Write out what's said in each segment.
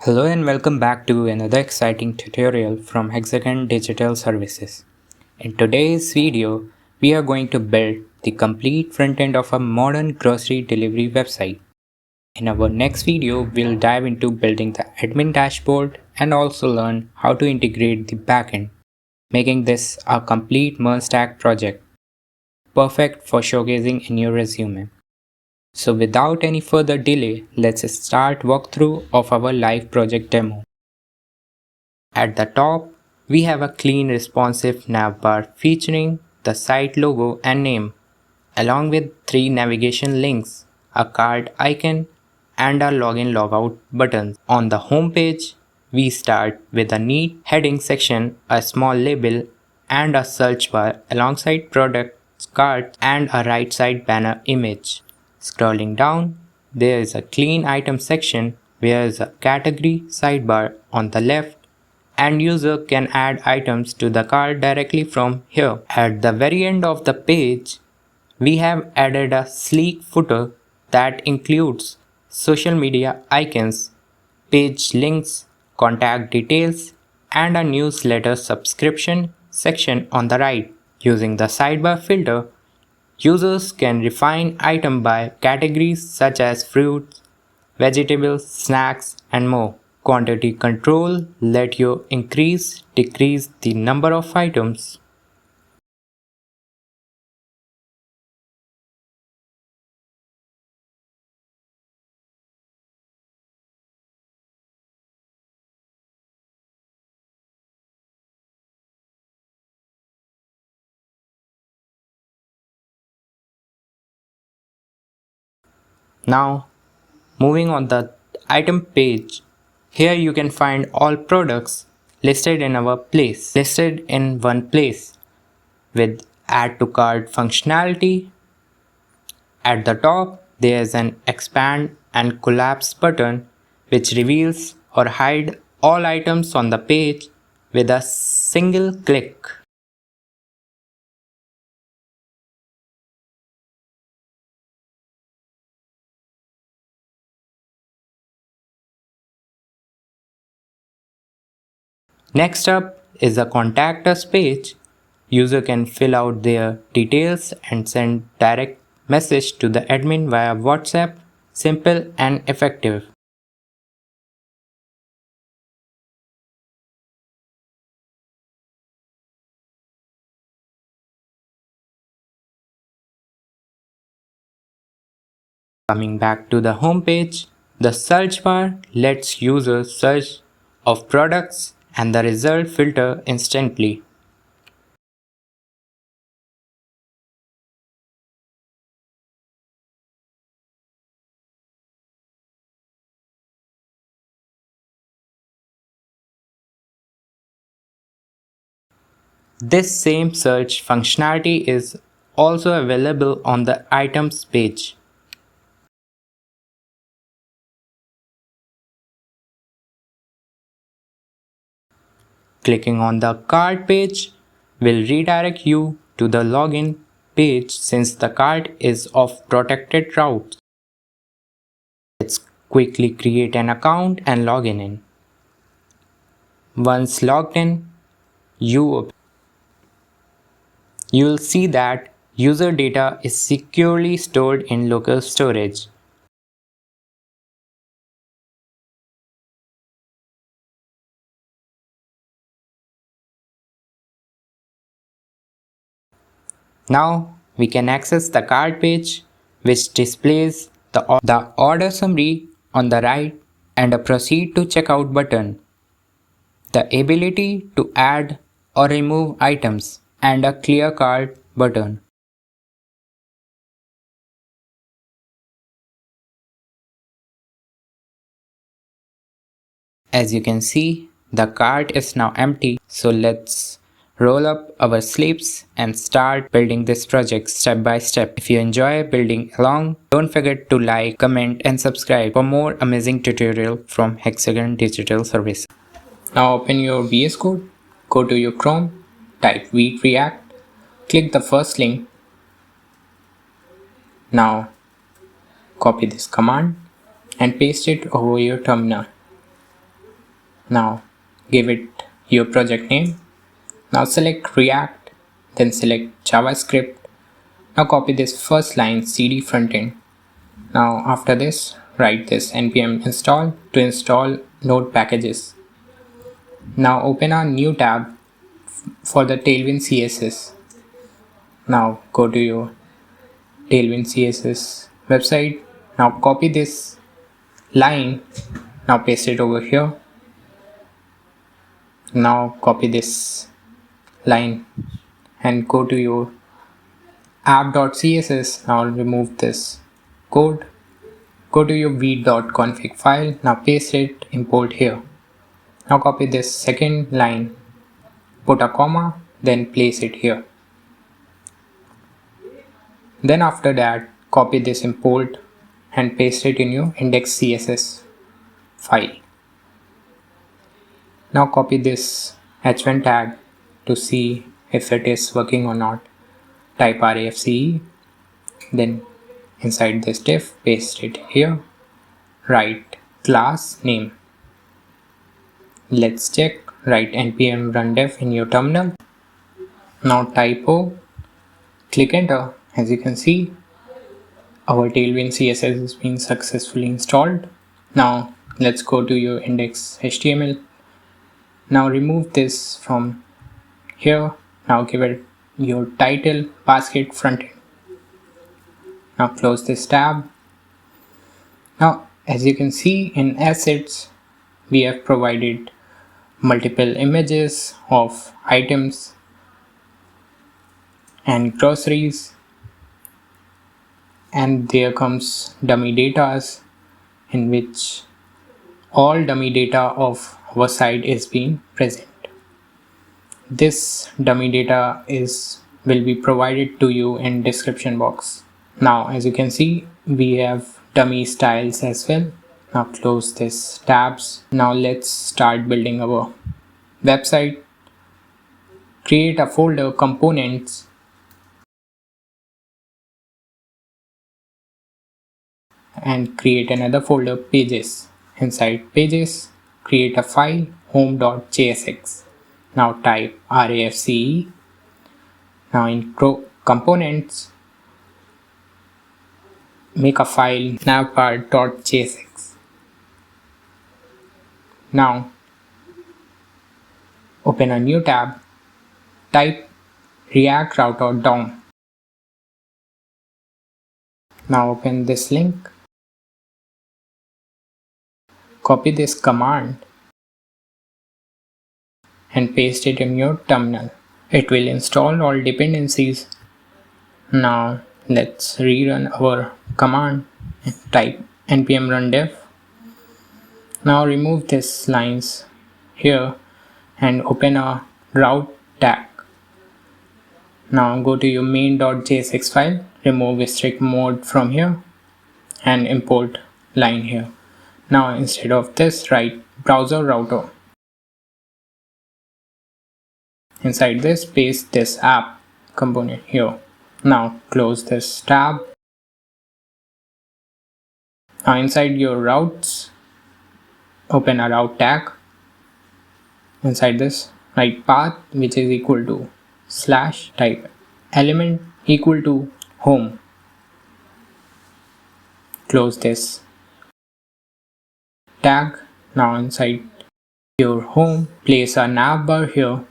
Hello and welcome back to another exciting tutorial from Hexagon Digital Services. In today's video, we are going to build the complete front end of a modern grocery delivery website. In our next video, we'll dive into building the admin dashboard and also learn how to integrate the backend, making this a complete MERN stack project, perfect for showcasing in your resume. So without any further delay, let's start walkthrough of our live project demo. At the top, we have a clean responsive navbar featuring the site logo and name, along with 3 navigation links, a card icon, and a login logout buttons. On the home page, we start with a neat heading section, a small label, and a search bar alongside products, cards, and a right side banner image. Scrolling down, there is a clean item section where is a category sidebar on the left and user can add items to the cart directly from here. At the very end of the page, we have added a sleek footer that includes social media icons, page links, contact details, and a newsletter subscription section on the right. Using the sidebar filter, users can refine item by categories such as fruits, vegetables, snacks, and more. Quantity control let you increase, decrease the number of items. Now, moving on the item page, here you can find all products listed in one place with add to cart functionality. At the top, there is an expand and collapse button which reveals or hide all items on the page with a single click. Next up is the Contact Us page. User can fill out their details and send direct message to the admin via WhatsApp. Simple and effective. Coming back to the home page, the search bar lets users search of products and the result filter instantly. This same search functionality is also available on the items page. Clicking on the cart page will redirect you to the login page since the cart is of protected routes. Let's quickly create an account and log in. Once logged in, you'll see that user data is securely stored in local storage. Now we can access the cart page, which displays the order summary on the right and a proceed to checkout button, the ability to add or remove items, and a clear cart button. As you can see, the cart is now empty, so let's roll up our sleeves and start building this project step by step. If you enjoy building along, don't forget to like, comment and subscribe for more amazing tutorial from Hexagon Digital Services. Now open your VS Code, go to your Chrome, type React, click the first link. Now copy this command and paste it over your terminal. Now give it your project name. Now select React, then select JavaScript. Now copy this first line cd frontend. Now after this, write this npm install to install node packages. Now open a new tab for the Tailwind CSS. Now go to your Tailwind CSS website. Now copy this line. Now paste it over here. Now copy this line and go to your app.css. Now remove this code. Go to your v.config file. Now paste it, import here. Now copy this second line, put a comma, then place it here. Then after that, copy this import and paste it in your index.css file. Now copy this h1 tag to see if it is working or not. Type RAFCE, then inside this div, paste it here. Write class name. Let's check. Write npm run dev in your terminal. Now type O, click enter. As you can see, our Tailwind CSS has been successfully installed. Now let's go to your index.html. Now remove this from here. Now give it your title basket frontend. Now close this tab. Now as you can see in assets, we have provided multiple images of items and groceries, and there comes dummy datas in which all dummy data of our site is being present. This dummy data will be provided to you in description box. Now as you can see, we have dummy styles as well. Now close this tabs. Now let's start building our website. Create a folder components and create another folder pages. Inside pages, create a file home.jsx. Now type RAFCE. Now in components, make a file navbar.jsx. Now open a new tab, type React router DOM. Now open this link, copy this command and paste it in your terminal. It will install all dependencies. Now let's rerun our command and type npm run dev. Now remove these lines here and open a route tag. Now go to your main.jsx file, remove strict mode from here and import line here. Now instead of this, write browser router. Inside this, paste this app component here. Now close this tab. Now inside your routes, open a route tag. Inside this, write path which is equal to / type element equal to home. Close this tag. Now inside your home, place a navbar here.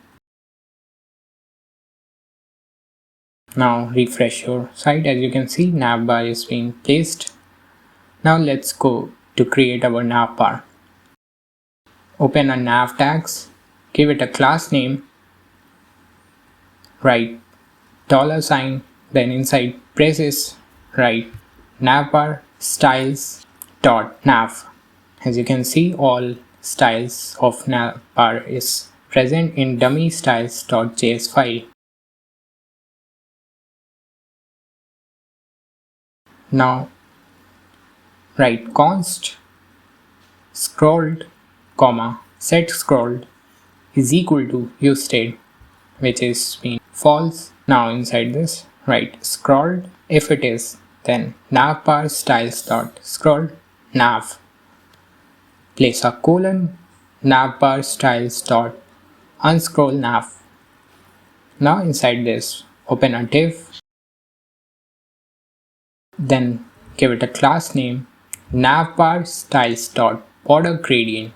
Now refresh your site. As you can see, navbar is being placed. Now let's go to create our navbar. Open a nav tags, give it a class name, write $, then inside braces write navbar styles dot nav. As you can see, all styles of navbar is present in dummy styles.js file. Now write const scrolled, set scrolled is equal to useState, which is being false. Now inside this, write scrolled. If it is, then navbar styles dot scrolled nav. Place a colon navbar styles dot unscroll nav. Now inside this, open a div, then give it a class name navbar styles dot border gradient.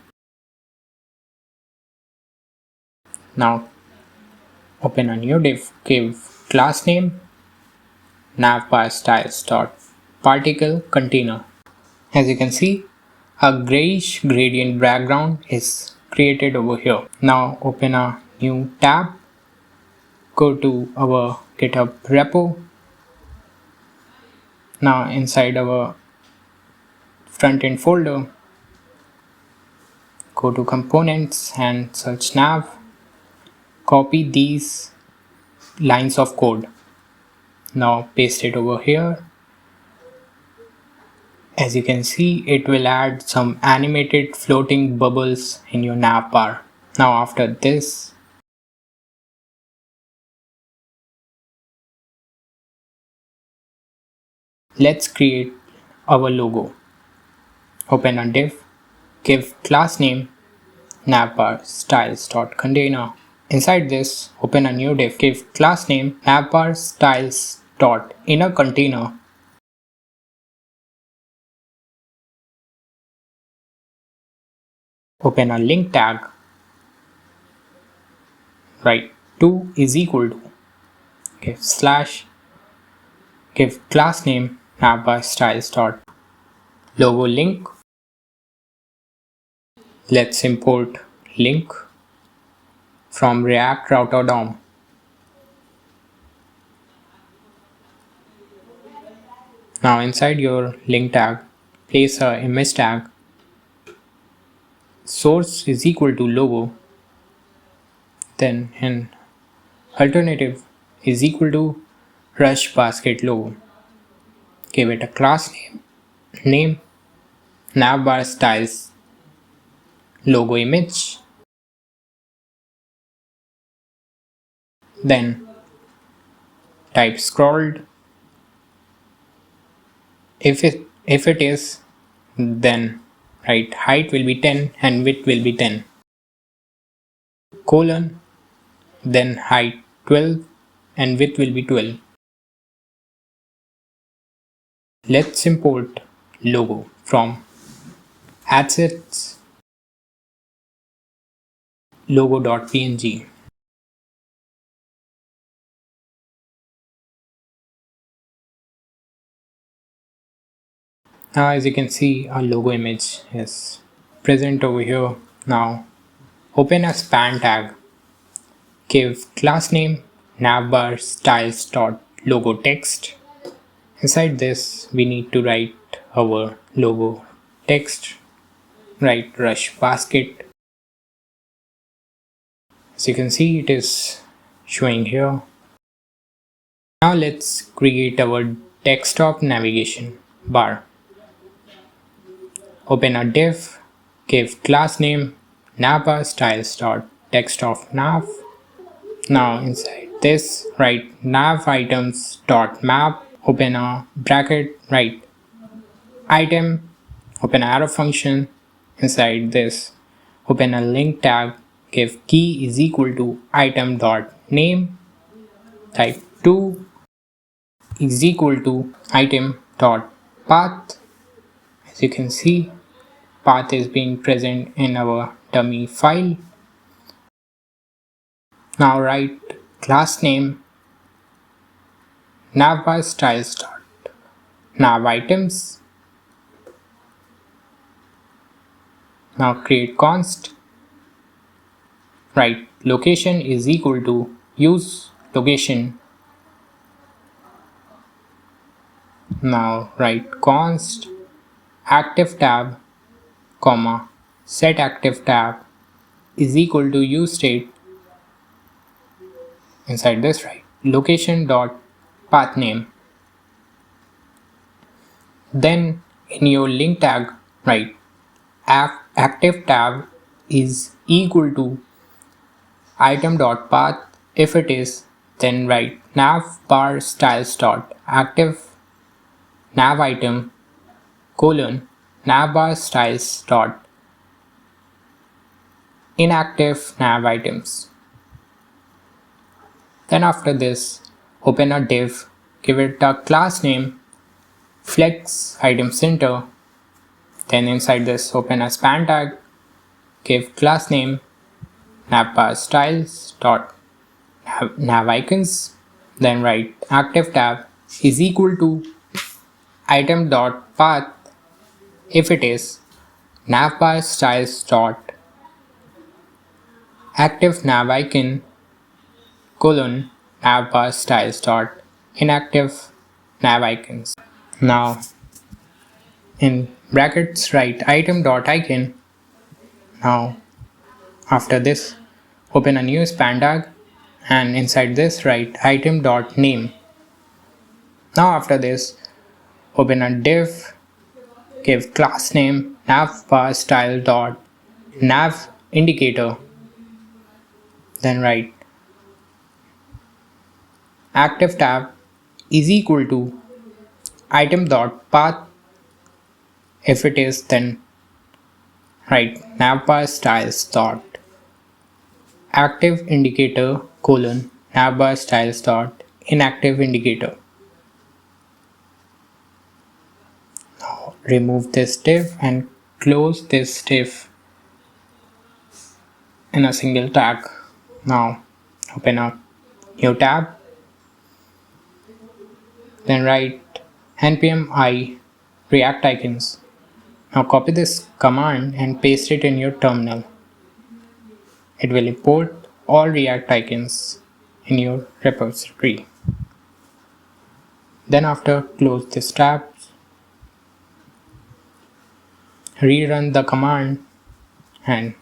Now open a new div, give class name navbar styles dot particle container. As you can see, a grayish gradient background is created over here. Now open a new tab, go to our GitHub repo. Now inside our frontend folder, go to components and search nav. Copy these lines of code. Now paste it over here. As you can see, it will add some animated floating bubbles in your navbar. Now after this, let's create our logo. Open a div, give class name navbar styles.container. Inside this, open a new div, give class name navbar styles.innerContainer. Open a link tag, write 2 is equal to, give slash, give class name navbar styles.logo link. Let's import link from React router DOM. Now inside your link tag, place a image tag. Source is equal to logo. Then an alternative is equal to rush basket logo. Give it a class name navbar styles logo image. Then type scrolled. If it is, then write height will be 10 and width will be 10. Colon, then height 12 and width will be 12. Let's import logo from assets logo.png. Now as you can see, our logo image is present over here. Now open a span tag, give class name navbar styles.logo text. Inside this, we need to write our logo text, write rush basket. As you can see, it is showing here. Now let's create our desktop navigation bar. Open a div, give class name navbar styles.textofNav. Now inside this, write nav items.map, open a bracket, write item, open arrow function. Inside this, open a link tag, give key is equal to item.name, type 2 is equal to item.path. As you can see, path is being present in our dummy file. Now write class name navbar styles.navItems. Now create const, write location is equal to use location. Now write const active tab, comma, set active tab is equal to use state. Inside this, write location dot path name. Then in your link tag, write active tab is equal to item.path. If it is, then write navbar styles.active nav item colon navbar styles dot inactive nav items. Then after this, open a div, give it a class name, flex item center. Then inside this, open a span tag, give class name navbar styles dot nav icons. Then write active tab is equal to item dot path if it is navbar styles dot active nav icon colon navbar styles dot inactive nav icons. Now in brackets write item dot icon. Now after this open a new span tag and inside this write item dot name. Now after this open a div, give class name navbar style dot nav indicator. Then write active tab is equal to item dot path if it is, then write navbar styles dot active indicator colon navbar styles dot inactive indicator. Now remove this div and close this div in a single tag. Now open a new tab, then write npm I react icons. Now copy this command and paste it in your terminal. It will import all React icons in your repository. Then after close this tab, rerun the command and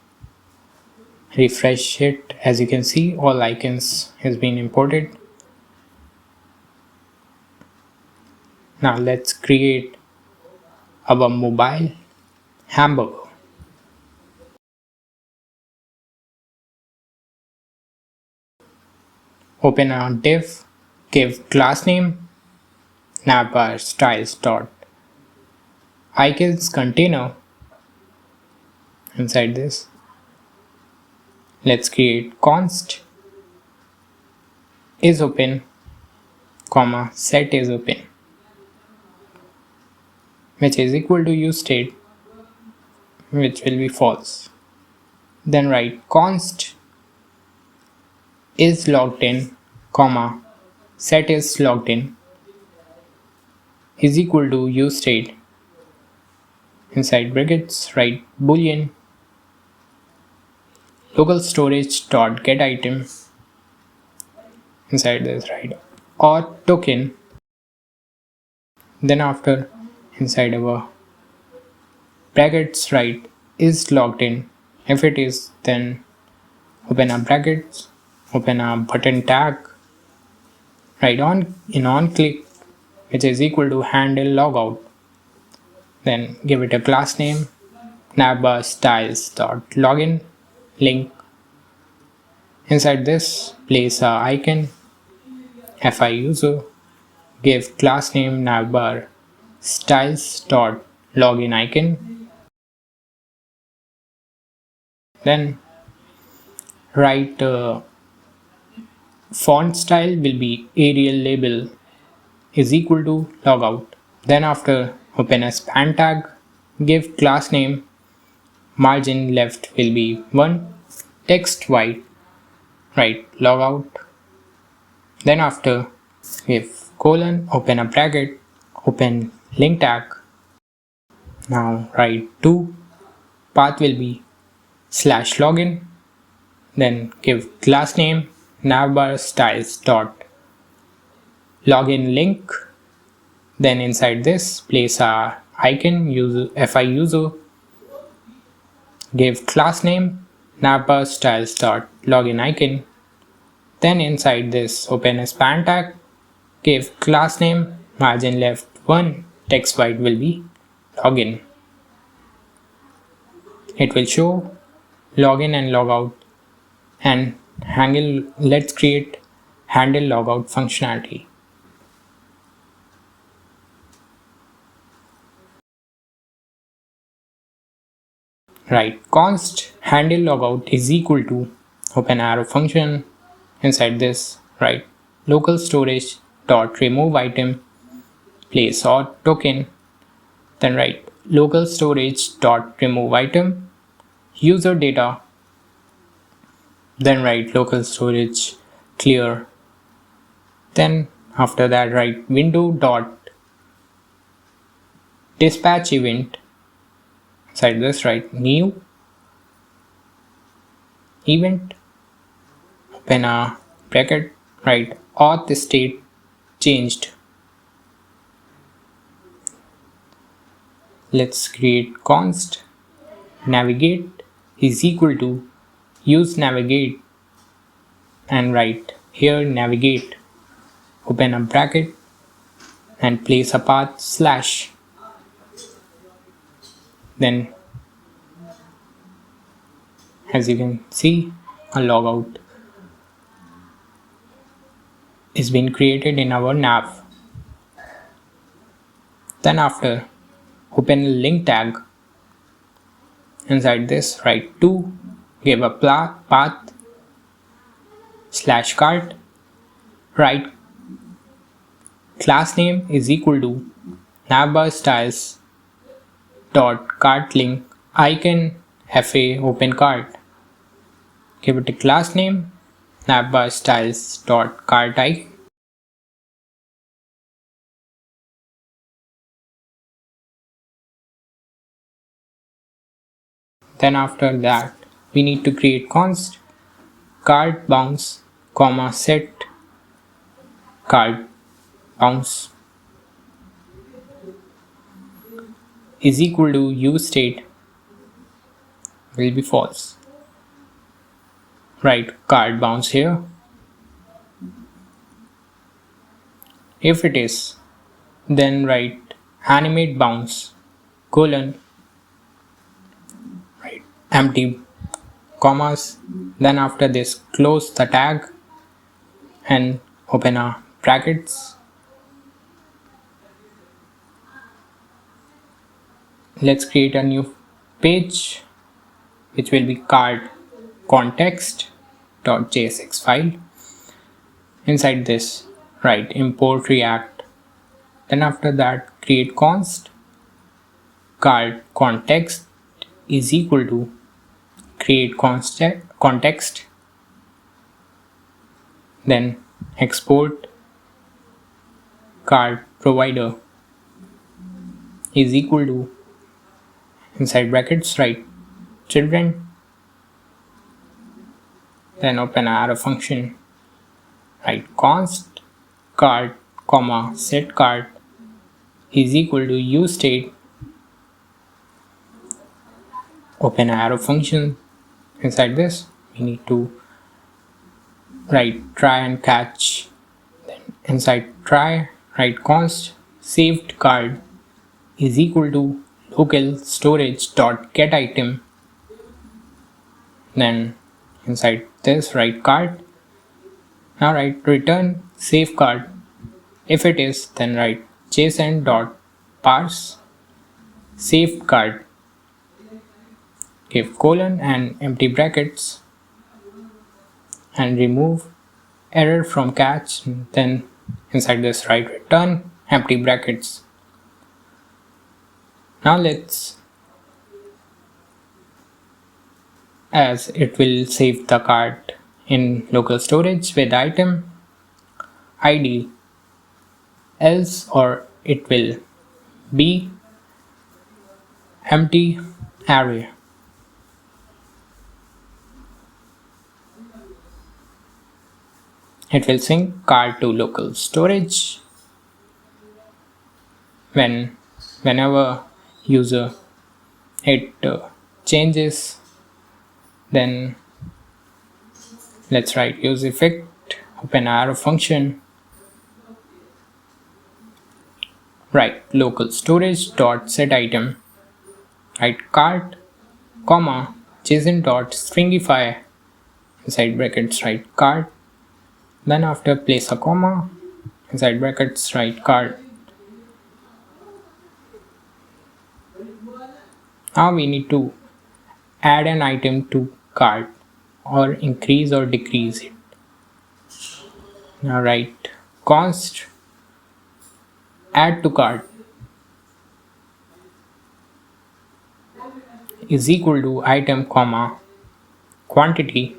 refresh it. As you can see, all icons has been imported. Now let's create our mobile hamburger. Open a div, give class name navbar styles dot icons container. Inside this, let's create const is open comma set is open, which is equal to use state, which will be false. Then write const is logged in comma set is logged in is equal to use state. Inside brackets write boolean local storage dot get item. Inside this write or token. Then after inside our brackets write is logged in. If it is, then open a brackets, open a button tag, write on click, which is equal to handle logout. Then give it a class name navbar styles dot login link. Inside this place a icon fi user, give class name navbar styles dot login icon. Then write font style will be Arial label is equal to logout. Then after open a span tag, give class name margin left will be 1, text white, write logout. Then after give colon, open a bracket, open link tag. Now write 2, path will be slash login. Then give class name navbar styles dot login link. Then inside this place a icon user fi user, give class name navbar styles dot login icon. Then inside this open a span tag, give class name margin left 1, text white will be login. It will show login and logout and handle. Let's create handle logout functionality. right, const handle logout is equal to open arrow function. Inside this, write local storage dot remove item place or token. Then write local storage dot remove item user data. Then write local storage clear. Then after that write window dot dispatch event. Inside this write new event, open a bracket, write auth state changed. Let's create const navigate is equal to use navigate and write here navigate, open a bracket and place a path slash. Then as you can see, a logout is being created in our nav. Then after, open a link tag. Inside this write to, give a path slash cart, write class name is equal to navbar styles dot cart link icon fa open cart. Give it a class name navbar styles dot cart icon. Then after that we need to create const cart bounce comma set cart bounce is equal to use state will be false. Write cart bounce here. If it is, then write animate bounce colon, write empty commas. Then after this close the tag and open a brackets. Let's create a new page which will be cart context.jsx file. Inside this write import react. Then after that create const cart context is equal to create context, then export cart provider is equal to inside brackets write children, then open arrow function, write const cart comma set cart is equal to use state, open arrow function. Inside this we need to write try and catch. Then inside try write const saved card is equal to local storage dot get item. Then inside this write card. Now write return save card. If it is, then write json dot parse saved card. Give colon and empty brackets and remove error from catch. Then inside this write return empty brackets. Now let's, as it will save the cart in local storage with item id, else or it will be empty array. It will sync cart to local storage whenever user it changes. Then let's write use effect, open arrow function, write local storage dot set item, write cart comma json dot stringify, inside brackets write cart, then after place a comma, inside brackets write cart. Now we need to add an item to cart or increase or decrease it. Now write const add to cart is equal to item comma quantity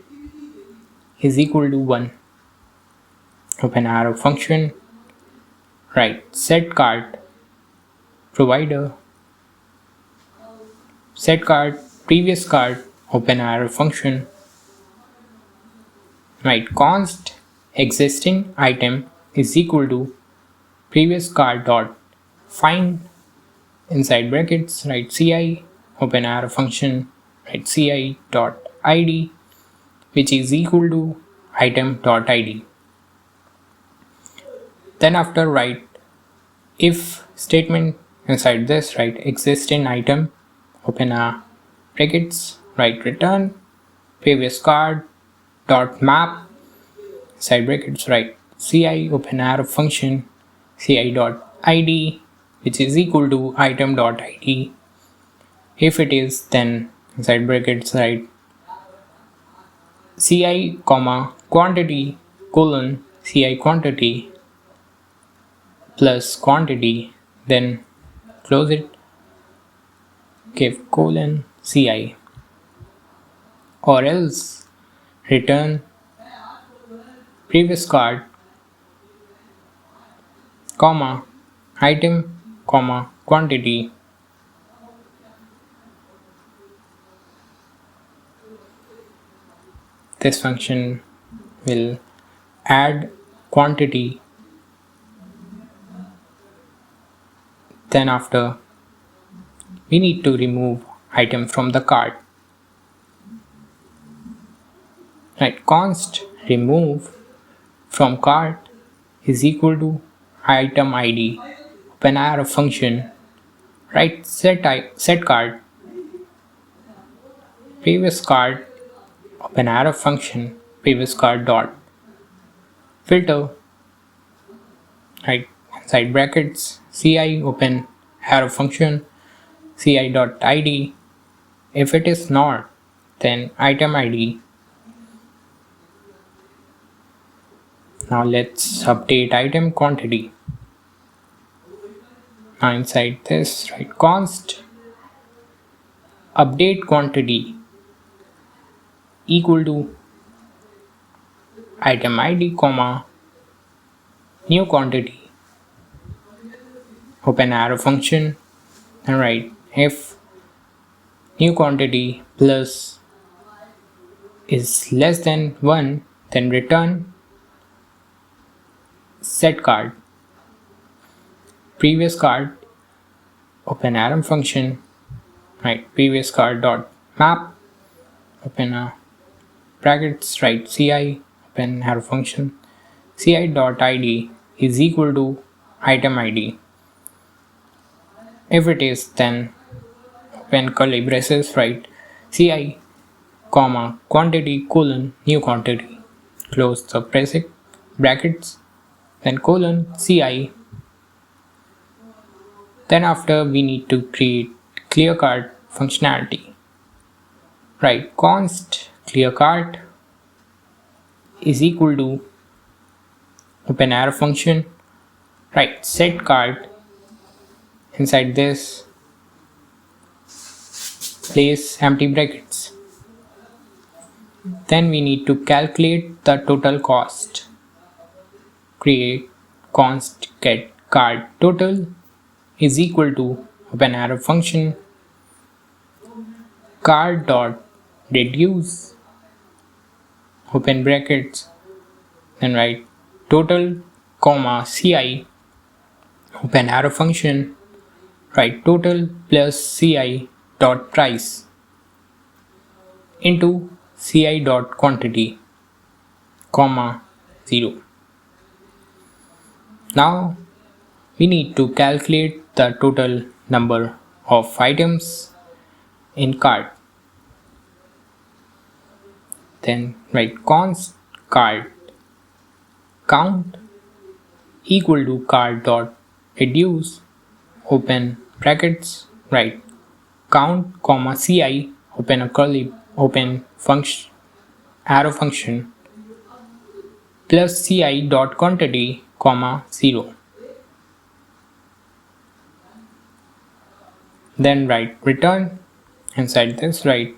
is equal to 1. Open arrow function, write set cart provider, set cart previous cart, open arrow function, write const existing item is equal to previous cart dot find inside brackets, write ci open arrow function, write ci dot id which is equal to item dot id. Then after write if statement inside this, write existing item open a brackets, write return previous card dot map side brackets, write ci open arrow function ci dot id which is equal to item dot id. If it is, then inside brackets write ci comma quantity colon ci quantity plus quantity, then close it, give colon ci, or else return previous card comma item comma quantity this function will add quantity. Then after we need to remove item from the cart, right, const remove from cart is equal to item id open arrow function, right, set cart previous cart open arrow function previous cart dot filter, right, inside brackets ci open arrow function ci dot id. If it is not, then item id. Now let's update item quantity. Now inside this, write const update quantity equal to item id comma new quantity open arrow function, and write if new quantity plus is less than 1, then return set card previous card open arrow function, right, previous card dot map open a brackets, write ci open arrow function ci dot id is equal to item id. If it is, then open curly braces, write ci comma quantity colon new quantity, close the brackets, then colon ci. Then after we need to create clear cart functionality, write const clear cart is equal to open arrow function, right, set cart inside this place empty brackets. Then we need to calculate the total cost, create const get cart total is equal to open arrow function cart dot reduce open brackets, then write total comma ci open arrow function, write total plus ci dot price into ci dot quantity comma 0. Now we need to calculate the total number of items in cart. Then write const cart count equal to cart dot reduce open brackets, write count comma ci open a curly, open function, arrow function, plus ci dot quantity, comma 0. Then write return. Inside this write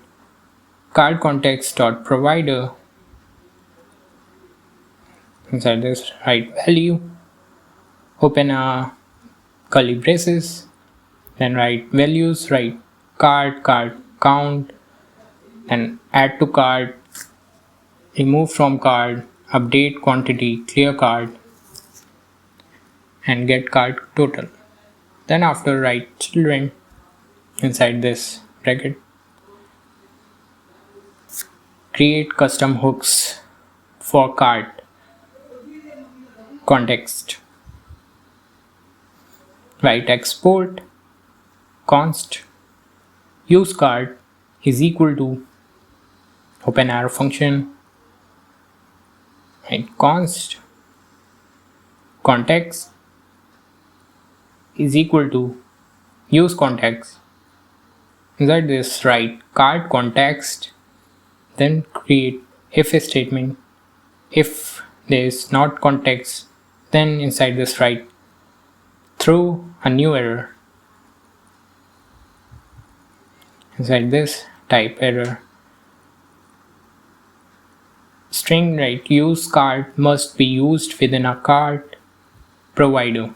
card context dot provider. Inside this write value. Open a curly braces. Then write values. Write card count. Then add to card. Remove from card. Update quantity. Clear card. And get card total. Then after write children inside this bracket. Create custom hooks for card context. Write export const use card is equal to open arrow function. Write const context is equal to use context. Inside this write card context. Then create if statement. If there is not context, then inside this write throw a new error. Inside this type error. String write use card must be used within a card provider.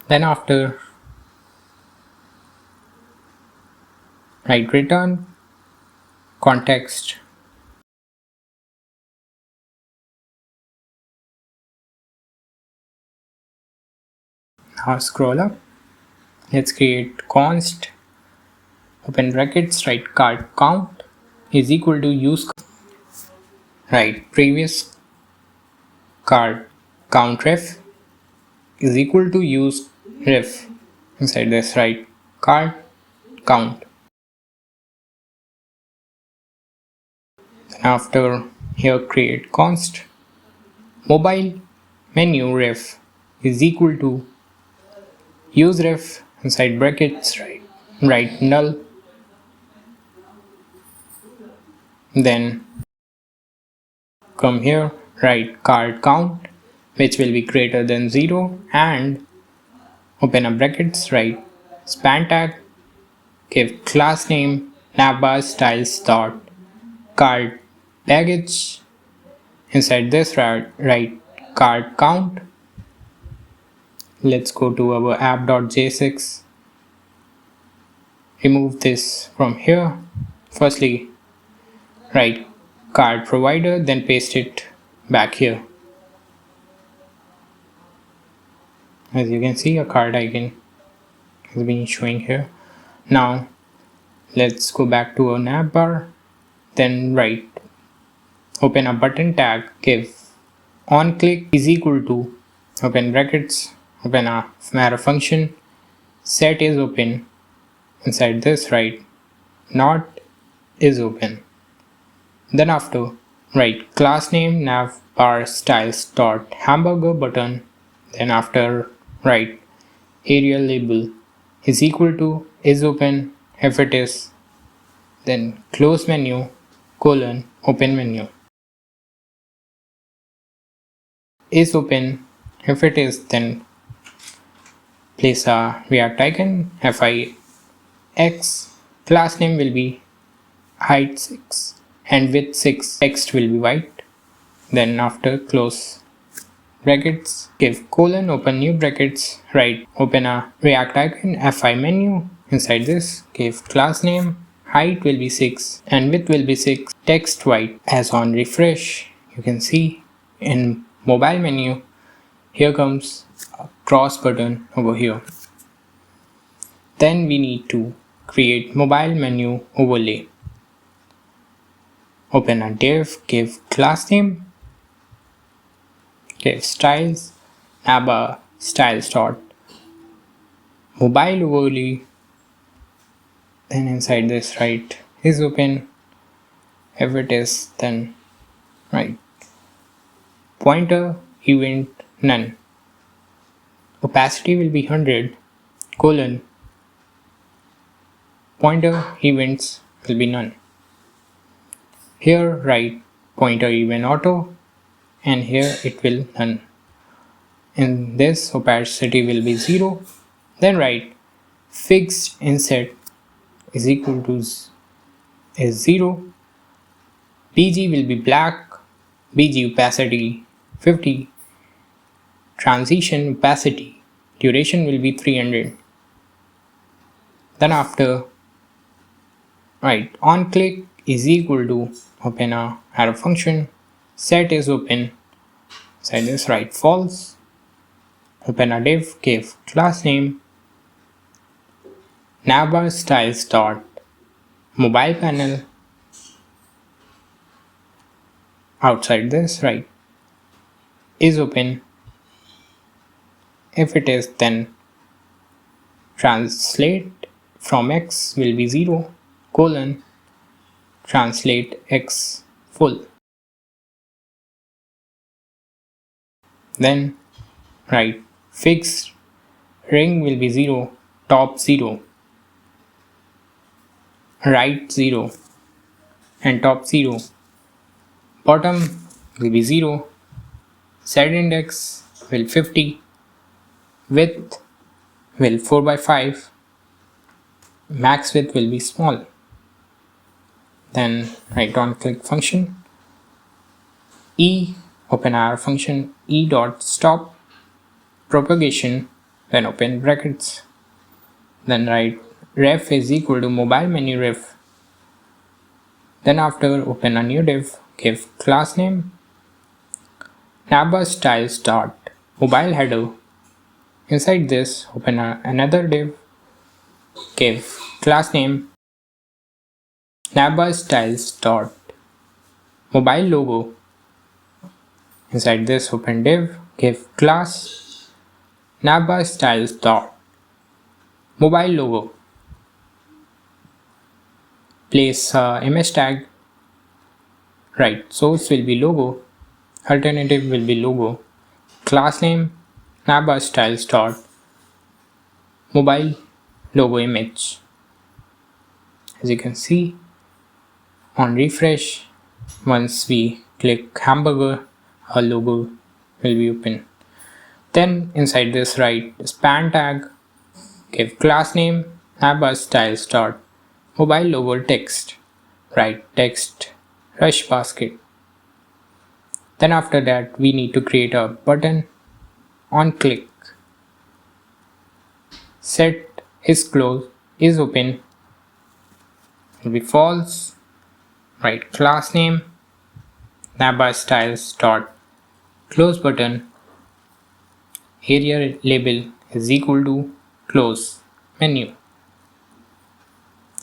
Then after write return context. Now scroll up. Let's create const open brackets write card count is equal to use write previous card count ref is equal to use ref. Inside this write card count. Then after here create const mobile menu ref is equal to use ref. Inside brackets write null. Then come here write card count which will be greater than 0 and open a brackets write span tag give class name navbar styles dot card baggage. Inside this write card count. Let's go to our app.js. Remove this from here. Firstly write card provider, then paste it back here. As you can see, a card icon has been showing here. Now let's go back to our navbar. Then write open a button tag give on click is equal to open brackets open a arrow function set is open. Inside this write not is open. Then after write class name navbar styles dot hamburger button. Then after write area label is equal to is open if it is. Then close menu colon open menu is open if it is. Then place a React icon fix class name will be height 6 and width 6 text will be white. Then after close brackets give colon open new brackets write open a React icon fi menu. Inside this give class name height will be 6 and width will be 6 text white. As on refresh you can see in mobile menu here comes a cross button over here. Then we need to create mobile menu overlay. Open a div give class name give styles navbar styles dot mobile overlay. Then inside this write is open if it is. Then write pointer event none opacity will be 100 colon pointer events will be none. Here write pointer event auto and here it will none. In this opacity will be 0. Then write fixed inset is equal to is 0. BG will be black. BG opacity 50. Transition opacity duration will be 300. Then after write on click is equal to open a arrow function. Set is open. Set is write false. Open a div, give class name navbar styles dot mobile panel. Outside this write is open. If it is, then translate from x will be 0 colon translate x full. Then write fixed ring will be 0 top 0 right 0 and top 0. Bottom will be 0. Z index will 50. Width will 4 by 5. Max width will be small. Then write on click function e open arrow function e dot stop propagation, then open brackets. Then write ref is equal to mobile menu ref. Then after open a new div, give class name navbar styles dot mobile header. Inside this open another div, give class name navbar styles dot mobile logo. Inside this open div, give class navbar styles dot mobile logo. Place image tag. Right, source will be logo, alternative will be logo. Class name navbar styles dot mobile logo image. As you can see, on refresh, once we click hamburger, our logo will be open. Then inside this write span tag, give class name navbar styles dot mobile logo text. Write text rush basket. Then after that we need to create a button on click. Set is closed is open will be false. Write class name navbar styles dot close button. Area label is equal to close menu.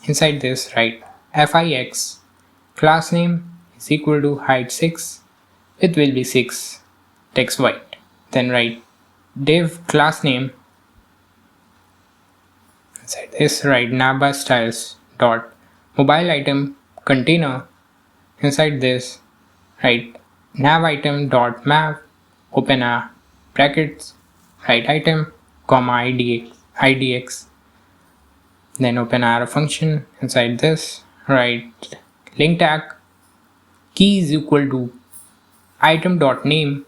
Inside this write fix class name is equal to height 6, width will be 6, text white. Then write div class name. Inside this write navbar styles dot mobile item container. Inside this write nav item dot map open a brackets write item comma idx. Then open arrow function. Inside this write link tag key is equal to item dot name,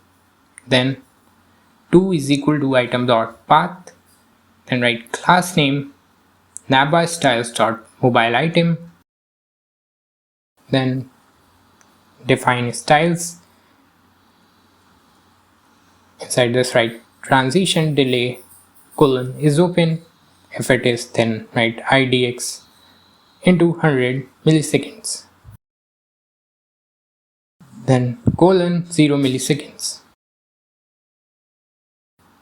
then 2 is equal to item dot path. Then write class name navbar styles dot mobile item. Then define styles. Inside this write transition delay colon is open. If it is, then write idx into 100 milliseconds. Then colon 0 milliseconds.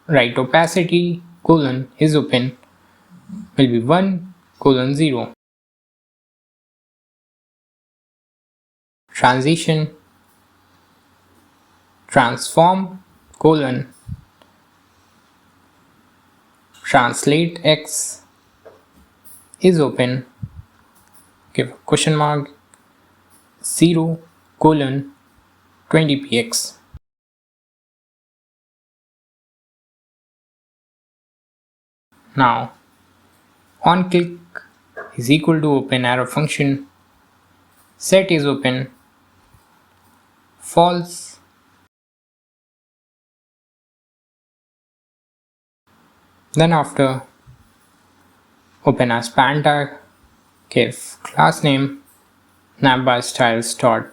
Write opacity colon is open will be 1 colon 0. Transition transform colon translate x is open, give a question mark 0 colon 20px. Now On click is equal to open arrow function, set is open, false. Then after open a span tag, give class name navbar styles dot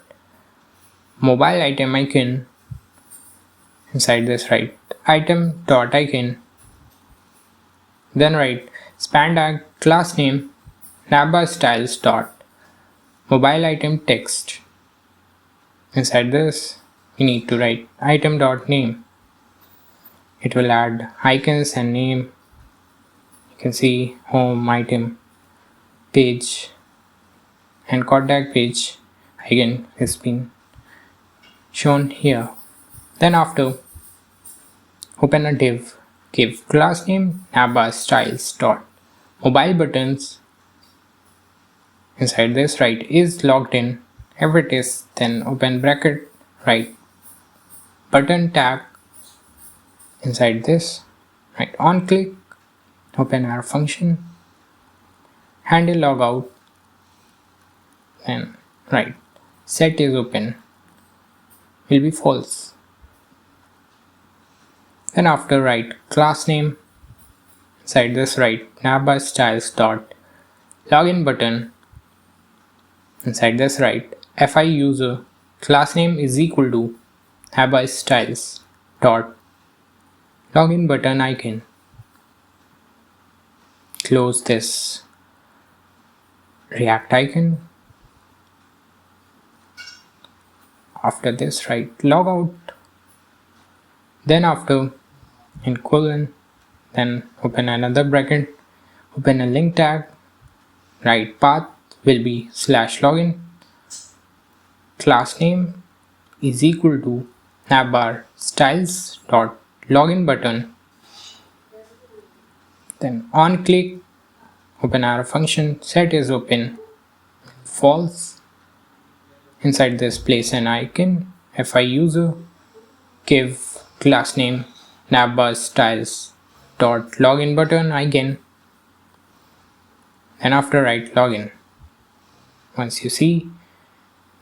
mobile item icon. Inside this write item dot icon. Then write span tag class name navbar styles dot mobile item text. Inside this we need to write item dot name. It will add icons and name. You can see home, item, page and contact page again has been shown here. Then after open a div, give class name navbar styles dot mobile buttons. Inside this write is logged in. If it is, then open bracket, write button tag. Inside this write on click, open our function, handle logout, then write set is open will be false. Then after write class name. Inside this write navbar styles dot login button. Inside this write fi user class name is equal to navbar styles dot login button icon. Close this React icon. After this write logout. Then after in colon, then open another bracket, open a link tag, write path will be /login, class name is equal to navbar styles dot login button. Then on click, open arrow function, set is open, false. Inside this place an icon, fi user, give class name navbar styles dot login button again. Then after write login. Once you see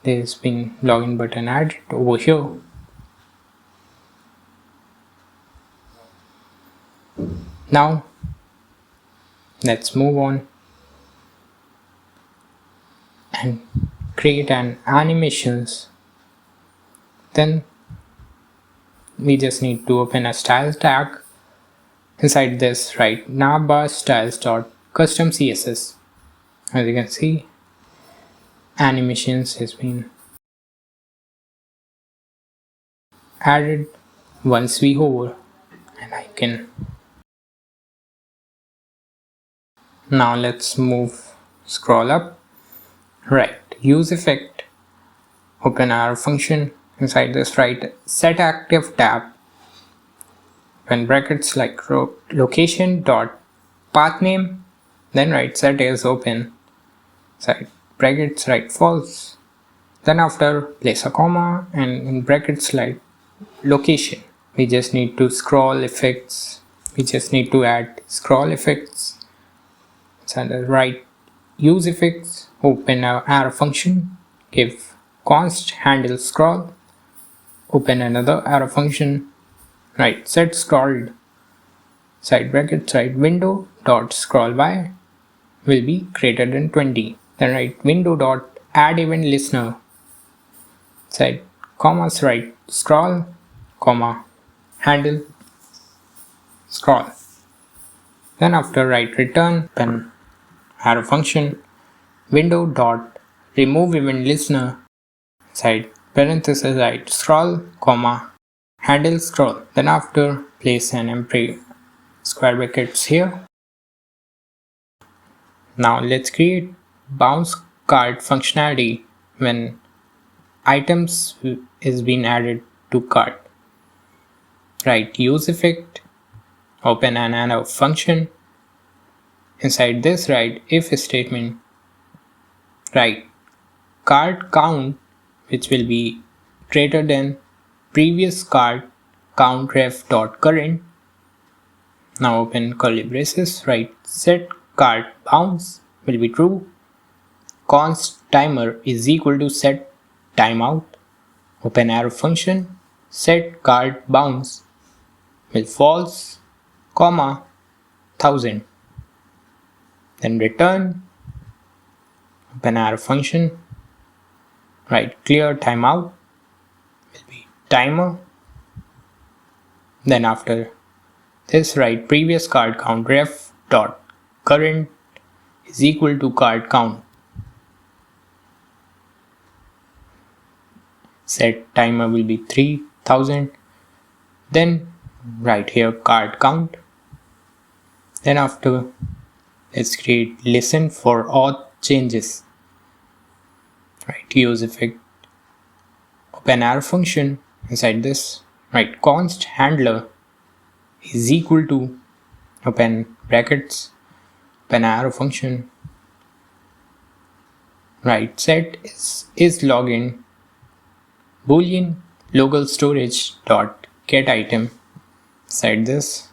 there's been login button added over here. Now let's move on and create an animations. Then we just need to open a style tag. Inside this write navbar styles dot custom CSS. As you can see, animations has been added once we hover an icon. Now let's scroll up, right, use effect, open our function. Inside this write set active tab, open brackets like location dot path name, then write set is open, side brackets write false, then after place a comma and in brackets like location. We just need to scroll effects, we just need to add scroll effects. So write use effects, open our arrow function, give const handle scroll, open another arrow function, write set scrolled, side brackets write window dot scroll by will be greater than 20. Then write window dot add event listener, side commas write scroll comma handle scroll. Then after write return pen arrow function window dot remove event listener, side parenthesis write scroll comma handle scroll. Then after place an empty square brackets here. Now let's create bounce cart functionality when items is being added to cart. Write use effect, open an arrow function. Inside this write if statement, write cart count which will be greater than previous cart count ref dot current. Now open curly braces, write set cart bounce will be true. Const timer is equal to set timeout. Open arrow function set cart bounce will false, comma 1000. Then return open arrow function write clear timeout will be timer. Then after this write previous card count ref dot current is equal to card count. Set timer will be 3000. Then write here card count. Then after let's create listen for auth changes. Right, use effect open arrow function inside this. Right, const handler is equal to open brackets open arrow function. Right, set is login boolean local storage dot get item inside this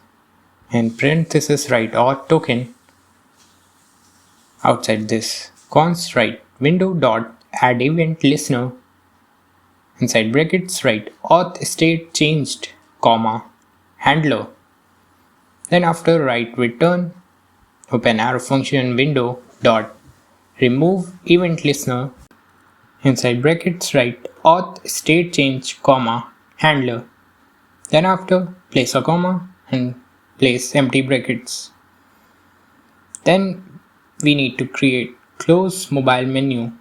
and parenthesis write auth token outside this. Const write window dot add event listener inside brackets write auth state changed comma handler. Then after write return open arrow function window dot remove event listener inside brackets write auth state change comma handler. Then after place a comma and place empty brackets. Then we need to create close mobile menu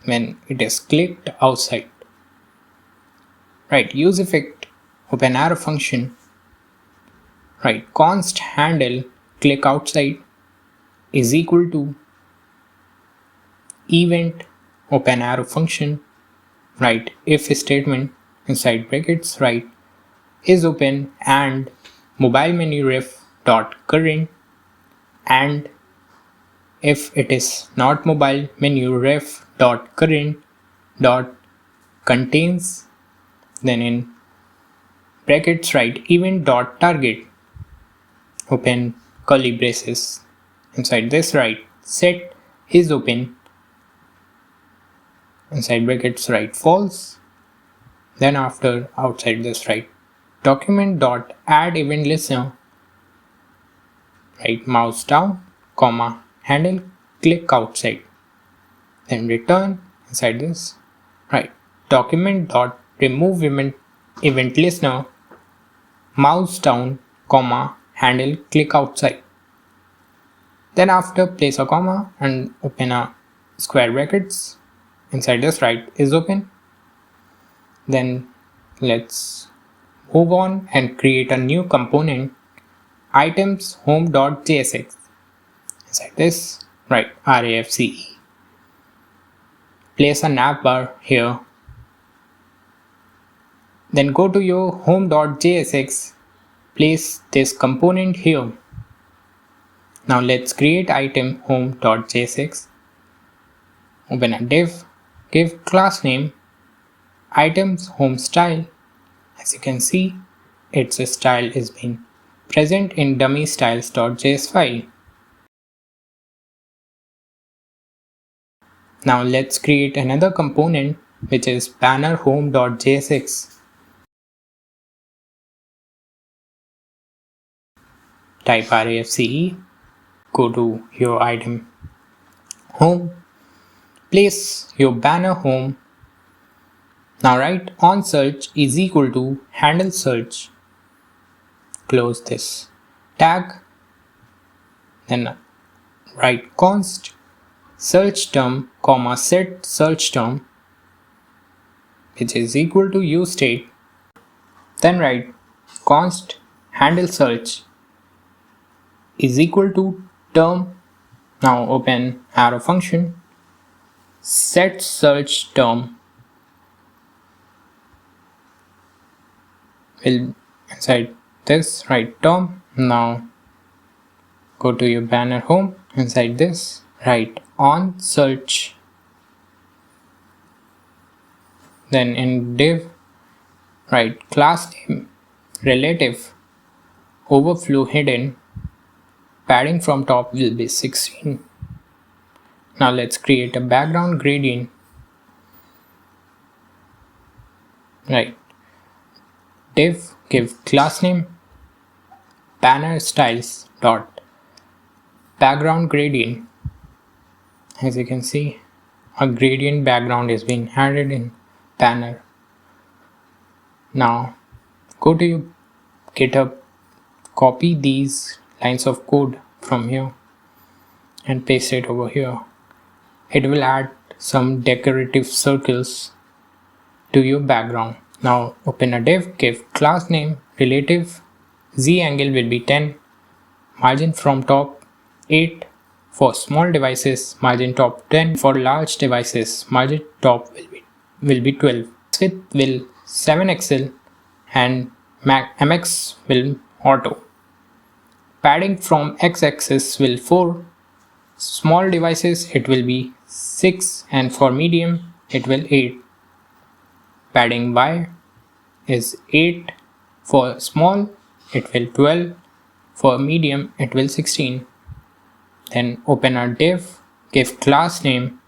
when it is clicked outside. Right, use effect open arrow function. Right, const handle click outside is equal to event open arrow function. Right, if statement inside brackets write is open and mobile menu ref dot current and if it is not mobile menu ref dot current dot contains then in brackets write event dot target open curly braces inside this write set is open inside brackets write false. Then after outside this write document dot add event listener write mouse down comma handle click outside. Then return inside this write document dot remove event listener mouse down comma handle click outside. Then after place a comma and open a square brackets inside this write is open. Then let's move on and create a new component items home.jsx. Inside this write RAFCE. Place a navbar here. Then go to your home.jsx. Place this component here. Now let's create item home.jsx. Open a div. Give class name items home style. As you can see, its style is being present in dummy styles.js file. Now let's create another component which is banner home.jsx. Type RAFCE, go to your item home, place your banner home. Now write on search is equal to handle search. Close this tag. Then write const search term comma set search term which is equal to useState. Then write const handle search is equal to term. Now open arrow function set search term will inside this write term. Now go to your banner home. Inside this write on search. Then in div write class name relative overflow hidden padding from top will be 16. Now let's create a background gradient. Right. Div, give class name banner styles dot background gradient. As you can see, a gradient background is being added in banner. Now go to your GitHub, copy these lines of code from here and paste it over here. It will add some decorative circles to your background. Now open a div, give class name relative, z angle will be 10, margin from top 8 for small devices, margin top 10 for large devices, margin top will be 12, width will 7 XL and MX will auto. Padding from x-axis will 4, small devices it will be 6 and for medium it will 8. Padding y is 8, for small it will 12, for medium it will 16. Then open a div, give class name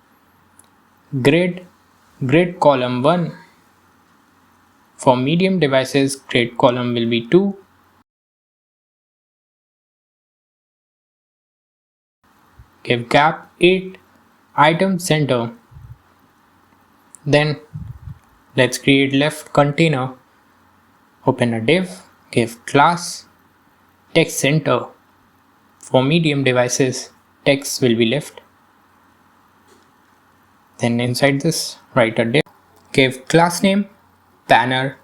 grid column 1. For medium devices grid column will be 2. Give gap 8, item center. Then let's create left container. Open a div, give class text center. For medium devices, text will be left. Then inside this, write a div, give class name banner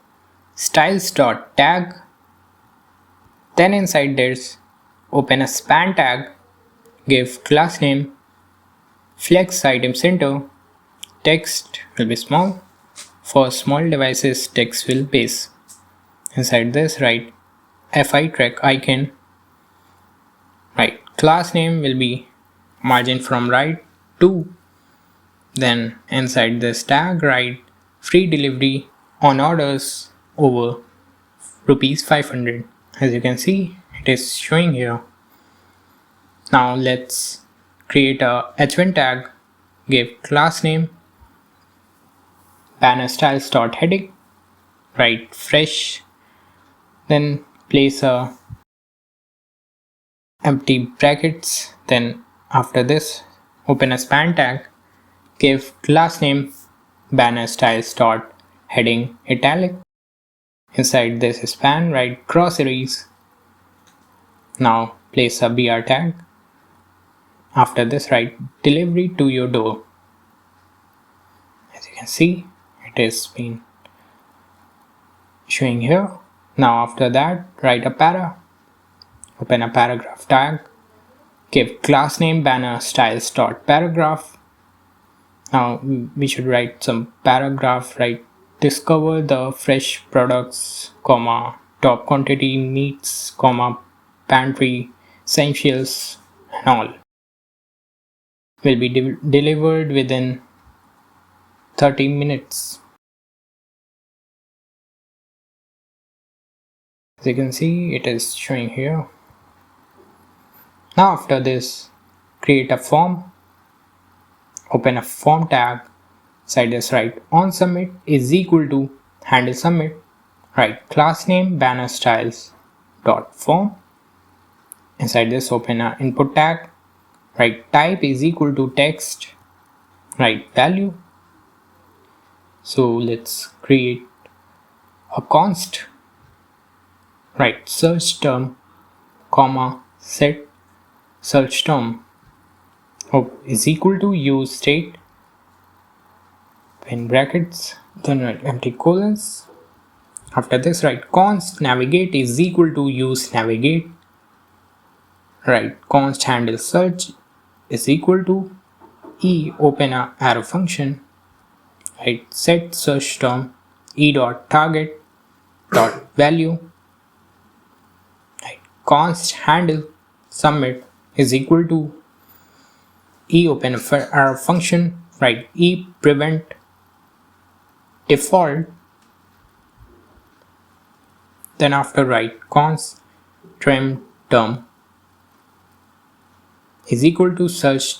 styles.tag. Then inside this, open a span tag, give class name flex item center. Text will be small. For small devices, text will base. Inside this, write fi track icon. Right, class name will be margin from right 2. Then inside this tag, write free delivery on orders over rupees 500. As you can see, it is showing here. Now let's create a h1 tag, give class name banner styles.heading, write fresh, then place a empty brackets. Then after this, open a span tag, give class name banner styles.heading italic. Inside this span, write groceries. Now place a br tag. After this, write delivery to your door. As you can see, it is been showing here. Now after that, write a para. Open a paragraph tag, give class name banner styles.paragraph. Now we should write some paragraph, write discover the fresh products, comma, top quantity meats, comma, pantry essentials and all will be delivered within 30 minutes. As you can see, it is showing here. Now after this, create a form, open a form tag, inside this write on submit is equal to handle submit, write class name banner styles dot form. Inside this, open a input tag, write type is equal to text, write value. So let's create a const, write search term, comma, set search term is equal to use state, in brackets, then write empty colons. After this, write const navigate is equal to use navigate, write const handle search is equal to e open a arrow function, write set search term e dot target dot value, write const handle submit is equal to e open a arrow function, write e prevent default. Then after write const trim term is equal to search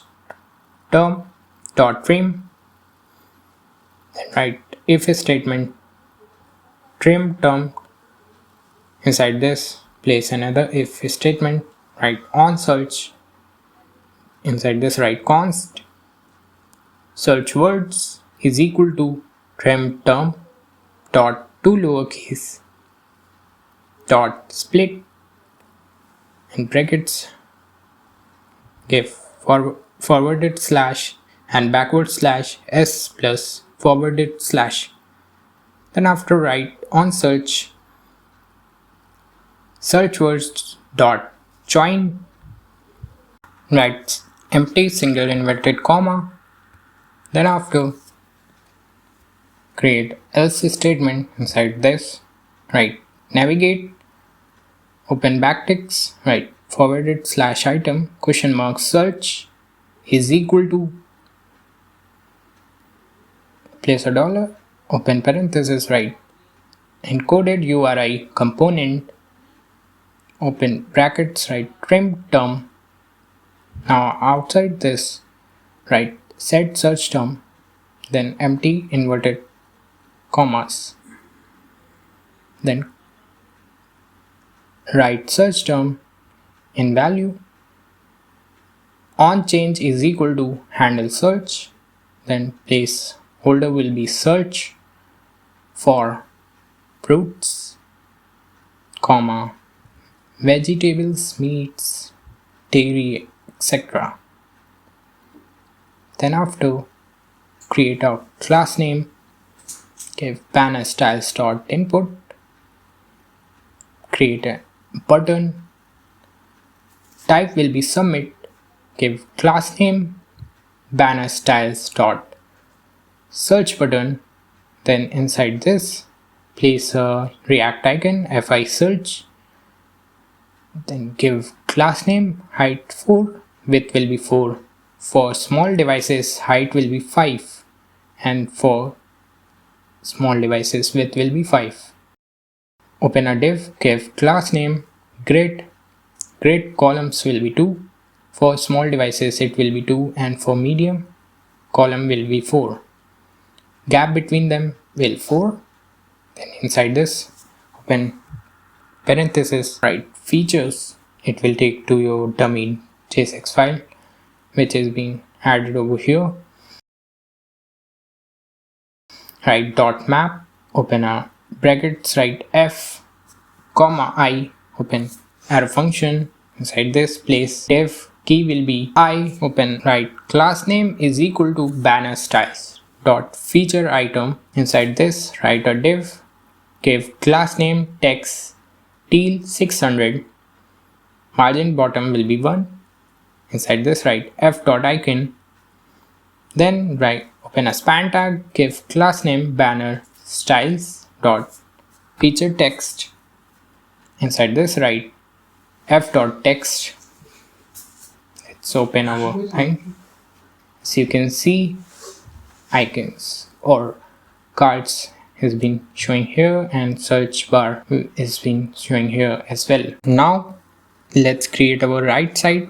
term dot trim. Then write if statement trim term. Inside this, place another if statement. Write on search. Inside this, write const search words is equal to trim term dot two lowercase dot split in brackets, give forwarded slash and backward slash s plus forwarded slash. Then after write on search words dot join, write empty single inverted comma. Then after create else statement. Inside this, write navigate, open backticks, write forwarded slash item question mark search is equal to, place a dollar, open parenthesis, write encoded URI component, open brackets, write trim term. Now outside this, write set search term, then empty inverted commas. Then write search term in value on change is equal to handle search. Then place holder will be search for fruits, comma, vegetables, meats, dairy, etc. Then after create a class name, give banner styles dot input, create a button, type will be submit, give class name banner styles dot search button. Then inside this, place a React icon fi search, then give class name height 4, width will be 4. For small devices, height will be 5, and for small devices, width will be 5. Open a div, give class name grid columns will be 2. For small devices, it will be 2, and for medium, column will be 4. Gap between them will 4. Then inside this, open parenthesis, write features. It will take to your dummy JSX file, which is being added over here. Write dot map, open a brackets, write f, comma I, open arrow function. Inside this, place div key will be I, open, write class name is equal to banner styles dot feature item. Inside this, write a div, give class name text teal 600, margin bottom will be 1. Inside this, write f dot icon. Then write open a span tag, give class name banner styles dot feature text. Inside this, write f dot text. Let's open our icon. As you can see, icons or cards has been showing here, and search bar is been showing here as well. Now let's create our right side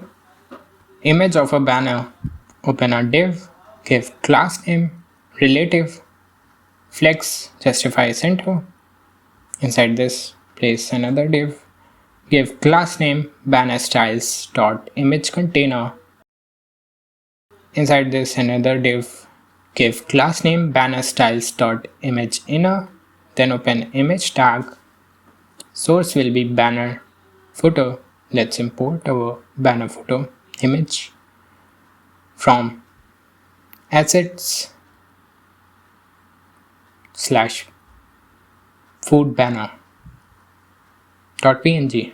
image of a banner. Open a div, give class name relative flex justify center. Inside this, place another div, give class name banner styles dot image container. Inside this, another div, give class name banner styles dot image inner. Then open image tag, source will be banner footer. Let's import our banner footer image from assets slash food banner dot png.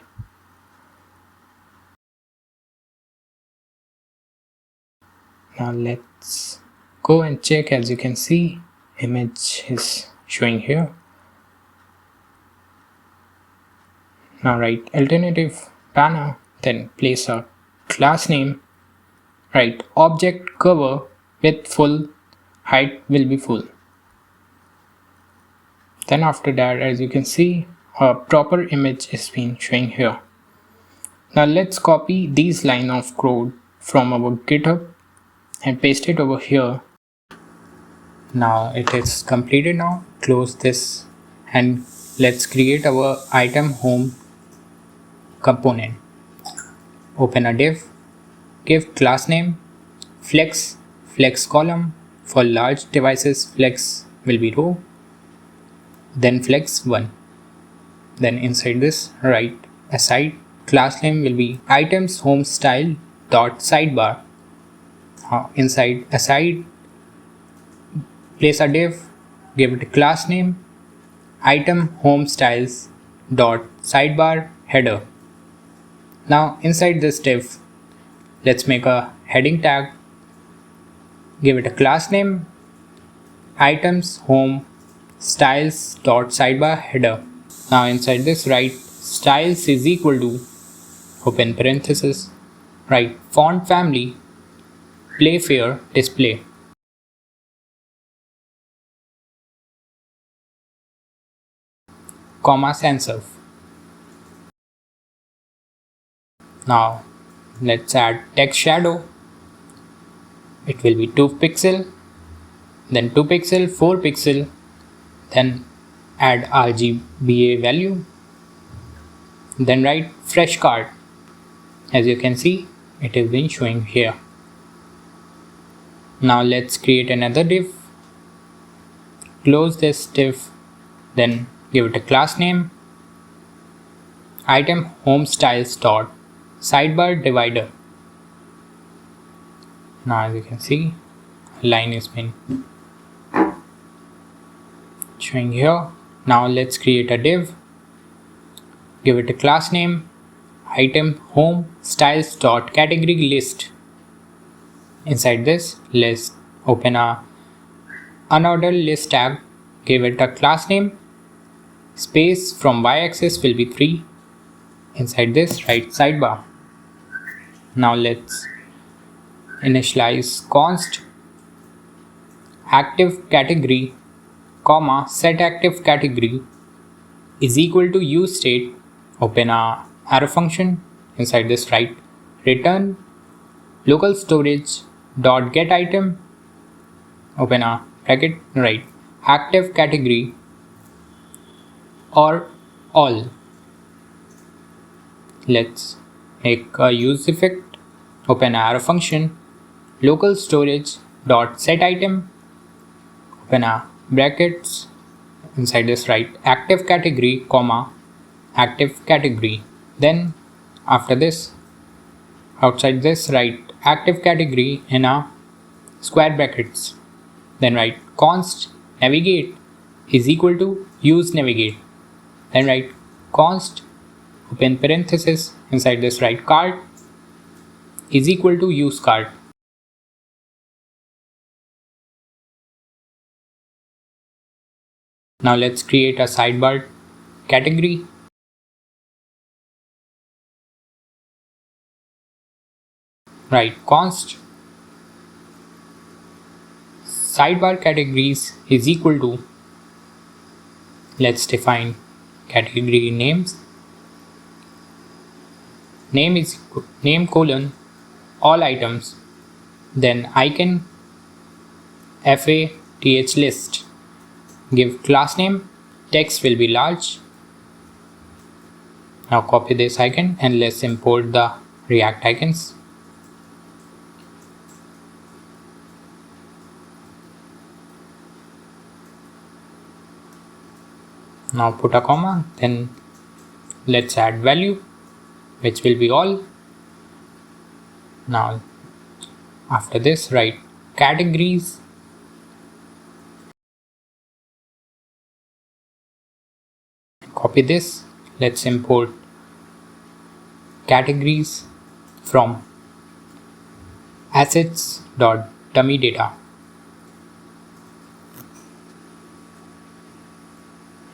Now let's go and check. As you can see, image is showing here. Now write alternative banner, then place a class name, write object cover with full, height will be full. Then after that, as you can see, a proper image is being showing here. Now let's copy these line of code from our GitHub and paste it over here. Now it is completed. Now close this and let's create our item home component. Open a div, give class name flex column. For large devices, flex will be row, then flex 1. Then inside this, write aside class name will be items home style dot sidebar. Inside aside, place a div, give it a class name item home styles dot sidebar header. Now inside this div, let's make a heading tag, give it a class name items home styles dot sidebar header. Now inside this, write styles is equal to open parenthesis, write font family Playfair display. Comma sans serif. Now let's add text shadow. It will be 2 pixel, then 2 pixel, 4 pixel, then add RGBA value, then write fresh card. As you can see, it is been showing here. Now let's create another div, close this div, then give it a class name item home styles dot sidebar divider. Now as you can see, line is been showing here. Now let's create a div, give it a class name item home styles dot category list. Inside this, let's open a unordered list tag, give it a class name space from y-axis will be 3. Inside this, write sidebar. Now let's initialize const active category comma set active category is equal to use state. Open a arrow function. Inside this, write return local storage dot get item, open a bracket, write active category or all. Let's make a use effect. Open arrow function local storage dot set item, open a brackets. Inside this, write active category comma active category. Then after this, outside this, write active category in a square brackets. Then write const navigate is equal to use navigate. Then write const open parenthesis. Inside this, write cart is equal to use cart. Now let's create a sidebar category. Write const sidebar categories is equal to, let's define category names. Name is name colon all items, then icon fath list. Give class name text will be large. Now copy this icon and let's import the React icons. Now put a comma, then let's add value which will be all. Now after this, write categories copy this. Let's import categories from assets.dummy data.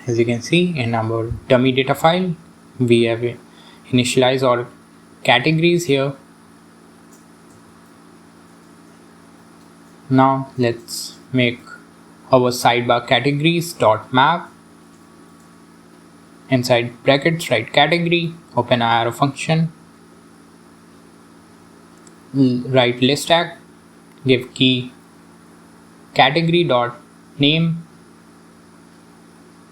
As you can see, in our dummy data file, we have initialized our categories here. Now let's make our sidebar categories.map. Inside brackets, write category, open arrow function. write list tag, give key category dot name.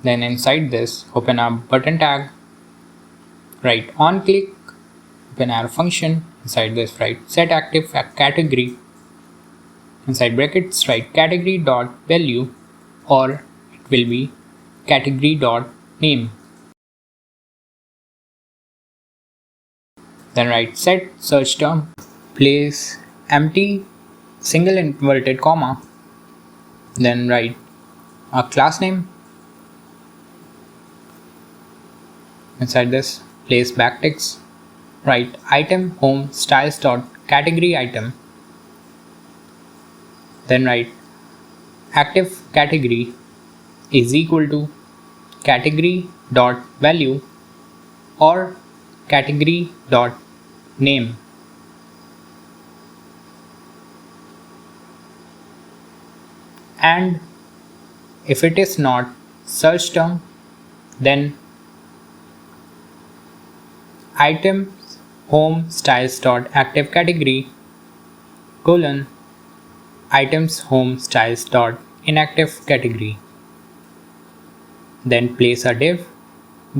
Then inside this, open a button tag, write on click, open arrow function. Inside this, write set active category. Inside brackets, write category dot value, or it will be category dot name. Then write set search term, place empty single inverted comma. Then write a class name. Inside this, place backticks, write item home styles dot category item. Then write active category is equal to category dot value or category dot name. And if it is not search term, then item home styles dot active category colon items home styles dot inactive category. Then place a div,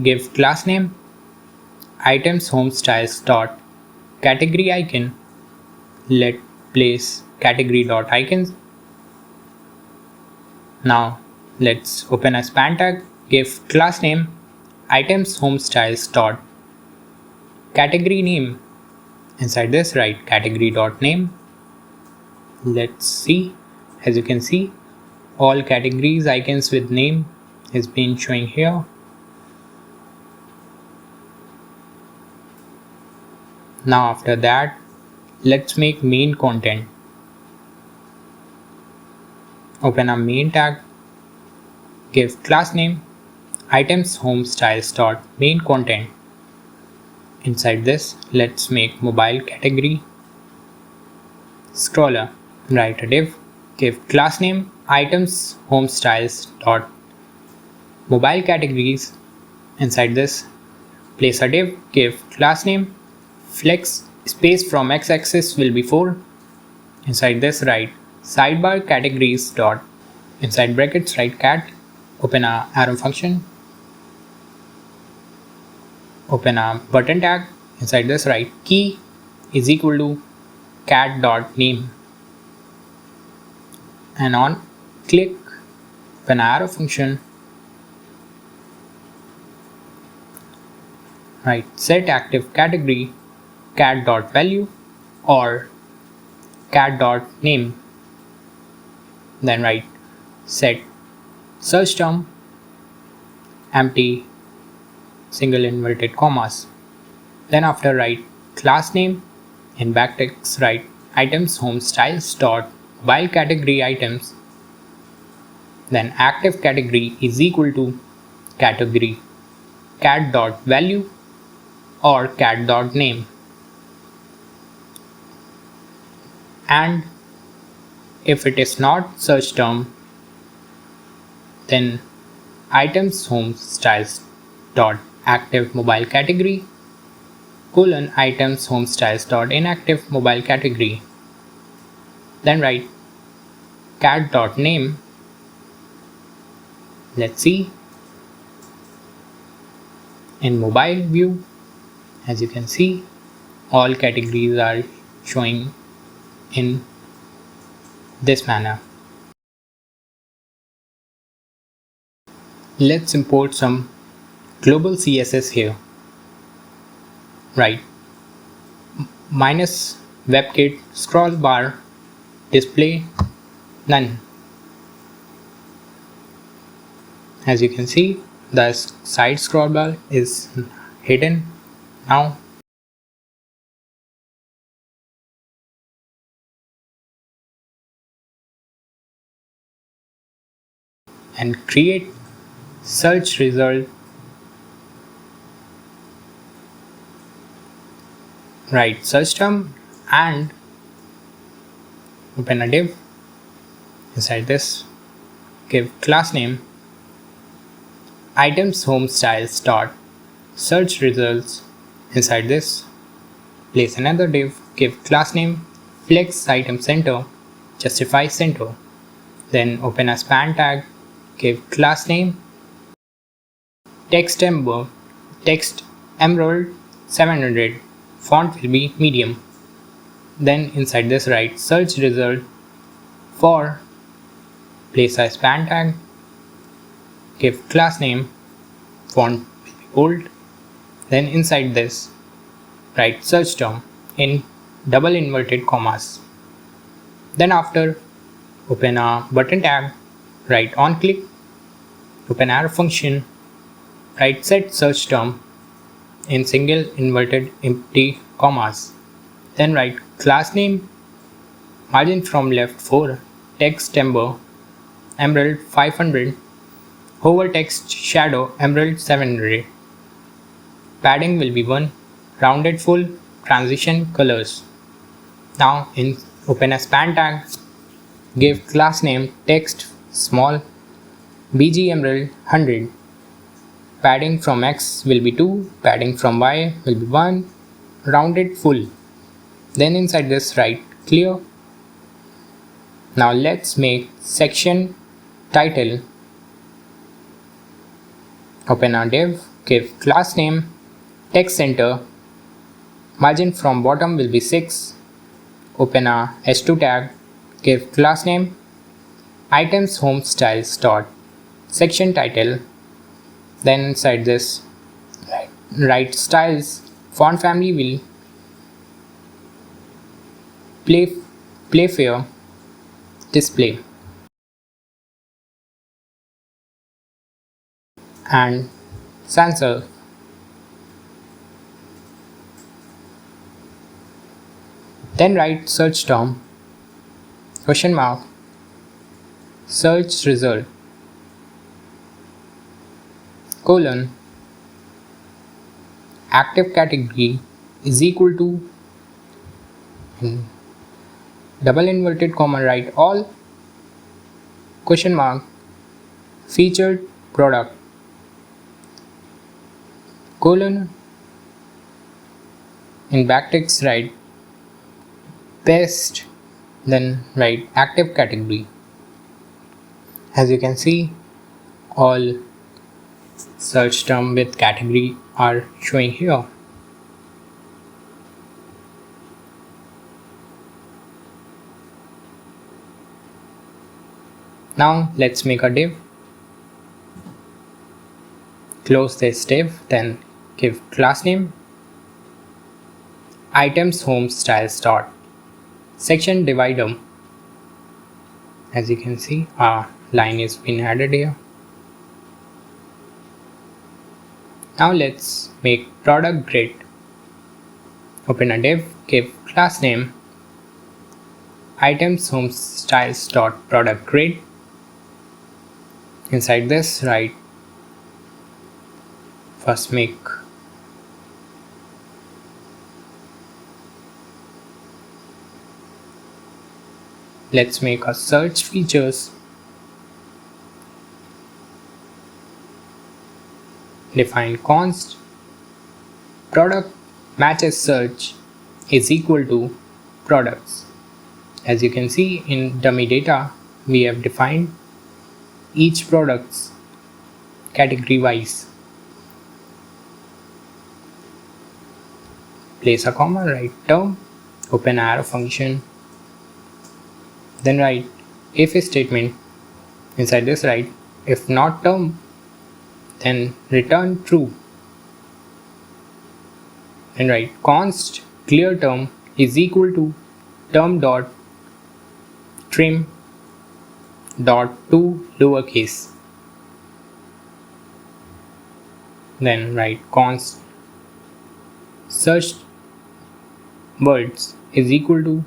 give class name items home styles dot category icon. Let place category dot icons. Now let's open a span tag, give class name items home styles dot category name. Inside this, write category dot name. Let's see. As you can see, all categories icons with name is being showing here. Now after that, let's make main content. Open a main tag, give class name items home styles dot main content. Inside this, let's make mobile category scroller. Write a div, give class name items home styles dot mobile categories. Inside this, place a div, give class name flex space from x-axis will be 4. Inside this, write sidebar categories dot inside brackets, write cat, open a arrow function, open a button tag. Inside this, write key is equal to cat dot name, and on click, open arrow function, write set active category cat dot value or cat dot name. Then write set search term empty single inverted commas. Then after, write class name, in backticks write items home styles dot mobile category items. Then active category is equal to category cat dot value or cat dot name. And if it is not search term, then items home styles dot active mobile category colon items home styles dot inactive mobile category. Then write cat dot name. Let's see. In mobile view, as you can see, all categories are showing in this manner. Let's import some global CSS here. Write minus WebKit scroll bar display none. As you can see, the side scroll bar is hidden now. And create search result. Write search term and open a div. Inside this, give class name items home styles dot search results. Inside this, place another div, give class name flex item center, justify center. Then open a span tag, give class name, text ember, text emerald 700, font will be medium. Then inside this write search result for, place a span tag, give class name, font will be bold. Then inside this write search term in double inverted commas. Then after open a button tag, write on click, open arrow function, write set search term in single inverted empty commas. Then write class name, margin from left 4, text ember, emerald 500, hover text shadow emerald 700. Padding will be 1, rounded full, transition colors. Now open a span tag, give class name text small bg emerald 100. Padding from x will be 2, padding from y will be 1, rounded full. Then inside this write clear. Now let's make section title. Open a div, give class name, text center, margin from bottom will be 6. Open a h2 tag, give class name, items home styles dot section title. Then inside this write styles, font family will Playfair display and sans serif. Then write search term, question mark, search result, colon, active category is equal to, in double inverted comma write all, question mark, featured product, colon, in backticks write best, then write active category. As you can see, all search term with category are showing here. Now let's make a div. Close this div, then give class name, items home styles dot section divider. As you can see, a line is been added here. Now let's make product grid. Open a div, give class name, items home styles dot product grid. Inside this write, first make let's make a search features. Define const product matches search is equal to products. As you can see in dummy data, we have defined each products category wise. Place a comma, write term, open arrow function, then write if statement. Inside this write if not term, then return true. And write const clear term is equal to term dot trim dot to lowercase. Then write const search words is equal to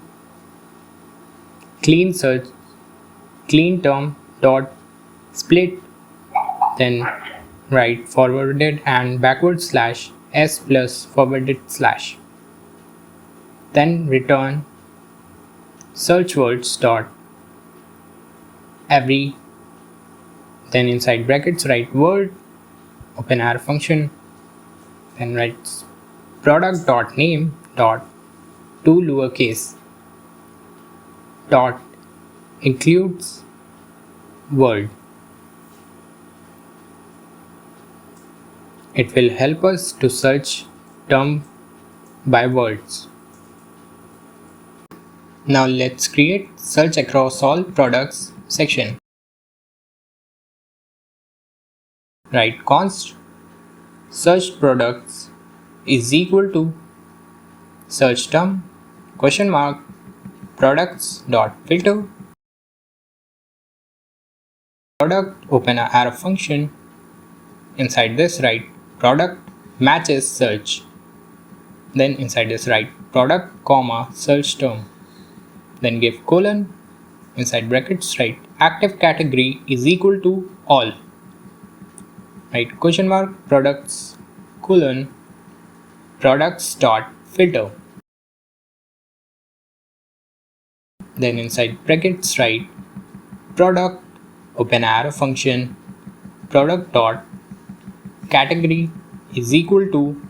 clean search clean term dot split. Then write forwarded and backward slash s plus forwarded slash. Then return search words dot every. Then inside brackets write word, open arrow function, then write product dot name dot to lowercase. dot includes world. It will help us to search term by words. Now let's create search across all products section. Write const search products is equal to search term question mark products dot filter product open a arrow function. Inside this write product matches search. Then inside this write product comma search term. Then give colon. Inside brackets write active category is equal to all. Write question mark products colon products dot filter. Then inside brackets write product open arrow function product dot category is equal to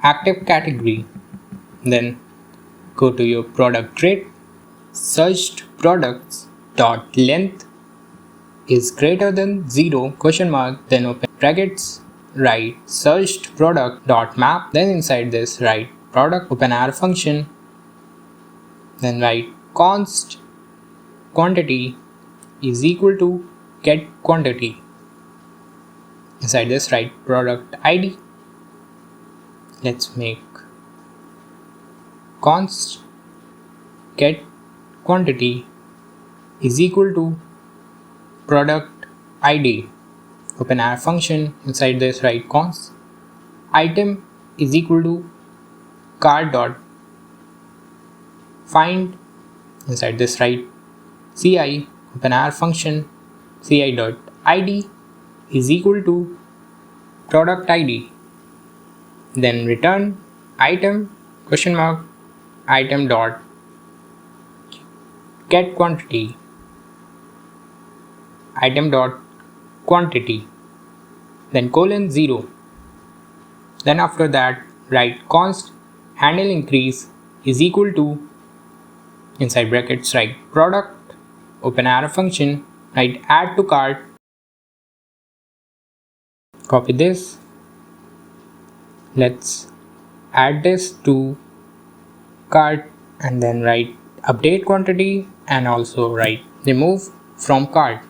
active category. Then go to your product grid. Searched products dot length is greater than 0 question mark. Then open brackets write searched product dot map. Then inside this write product open arrow function. Then write const quantity is equal to get quantity. Inside this write product ID. Let's make const get quantity is equal to product ID open arrow function. Inside this write const item is equal to cart dot find. Inside this write ci open arrow function ci dot id is equal to product ID. Then return item question mark item dot get quantity item dot quantity. Then colon 0. Then after that write const handle increase is equal to inside brackets write product open arrow function write add to cart. Copy this. Let's add this to cart and then write update quantity and also write remove from cart.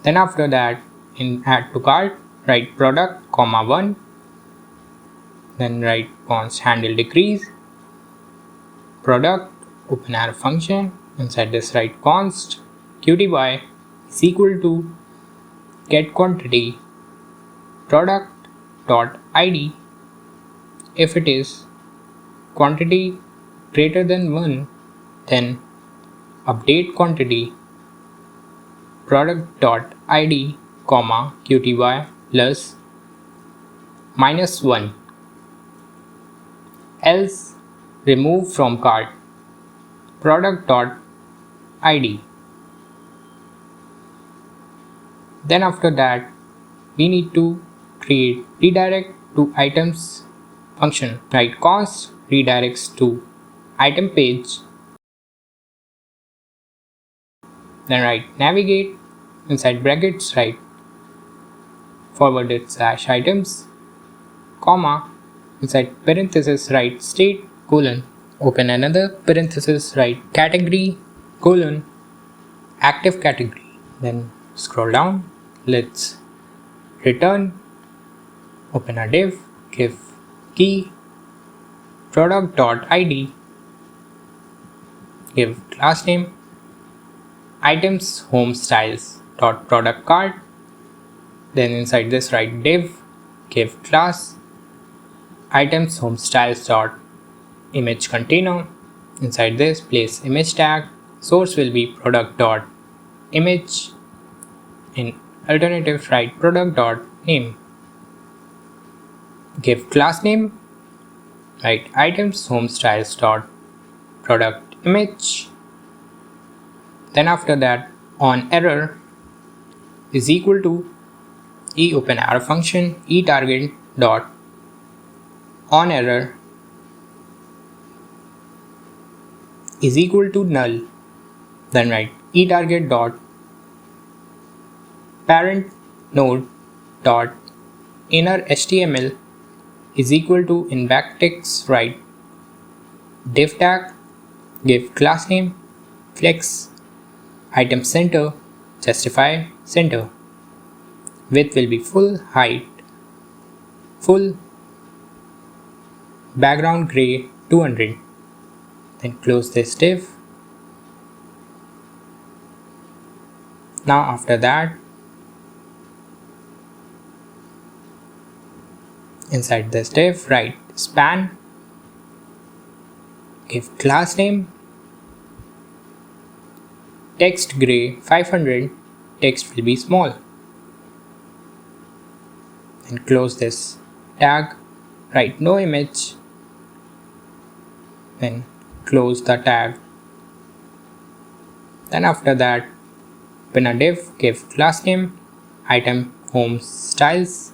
Then after that in add to cart write product comma 1. Then write const handle decrease product open arrow function. Inside this write const qty is equal to get quantity product dot id. If it is quantity greater than 1 then update quantity product dot id comma qty plus -1 else remove from cart product dot id. Then after that we need to create redirect to items function. Write const redirects to item page. Then write navigate inside brackets write forwarded slash items comma inside parenthesis write state colon open another parenthesis write category colon active category. Then scroll down. Let's return open a div give key product dot id give class name items home styles dot product card. Then inside this write div give class items home styles dot image container. Inside this place image tag. Source will be product dot image. In alternative write product dot name. Give class name write items home styles dot product image. Then after that on error is equal to e open arrow function e target dot on error is equal to null. Then write eTarget dot parent node dot inner HTML is equal to in backticks write div tag, give class name, flex, item center, justify center. Width will be full, height full, background gray 200. Then close this div. Now after that, inside this div write span, give class name, text gray 500, text will be small. Then close this tag, write no image, then close the tag. Then after that, open a div, give class name, item home styles,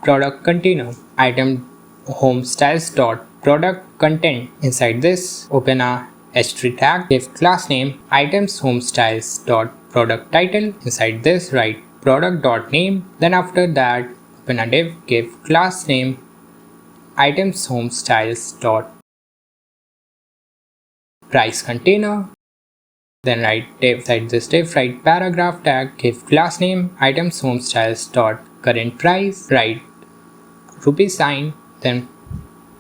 product container, item home styles dot product content. Inside this, open a h3 tag, give class name, items home styles dot product title. Inside this, write product dot name. Then after that, open a div, give class name, items home styles dot price container. Then write div, inside this div write paragraph tag, give class name, items home styles dot current price, write rupee sign, then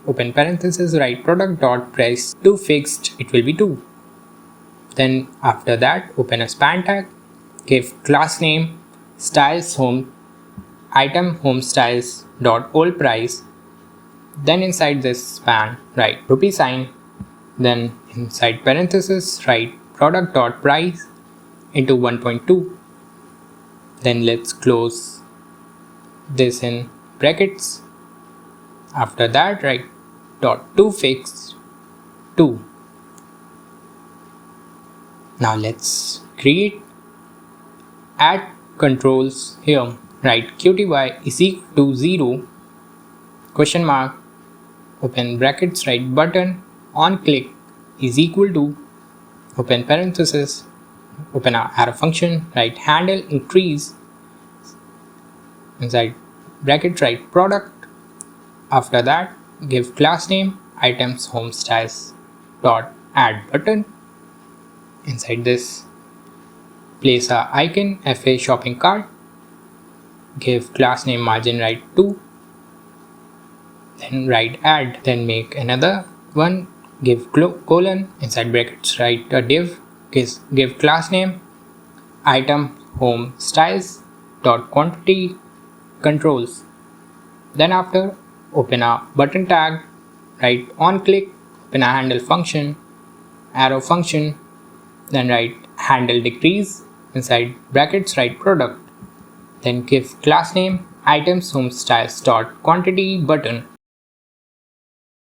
open parenthesis, write product dot price to fixed, it will be 2. Then after that, open a span tag, give class name, styles home, item home styles dot old price. Then inside this span write rupee sign, then inside parenthesis write product dot price into 1.2. Then let's close this in brackets. After that write dot to fixed 2. Now let's create add controls here. Write qty is equal to 0 question mark, open brackets, write button on click is equal to, open parenthesis, open a arrow function, write handle increase, inside bracket write product. After that, give class name, items home styles dot add button. Inside this, place a icon FA shopping cart, give class name margin right 2, then write add, then make another one, give colon, inside brackets write a div, give class name, item home styles dot quantity controls. Then after, open a button tag, write on click, open a handle function, arrow function, then write handle decrease, inside brackets write product, then give class name, items home styles dot quantity button.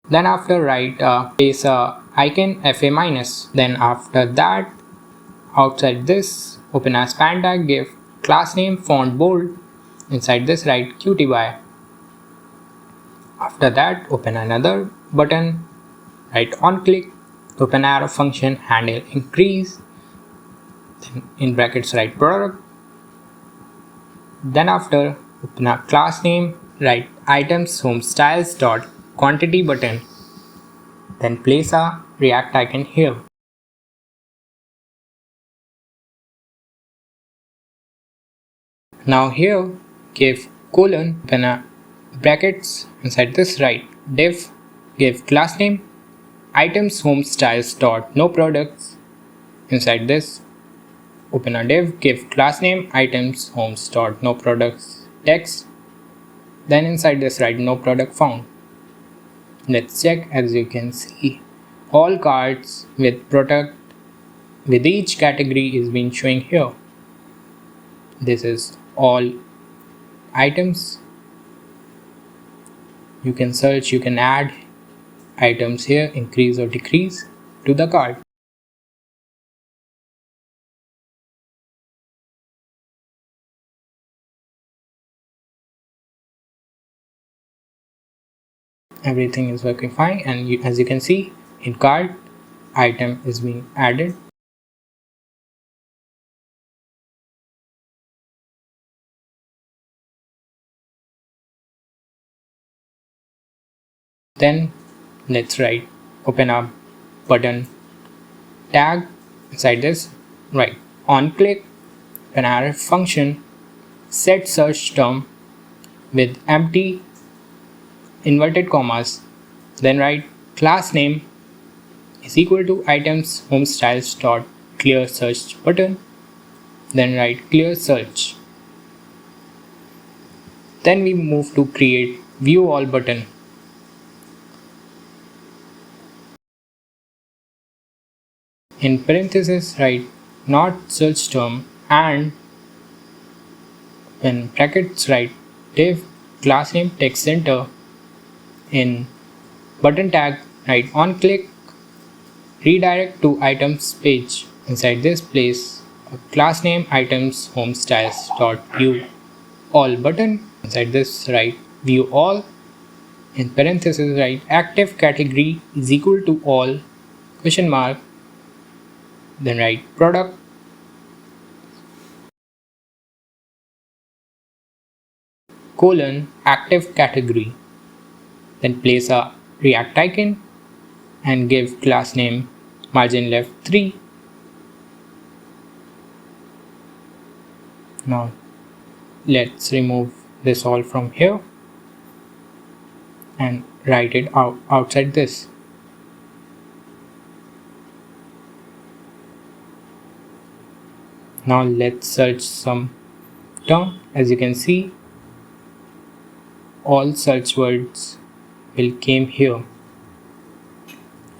Then after write place a icon FA minus. Then after that, outside this, open a span tag, give class name font bold, inside this write qty. After that, open another button, write on click, open arrow function, handle increase, then in brackets write product. Then after, open a class name, write items home styles dot quantity button, then place a React icon here. Now here, give colon, open a brackets, inside this write div, give class name, items home styles dot no products, inside this open a div, give class name, items homes dot no products text, then inside this write no product found. Let's check. As you can see, all cards with product with each category is being showing here. This is all items. You can search, you can add items here, increase or decrease to the cart. Everything is working fine, and as you can see, in cart item is being added. Then let's open a button tag inside this. On click, an array function set search term with empty inverted commas. Then write class name is equal to items home styles dot clear search button. Then write clear search. Then we move to create view all button. In parentheses write not search term and in brackets write div class name text center. In button tag write on click redirect to items page. Inside this place a class name items home styles dot view all button. Inside this write view all. In parentheses write active category is equal to all question mark. Then write product colon active category. Then place a React icon and give class name margin left 3. Now let's remove this all from here and write it outside this. Now let's search some term. As you can see, all search words will came here.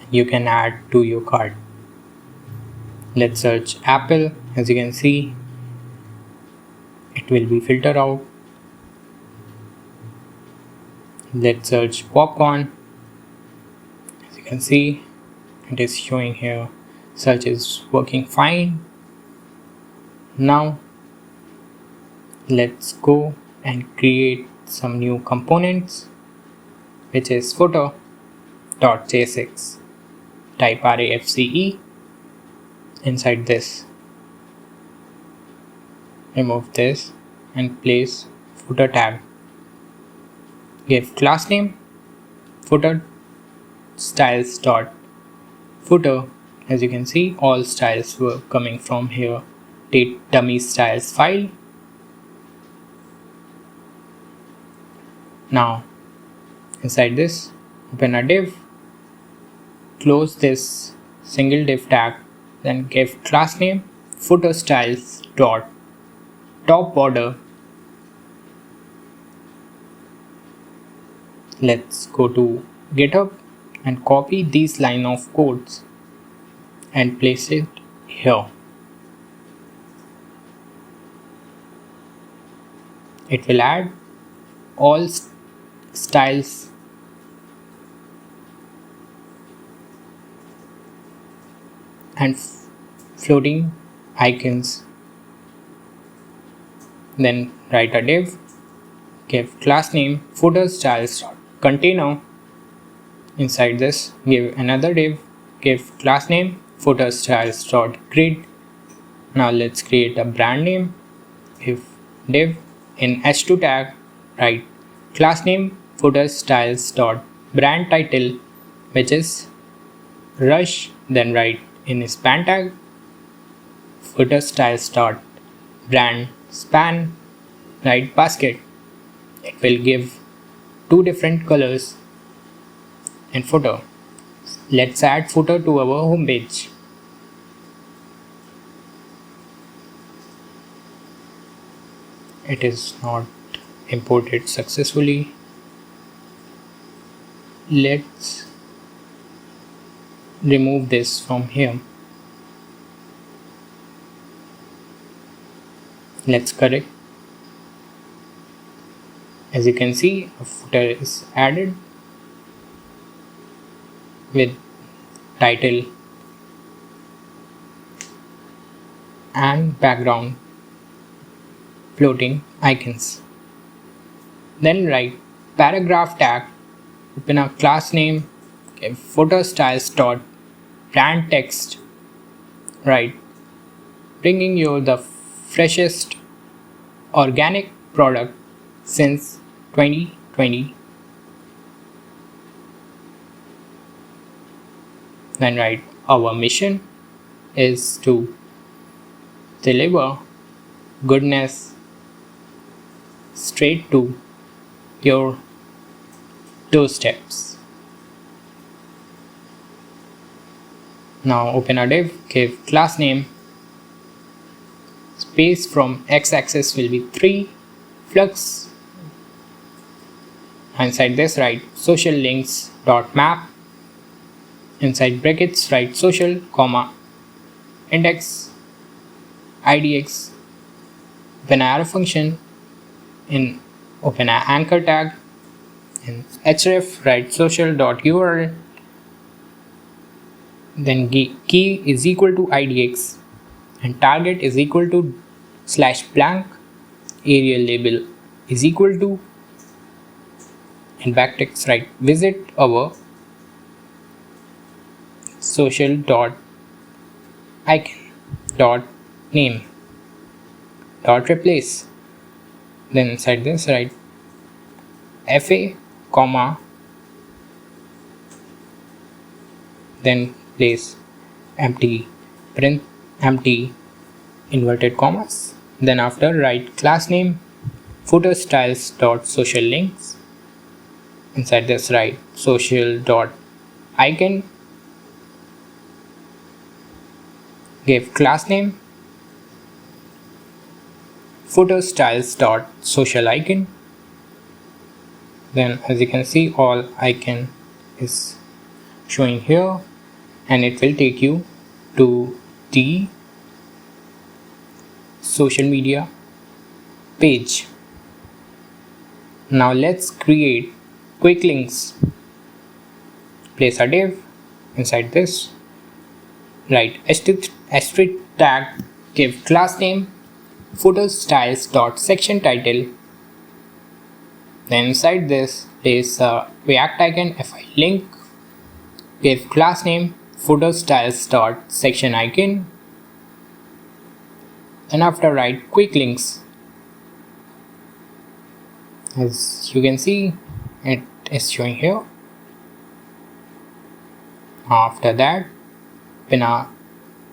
You can add to your cart. Let's search apple. As you can see, it will be filtered out. Let's search popcorn. As you can see, it is showing here search is working fine. Now let's go and create some new components, which is footer.jsx. Type RAFCE inside this. Remove this and place footer tag. Give class name footer styles dot footer. As you can see, all styles were coming from here. Dummy styles file. Now inside this open a div, close this single div tag, then give class name footer styles dot top border. Let's go to GitHub and copy these line of codes and place it here. It will add all styles and floating icons. Then write a div, give class name footer styles container. Inside this give another div, give class name footer styles grid. Now let's create a brand name. If div in h2 tag write class name footer styles brand title, which is rush. Then write in span tag footer styles brand span, write basket. It will give two different colors in footer. Let's add footer to our home page. It is not imported successfully. Let's remove this from here. Let's correct. As you can see, a footer is added with title and background floating icons. Then write paragraph tag, open a class name, give footer styles brand text, right, bringing you the freshest organic product since 2020. Then write our mission is to deliver goodness straight to your doorsteps. Now open a div, give class name, space from x-axis will be 3, flux. Inside this write social links dot map. Inside brackets write social, comma, index, idx, open arrow function, in open an anchor tag, in href write social dot url, then key is equal to idx, and target is equal to /blank, area label is equal to, in backticks write visit our social dot icon dot name dot replace. Then inside this write fa, comma, then place empty print empty inverted commas. Then after write class name footer styles dot social links. Inside this write social dot icon, give class name footer styles dot social icon. Then as you can see all icon is showing here, and it will take you to the social media page. Now let's create quick links. Place a div, inside this write asterisk tag, give class name footer styles dot section title. Then inside this place a React icon fi link, give class name footer styles dot section icon. Then after write quick links. As you can see it is showing here. After that pin a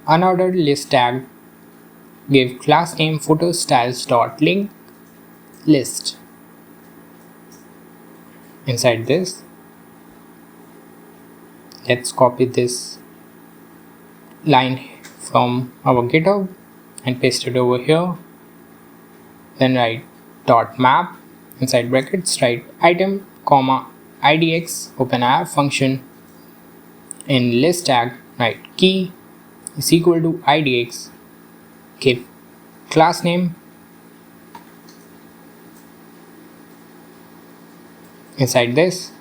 unordered list tag, give class name footer styles dot link list. Inside this let's copy this line from our GitHub and paste it over here. Then write dot map, inside brackets write item, comma, idx, open arrow function, in list tag write key is equal to idx, give class name, inside this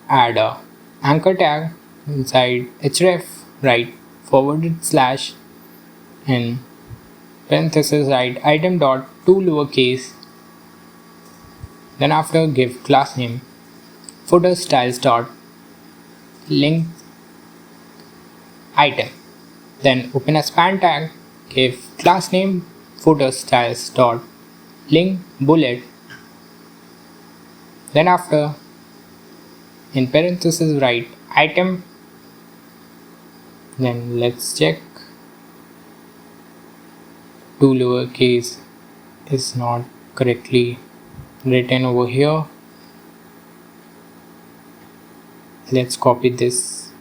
add a anchor tag, inside href write forwarded slash, in parenthesis write item dot to lowercase. Then after give class name footer styles dot link item. Then open a span tag, give class name footer styles dot link bullet. Then after in parenthesis write item. Then let's check, to lowercase is not correctly written over here. Let's copy this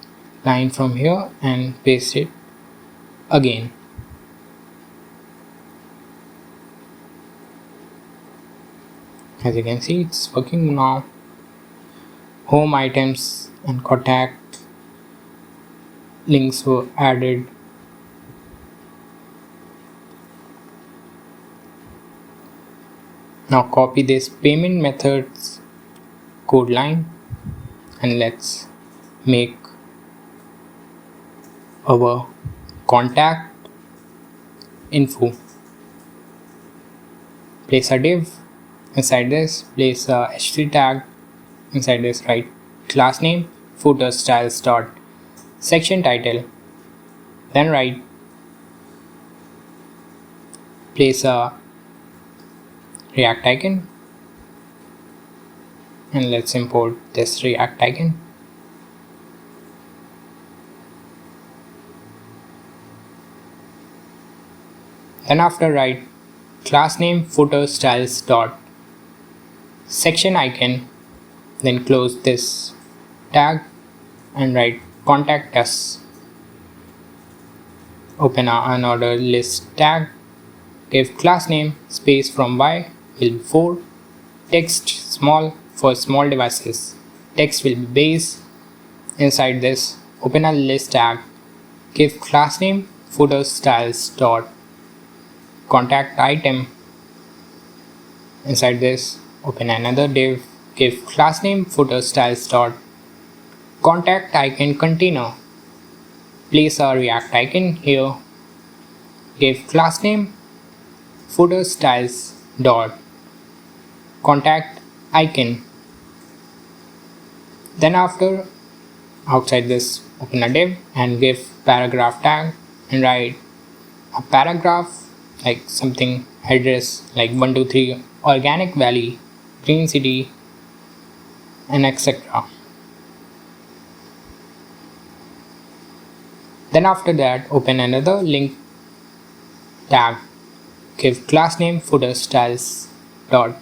line from here and paste it again. As you can see it's working now. Home items and contact links were added. Now copy this payment methods code line and let's make our contact info. Place a div, inside this place a html tag, inside this write class name footer styles dot section title, then write place a React icon, and let's import this React icon. Then after write class name footer styles dot section icon, then close this tag and write contact us. Open a unordered list tag, give class name space from y will be 4, text small for small devices, text will be base. Inside this, open a list tag, give class name footer styles dot contact item. Inside this, open another div, give class name footer styles dot contact icon container. Place a React icon here, give class name footer styles dot contact icon. Then after, outside this, open a div and give paragraph tag and write a paragraph like something address like 123 Organic Valley, Green City, and etc. Then after that, open another link tag, give class name footer styles dot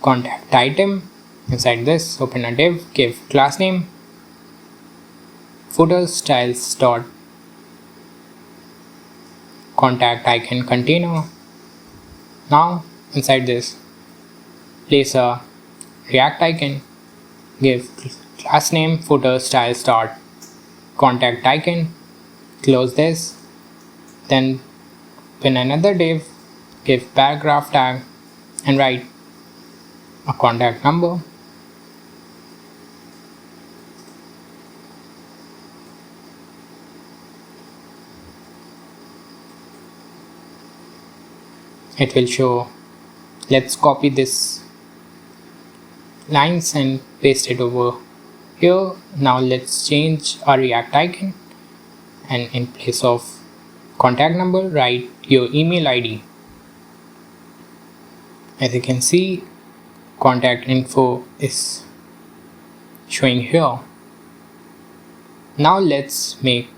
contact item. Inside this, open a div, give class name footer styles dot contact icon container. Now inside this, place a React icon, give class name footer styles dot contact icon, close this, then open another div, give paragraph tag and write a contact number. It will show. Let's copy this lines and paste it over here. Now let's change our React icon, and in place of contact number, write your email ID. As you can see, contact info is showing here. Now let's make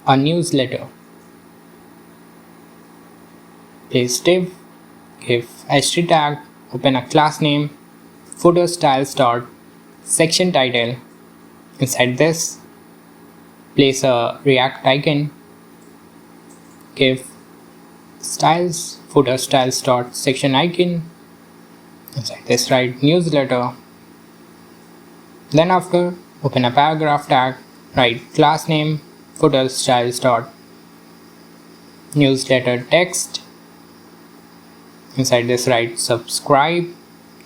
a newsletter. Place div, give html tag, open a class name footer styles dot section title. Inside this, place a React icon, give styles footer styles dot section icon. Inside this, write newsletter. Then after, open a paragraph tag, write class name footer styles dot newsletter text. Inside this, write subscribe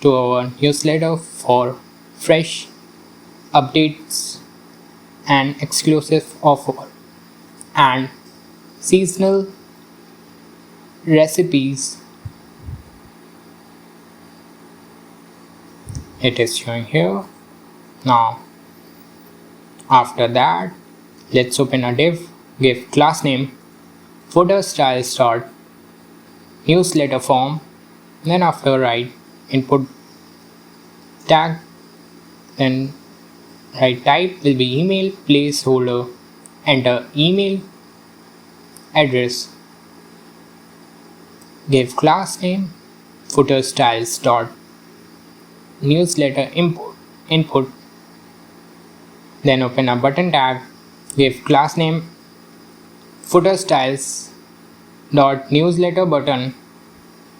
to our newsletter for fresh updates and exclusive offer and seasonal recipes. It is showing here. Now after that, let's open a div, give class name footer styles dot newsletter form. Then after, write input tag, then write type will be email, placeholder, enter email address, give class name footer styles dot newsletter input, then open a button tag, give class name footer styles dot newsletter button.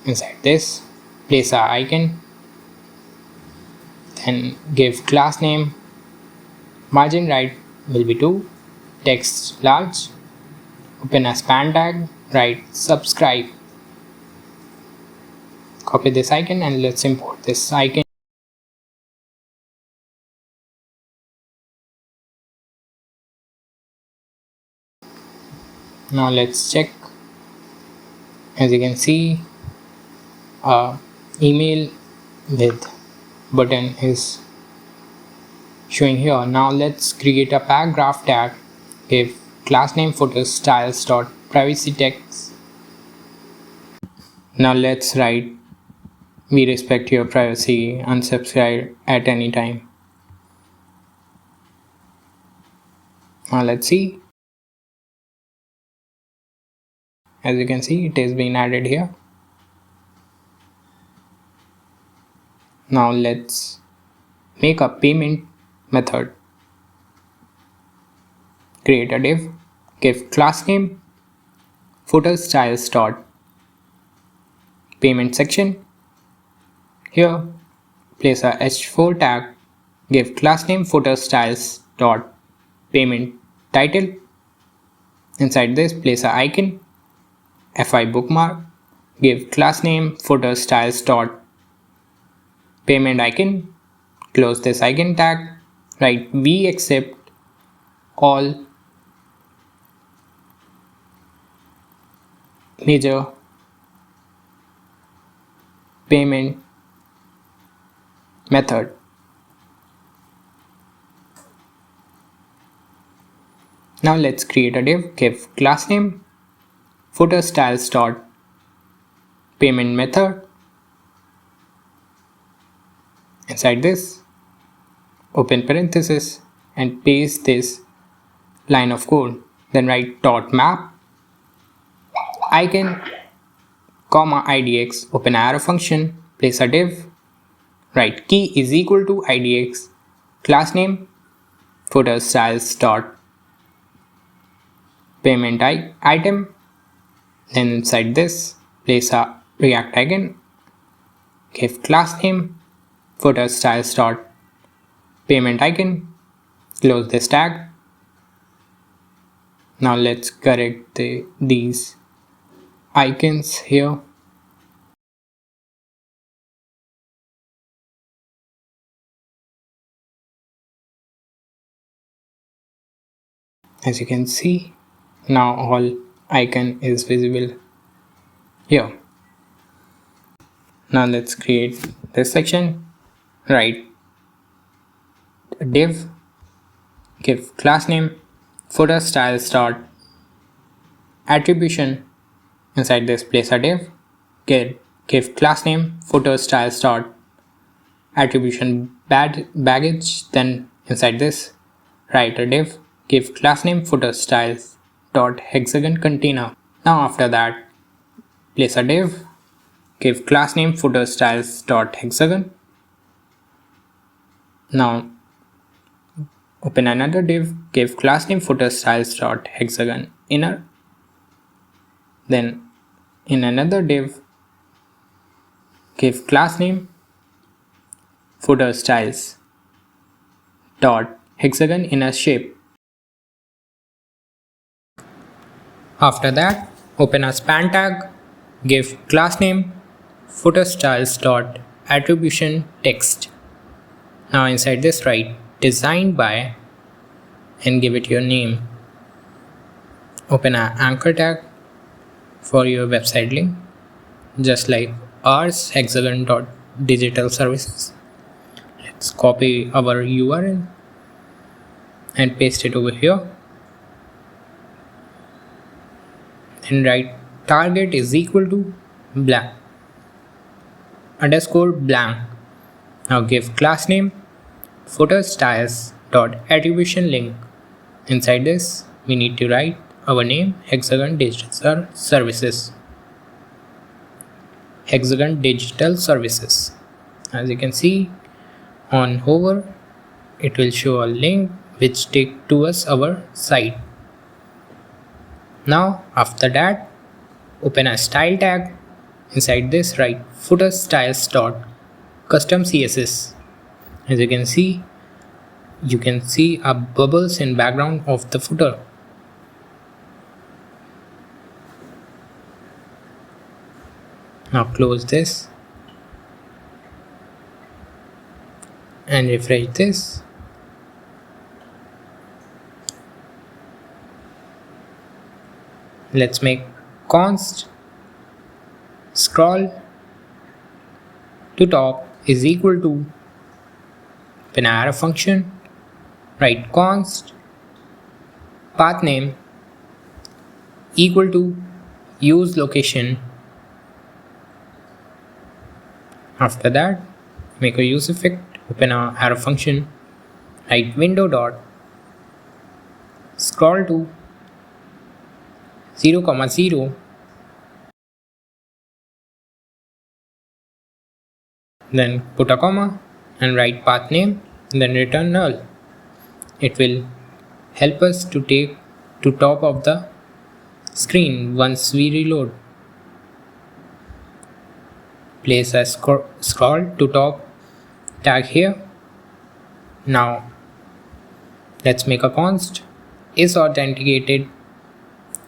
Inside this, place a icon, then give class name, margin right will be 2, text large, open a span tag, write subscribe. Copy this icon and let's import this icon. Now let's check. As you can see, email with button is showing here. Now let's create a paragraph tag. Give class name footer styles dot privacy text. Now let's write we respect your privacy, unsubscribe at any time. Now let's see. As you can see, it has been added here. Now let's make a payment method. Create a div, give class name footer styles dot payment section. Here place a h4 tag, give class name footer styles dot payment title. Inside this place a icon, fi bookmark, give class name footer styles dot payment icon. Close this icon tag, write we accept all major payment method. Now let's create a div, give class name footer styles dot payment method. Inside this, open parenthesis and paste this line of code. Then write dot map icon comma idx, open arrow function, place a div, write key is equal to idx class name footer styles dot payment item. Then inside this place a React icon, give class name footer styles dot payment icon. Close this tag. Now let's correct these icons here. As you can see, now all icon is visible here. Now let's create this section. Write div, give class name footer styles dot attribution. Inside this place a div, give class name footer styles dot attribution baggage. Then inside this write a div, give class name footer styles dot hexagon container. Now after that place a div, give class name footer styles dot hexagon. Now open another div, give class name footer styles dot hexagon inner. Then in another div, give class name footer styles dot hexagon inner shape. After that, open a span tag, give class name footer styles dot attribution text. Now inside this write designed by and give it your name. Open an anchor tag for your website link, just like ours hexagon.digital services. Let's copy our URL and paste it over here. Then write target is equal to blank underscore blank. Now give class name footer styles dot attribution link. Inside this we need to write our name hexagon digital services. Hexagon digital services. As you can see on hover, it will show a link which take to us our site. Now after that open a style tag. Inside this write footer styles dot custom CSS. As you can see a bubbles in background of the footer. Now close this and refresh this. Let's make const scroll to top is equal to open arrow function, write const path name equal to use location. After that, make a use effect, open a arrow function, write window dot scroll to 0, 0, then put a comma and write path name, then return null. It will help us to take to top of the screen once we reload. Place a scroll to top tag here. Now let's make a const is authenticated,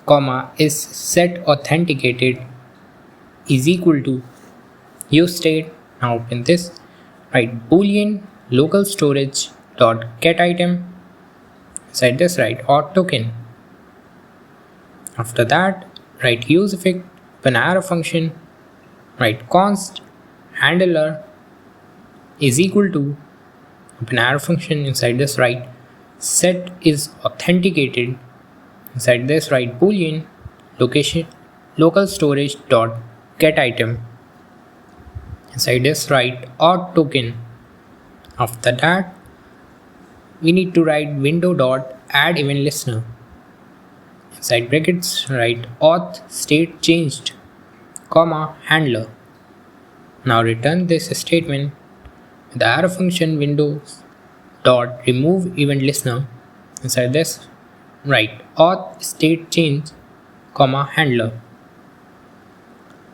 comma is set authenticated is equal to use state. Now open this, write boolean local storage dot get item, inside this write auth token. After that, write use effect, open arrow function, write const handler is equal to open arrow function, inside this write set is authenticated, inside this write boolean location local storage dot get item, inside this write auth token. After that, we need to write window dot add event listener, inside brackets write auth state changed, comma handler. Now return this statement with the arrow function windows dot remove event listener, inside this write auth state change, comma handler.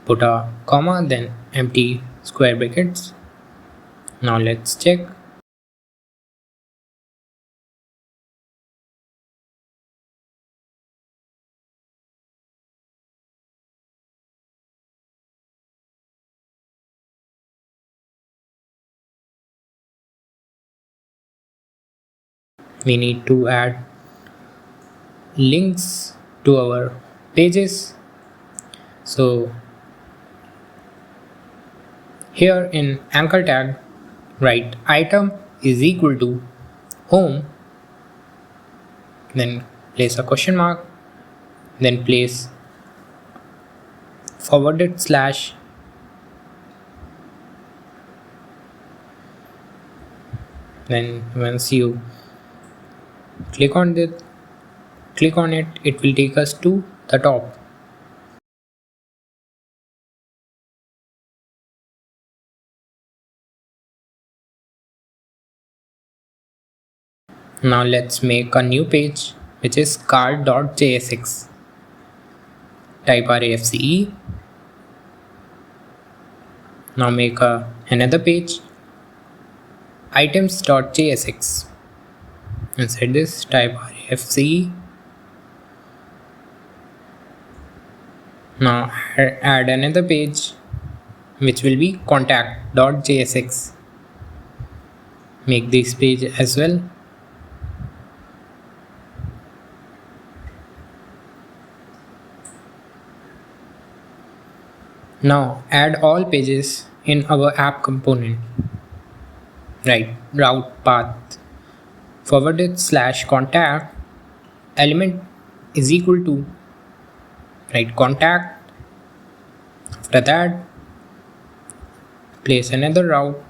Put a comma, then empty square brackets. Now let's check. We need to add links to our pages. So here in anchor tag, write item is equal to home, then place a question mark, then place forwarded slash, then once you click on it, it will take us to the top. Now let's make a new page which is card.jsx. Type RAFCE. Now make another page items.jsx. Inside this type RAFCE. Now add another page which will be contact.jsx. Make this page as well. Now add all pages in our app component. Right, route path forwarded slash contact element is equal to right contact. After that, place another route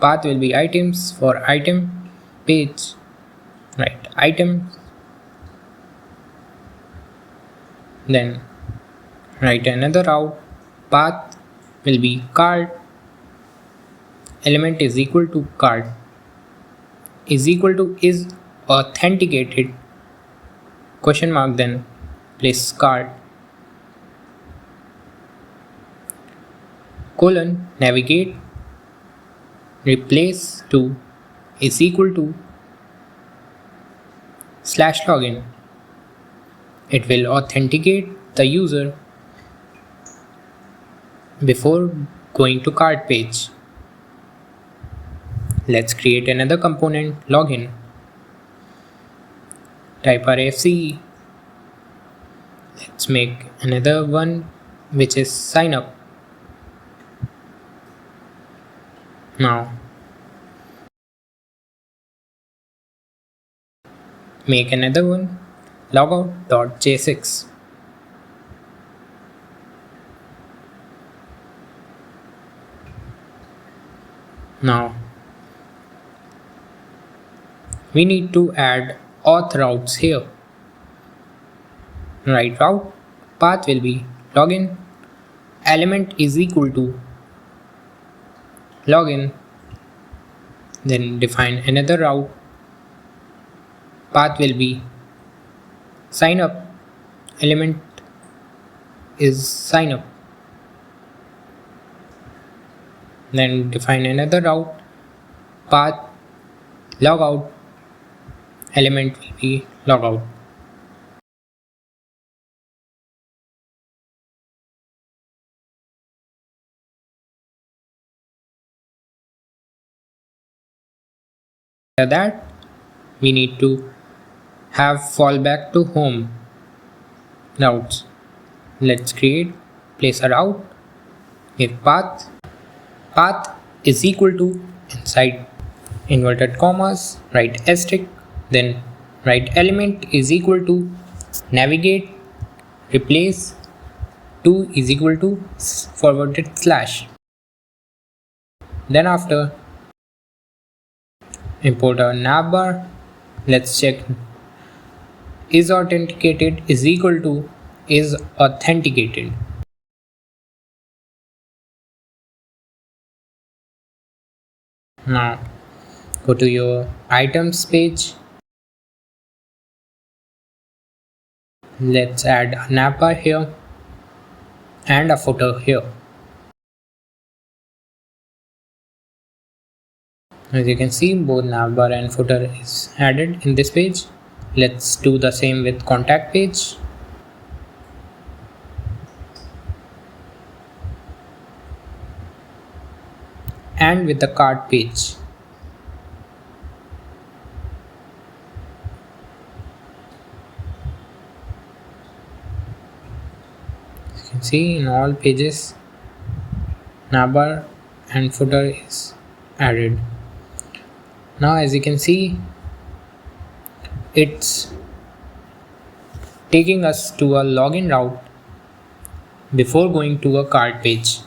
path will be items for item page, right items, then write another route path will be card element is equal to card is equal to is authenticated question mark, then place card colon navigate replace to is equal to slash login. It will authenticate the user before going to cart page. Let's create another component login. Type RFC. Let's make another one which is sign up. Now make another one, logout.jsx. Now we need to add auth routes here. Right route path will be login, element is equal to login, then define another route, path will be sign up, element is sign up, then define another route, path logout, element will be logout. After that, we need to have fallback to home routes. Let's create place a route, give path is equal to inside inverted commas, write asterisk, then write element is equal to navigate, replace 2 is equal to forwarded slash. Then after import our navbar, let's check is authenticated is equal to is authenticated. Now go to your items page. Let's add a navbar here and a footer here. As you can see, both navbar and footer is added in this page. Let's do the same with contact page. And with the cart page. As you can see, in all pages, navbar and footer is added. Now as you can see, it's taking us to a login route before going to a cart page.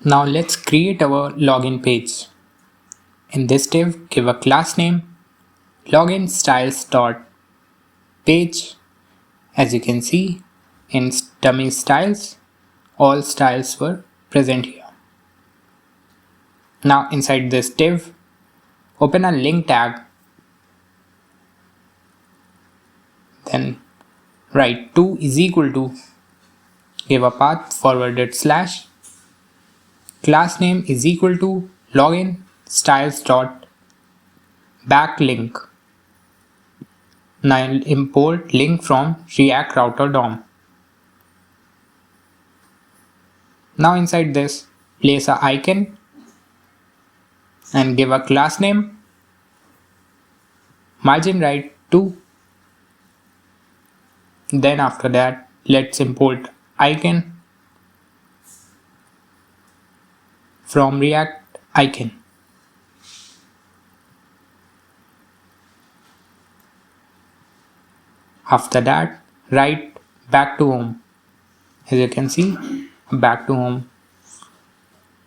Now let's create our login page. In this div, give a class name login styles.page. As you can see, in dummy styles, all styles were present here. Now inside this div, open a link tag, then write 2 is equal to, give a path forwarded slash, class name is equal to login styles dot backlink. Now import link from React router DOM. Now inside this, place a icon and give a class name, margin right 2. Then after that, let's import icon from React icon. After that, write back to home. As you can see, back to home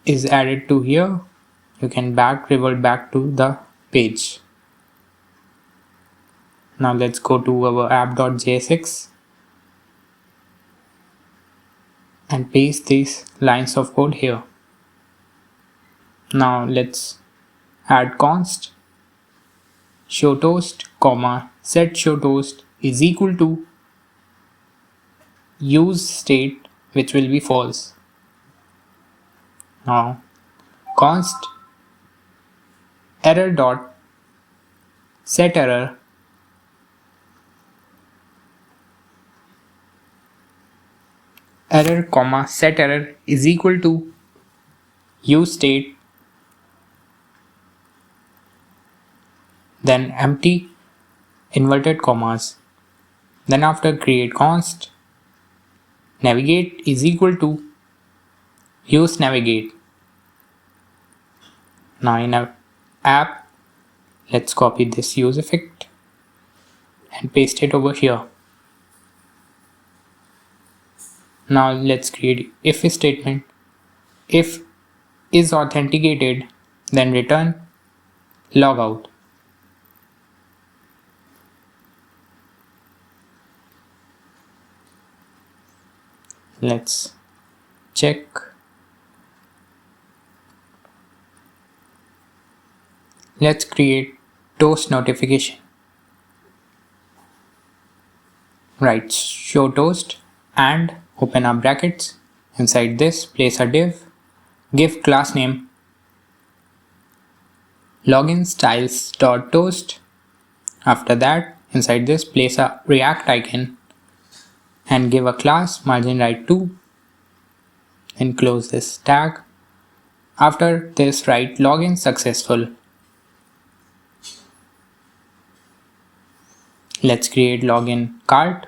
is added to here. You can revert back to the page. Now let's go to our app.jsx and paste these lines of code here. Now let's add const showToast, set showToast is equal to use state, which will be false. Now const error dot set error, error comma set error is equal to use state, then empty inverted commas, then after create const, navigate is equal to use navigate. Now in our app, let's copy this use effect and paste it over here. Now let's create if statement. If is authenticated, then return logout. Let's check. Let's create toast notification. Write show toast and open our brackets. Inside this, place a div. Give class name login styles.toast. After that, inside this, place a React icon and give a class margin right 2 and close this tag. After this, write login successful. Let's create login card.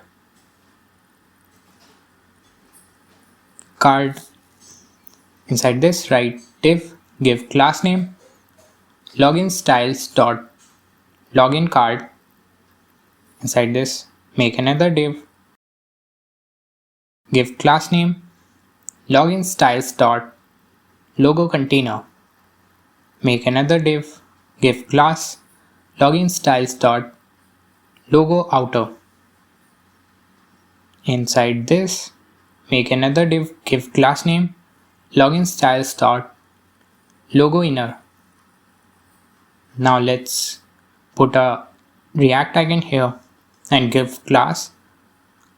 Inside this, write div, give class name login styles dot login card. Inside this, make another div, give class name login styles dot logo container. Make another div, give class login styles dot logo outer. Inside this, make another div, give class name login styles dot logo inner. Now let's put a React icon here and give class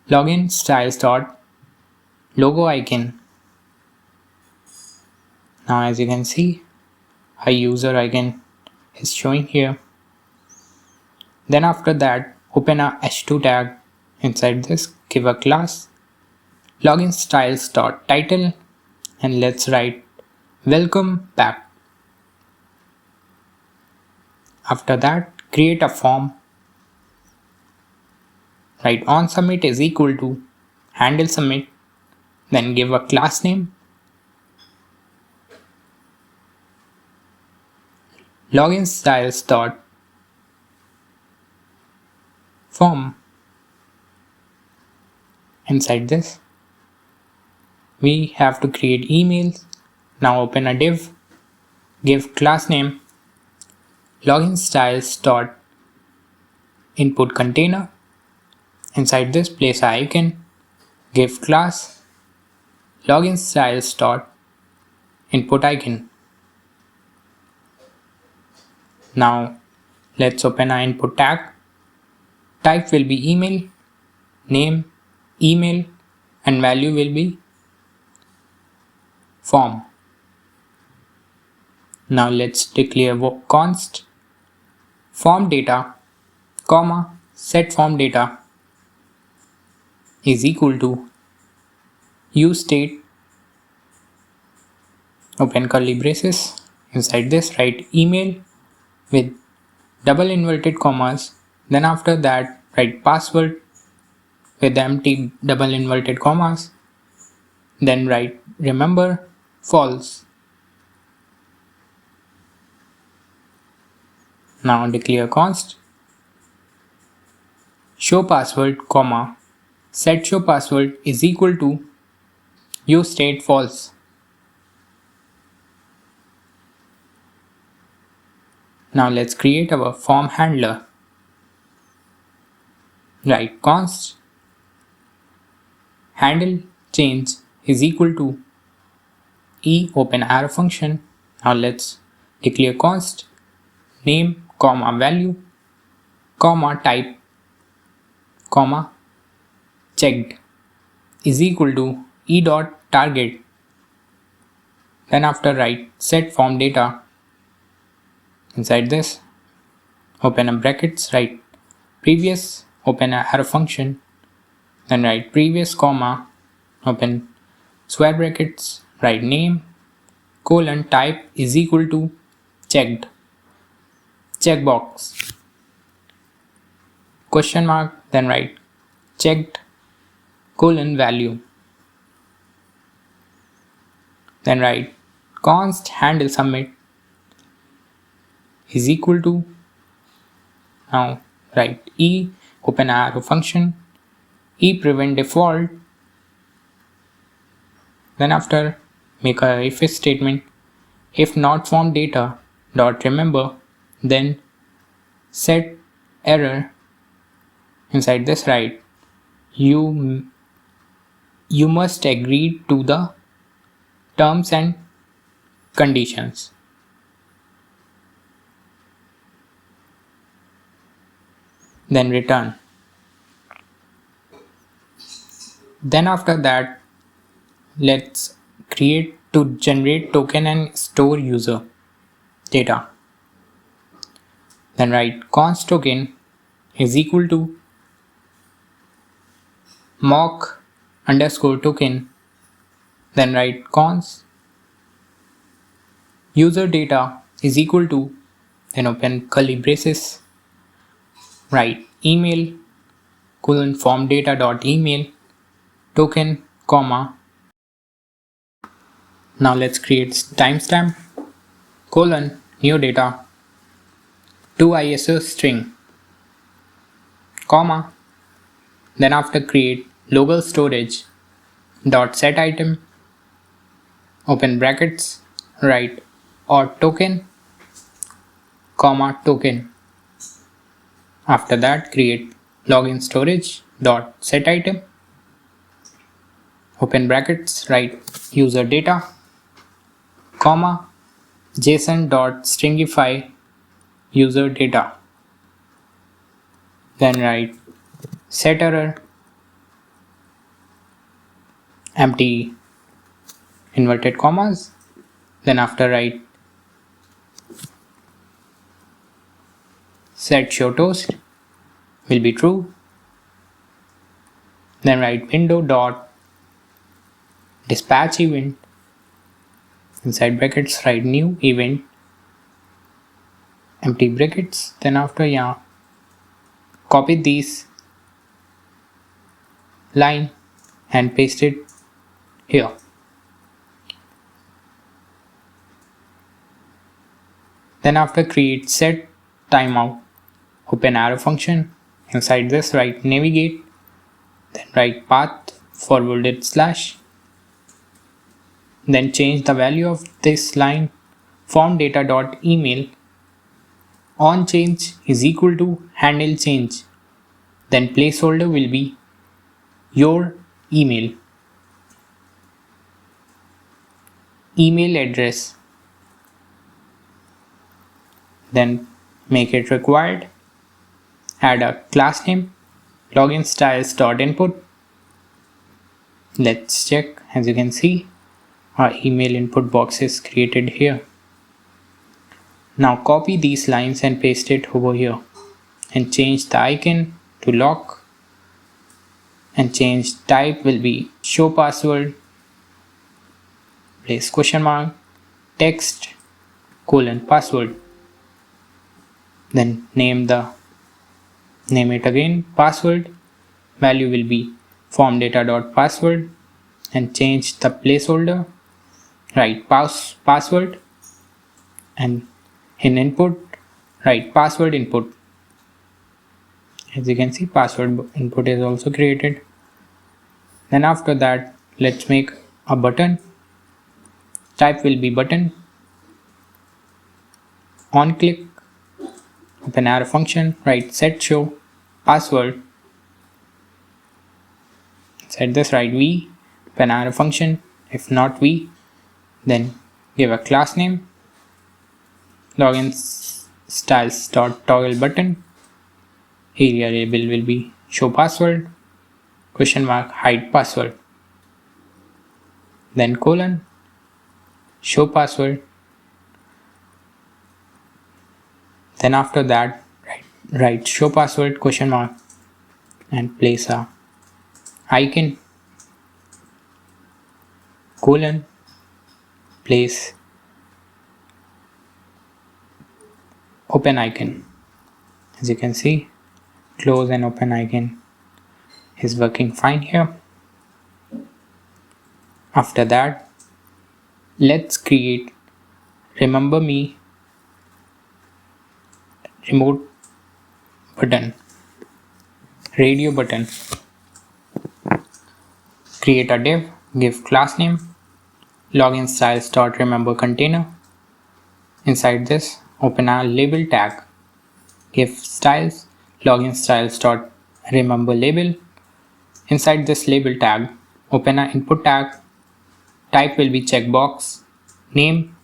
login styles dot logo icon. Now as you can see, a user icon is showing here. Then after that, open a h2 tag. Inside this, give a class login styles dot title and let's write welcome back. After that, create a form. Write on submit is equal to handle submit, then give a class name login styles dot form. Inside this, we have to create emails. Now open a div, give class name login styles dot input container. Inside this, place an icon, give class login styles dot input icon. Now let's open our input tag. Type will be email, name, email, and value will be form. Now let's declare const form data, comma, set form data is equal to use state, open curly braces. Inside this, write email with double inverted commas. Then after that, write password with empty double inverted commas. Then write remember false. Now declare const show password, comma, set show password is equal to use state false. Now let's create our form handler. Write const handle change is equal to e open arrow function. Now let's declare const name, comma, value, comma, type, comma, checked is equal to e dot target. Then after write set form data. Inside this, open a brackets, write previous, open a arrow function, then write previous comma, open square brackets, write name, colon, type is equal to checked, checkbox, question mark, then write checked, colon, value, then write const handle submit is equal to, now write e, open arrow function, e prevent default, then after make a if statement, if not form data dot remember, then set error, inside this write you must agree to the terms and conditions, then return. Then after that, let's create to generate token and store user data. Then write const token is equal to mock underscore token, then write const user data is equal to, then open curly braces, write email colon form data dot email token comma, now let's create timestamp colon new data to ISO string comma, then after create local storage dot set item, open brackets, write or token comma token, after that create login storage dot set item, open brackets, write user data comma json dot stringify user data, then write set error empty inverted commas, then after write set show toast will be true, then write window dot dispatch event, inside brackets write new event empty brackets, then after copy these line and paste it here. Then after create set timeout, open arrow function, inside this write navigate, then write path forwarded slash, then change the value of this line form data dot email on change is equal to handle change, then placeholder will be your email address, then make it required, add a class name login styles dot input, let's check, as you can see our email input box is created here. Now copy these lines and paste it over here and change the icon to lock, and change type will be show password, place question mark, text colon password, then name it again password, value will be form data dot password, and change the placeholder, write password, and in input write password input, as you can see password input is also created. Then after that let's make a button, type will be button, on click, open arrow function, write set show password, set this write v, open arrow function, if not v then give a class name login styles dot toggle button, area label will be show password, question mark hide password, then colon show password, then after that write show password question mark and place a icon colon, place open icon. As you can see, close and open icon is working fine here. After that, let's create remember me remote button, radio button. Create a div, give class name, login styles dot remember container. Inside this, open a label tag, give styles, login styles dot remember label. Inside this label tag, open a input tag, type will be checkbox, name,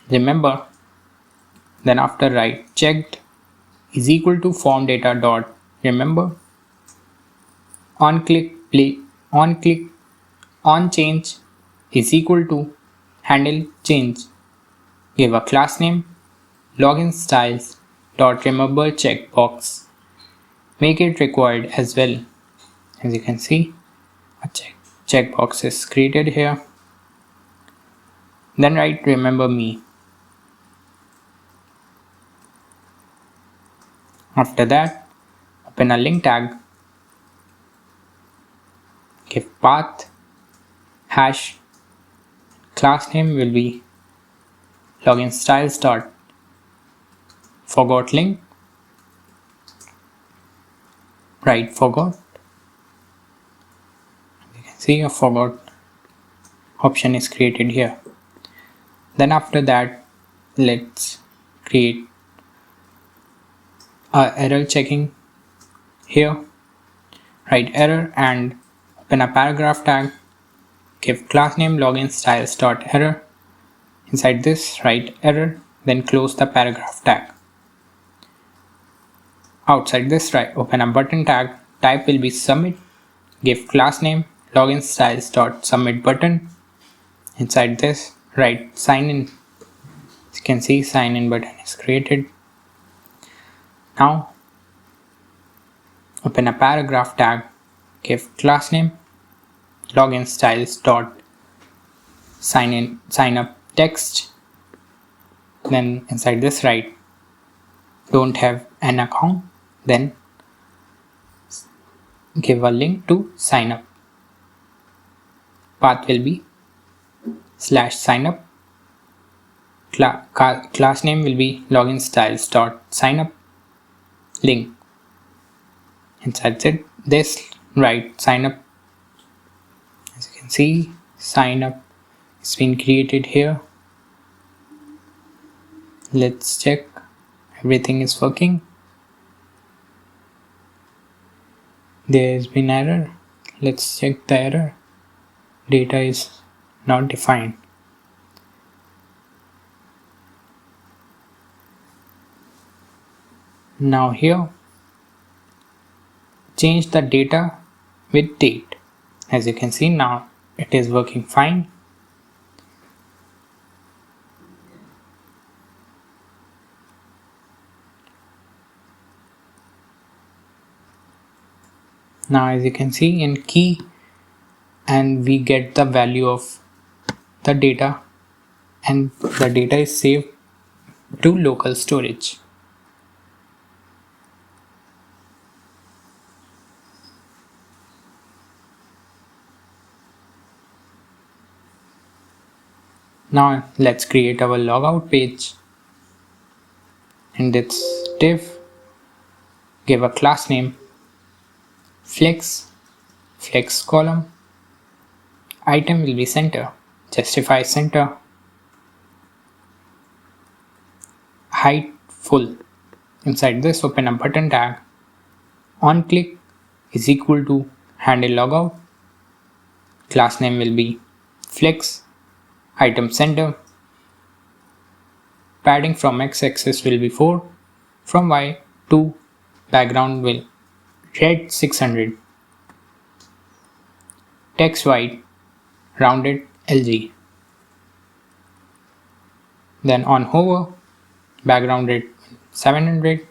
remember, then after write checked is equal to form data dot remember. On click on change is equal to handle change. Give a class name, login styles dot remember checkbox. Make it required as well. As you can see, a checkbox is created here. Then write remember me. After that, open a link tag, give path, hash, class name will be login styles dot forgot link, write forgot. You can see a forgot option is created here. Then after that, let's create a error checking here. Write error and open a paragraph tag, give class name login styles dot error. Inside this, write error, then close the paragraph tag. Outside this, open a button tag, type will be submit, give class name login styles dot submit button. Inside this, write sign in. As you can see, sign in button is created. Now open a paragraph tag, give class name login styles dot sign up text. Then inside this, write don't have an account, then give a link to sign up. Path will be /sign up. Class name will be login styles dot sign up link. Inside this, write sign up. As you can see, sign up has been created here. Let's check everything is working. There has been error. Let's check the error. Data is not defined. Now here, change the data with date. As you can see, now it is working fine. Now as you can see in key, and we get the value of the data, and the data is saved to local storage. Now let's create our logout page. In this div, give a class name flex column, item will be center, justify center, height full. Inside this, open a button tag, on click is equal to handle logout, class name will be flex, item center, padding from x-axis will be 4, from y to background will red 600, text white, rounded LG. Then on hover, background red 700,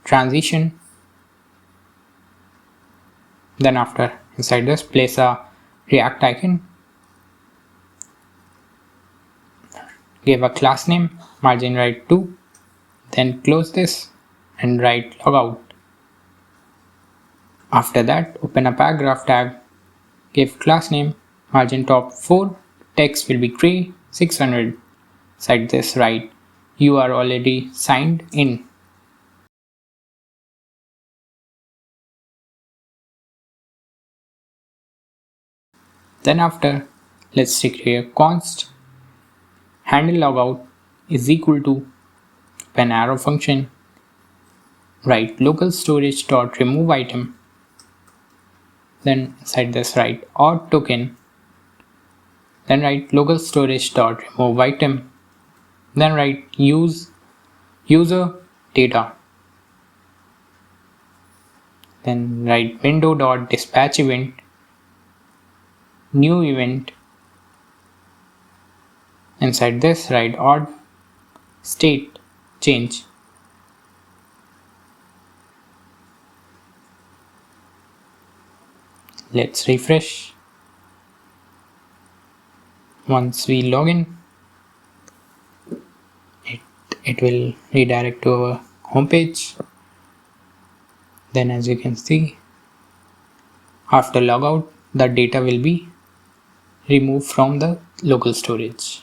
transition. Then after, inside this, place a React icon. Give a class name, margin right 2. Then close this and write logout. After that, open a paragraph tag. Give class name, margin top 4. Text will be gray, 600. Inside this, write you are already signed in. Then after, let's declare const handle logout is equal to open arrow function, write local storage dot remove item. Then inside this, write auth token. Then write local storage dot remove item. Then write user data. Then write window dot dispatch event, new event. Inside this, write odd state change. Let's refresh. Once we log in, it will redirect to our home page. Then as you can see, after logout, the data will be removed from the local storage.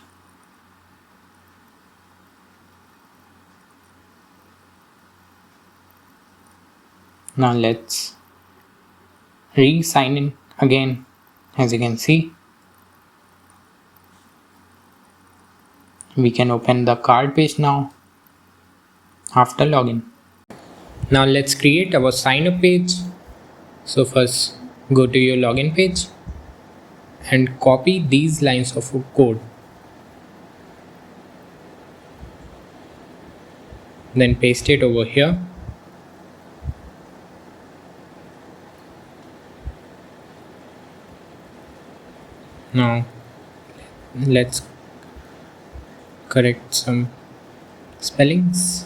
Now let's re-sign in again. As you can see, we can open the card page now after login. Now let's create our sign up page. So first go to your login page and copy these lines of code. Then paste it over here. Now let's correct some spellings.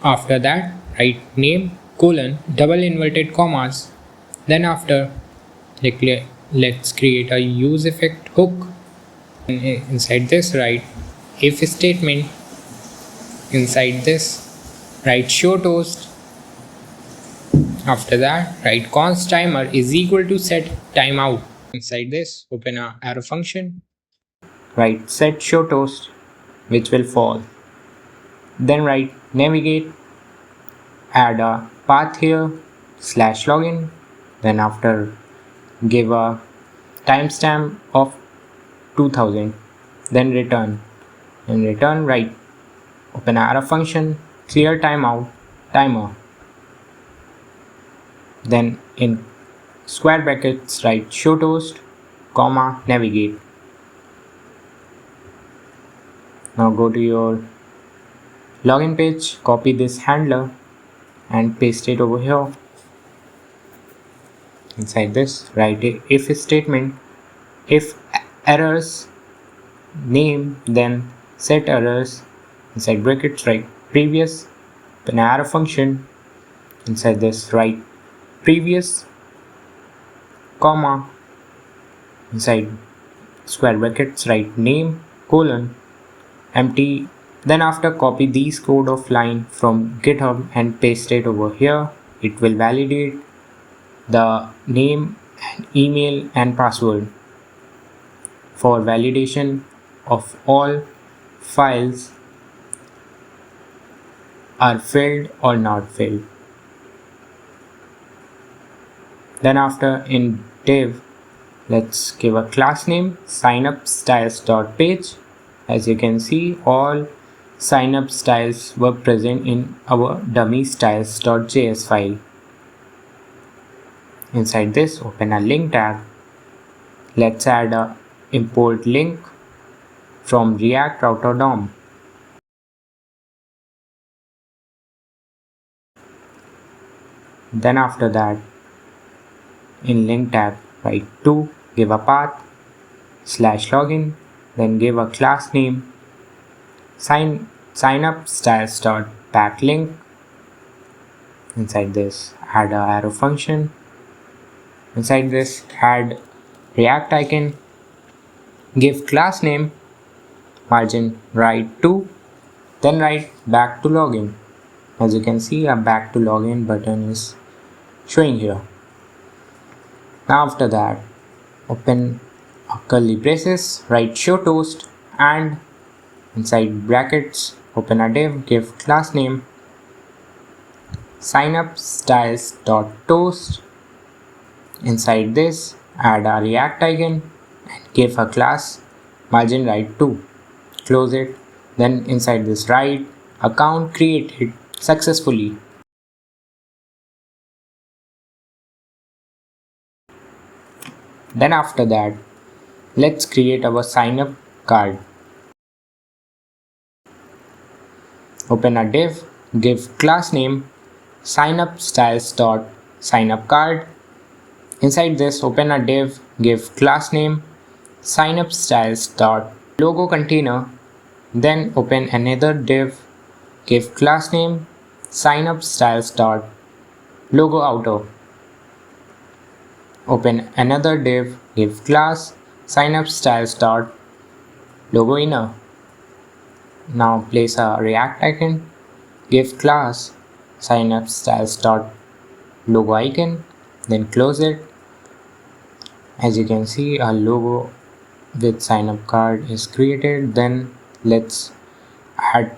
After that, write name colon double inverted commas. Then after, let's create a use effect hook. And inside this, write if statement. Inside this, write show toast. After that, write const timer is equal to set timeout. Inside this, open a arrow function. Write set show toast, which will fall. Then write navigate, add a path here, /login. Then after, give a timestamp of 2000. Then return. In return, write open arrow function, clear timeout, timer. Then in square brackets, write show toast, comma, navigate. Now go to your login page, copy this handler and paste it over here. Inside this, write a if statement, if errors, name, then set errors. Inside brackets, write previous, then arrow function. Inside this, write previous, comma. Inside square brackets, write name, colon, empty. Then after, copy these code of line from GitHub and paste it over here. It will validate the name, email and password. For validation of all files are filled or not filled. Then after, in div, let's give a class name signup_styles.page. As you can see, all signup styles were present in our dummy styles.js file. Inside this, open a link tag. Let's add a import link from React router DOM. Then after that, in link tag, write to, give a path, /login, then give a class name, sign sign up styles dot backlink. Inside this, add a arrow function. Inside this, add React icon. Give class name, margin right 2, then write back to login. As you can see, a back to login button is showing here. Now after that, open a curly braces, write show toast, and inside brackets, open a div, give class name, sign up styles dot toast. Inside this, add a React icon and give a class margin right 2. Close it. Then inside this, write account created successfully. Then after that, let's create our sign up card. Open a div, give class name sign up styles dot sign up card. Inside this, open a div, give class name sign up styles dot logo container. Then open another div, give class name sign up styles dot logo outer. Open another div, give class sign up styles dot logo inner. Now place a React icon, give class sign up styles dot logo icon, then close it. As you can see, a logo with sign up card is created. Then let's add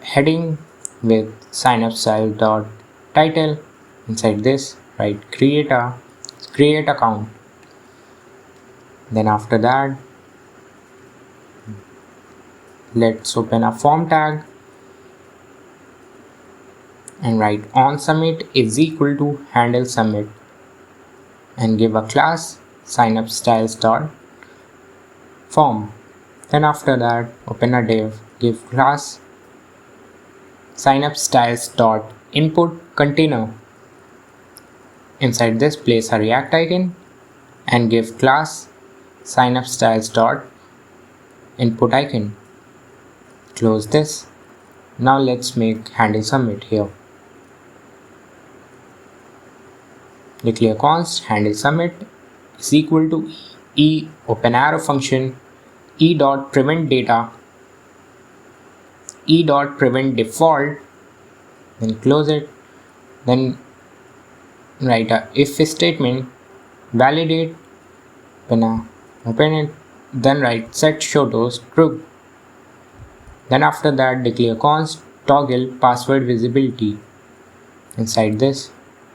heading with sign up style dot title. Inside this, write create account. Then after that, let's open a form tag and write on submit is equal to handle submit and give a class sign up styles dot form. Then after that, open a div, give class sign up styles dot input container. Inside this, place a React icon and give class sign up styles dot input icon. Close this. Now let's make handle submit here. Declare const handle submit is equal to e open arrow function e dot prevent data e dot prevent default, then close it. Then write a if statement, validate, open it, then write set show toast true. Then after that, declare const toggle password visibility. Inside this,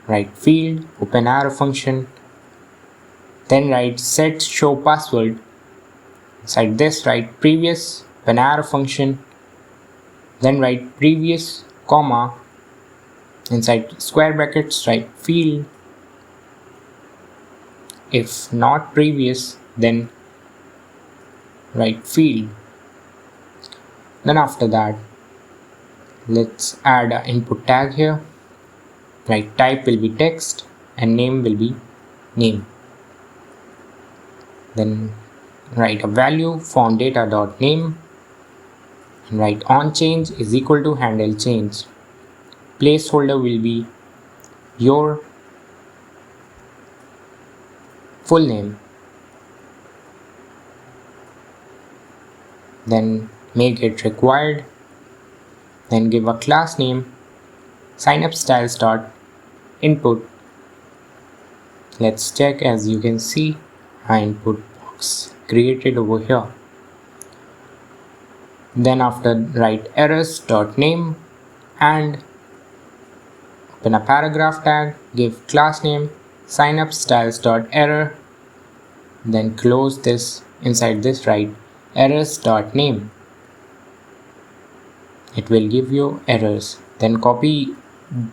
write field open arrow function, then write set show password. Inside this, write previous open arrow function, then write previous comma. Inside square brackets, write field. If not previous, then write field. Then after that, let's add an input tag here. Write type will be text and name will be name. Then write a value form data dot name and write on change is equal to handle change. Placeholder will be your full name. Then make it required. Then give a class name sign up styles dot input. Let's check. As you can see, our input box created over here. Then after, write errors dot name and open a paragraph tag, give class name sign up styles dot error, then close this. Inside this, write errors dot name. It will give you errors. Then copy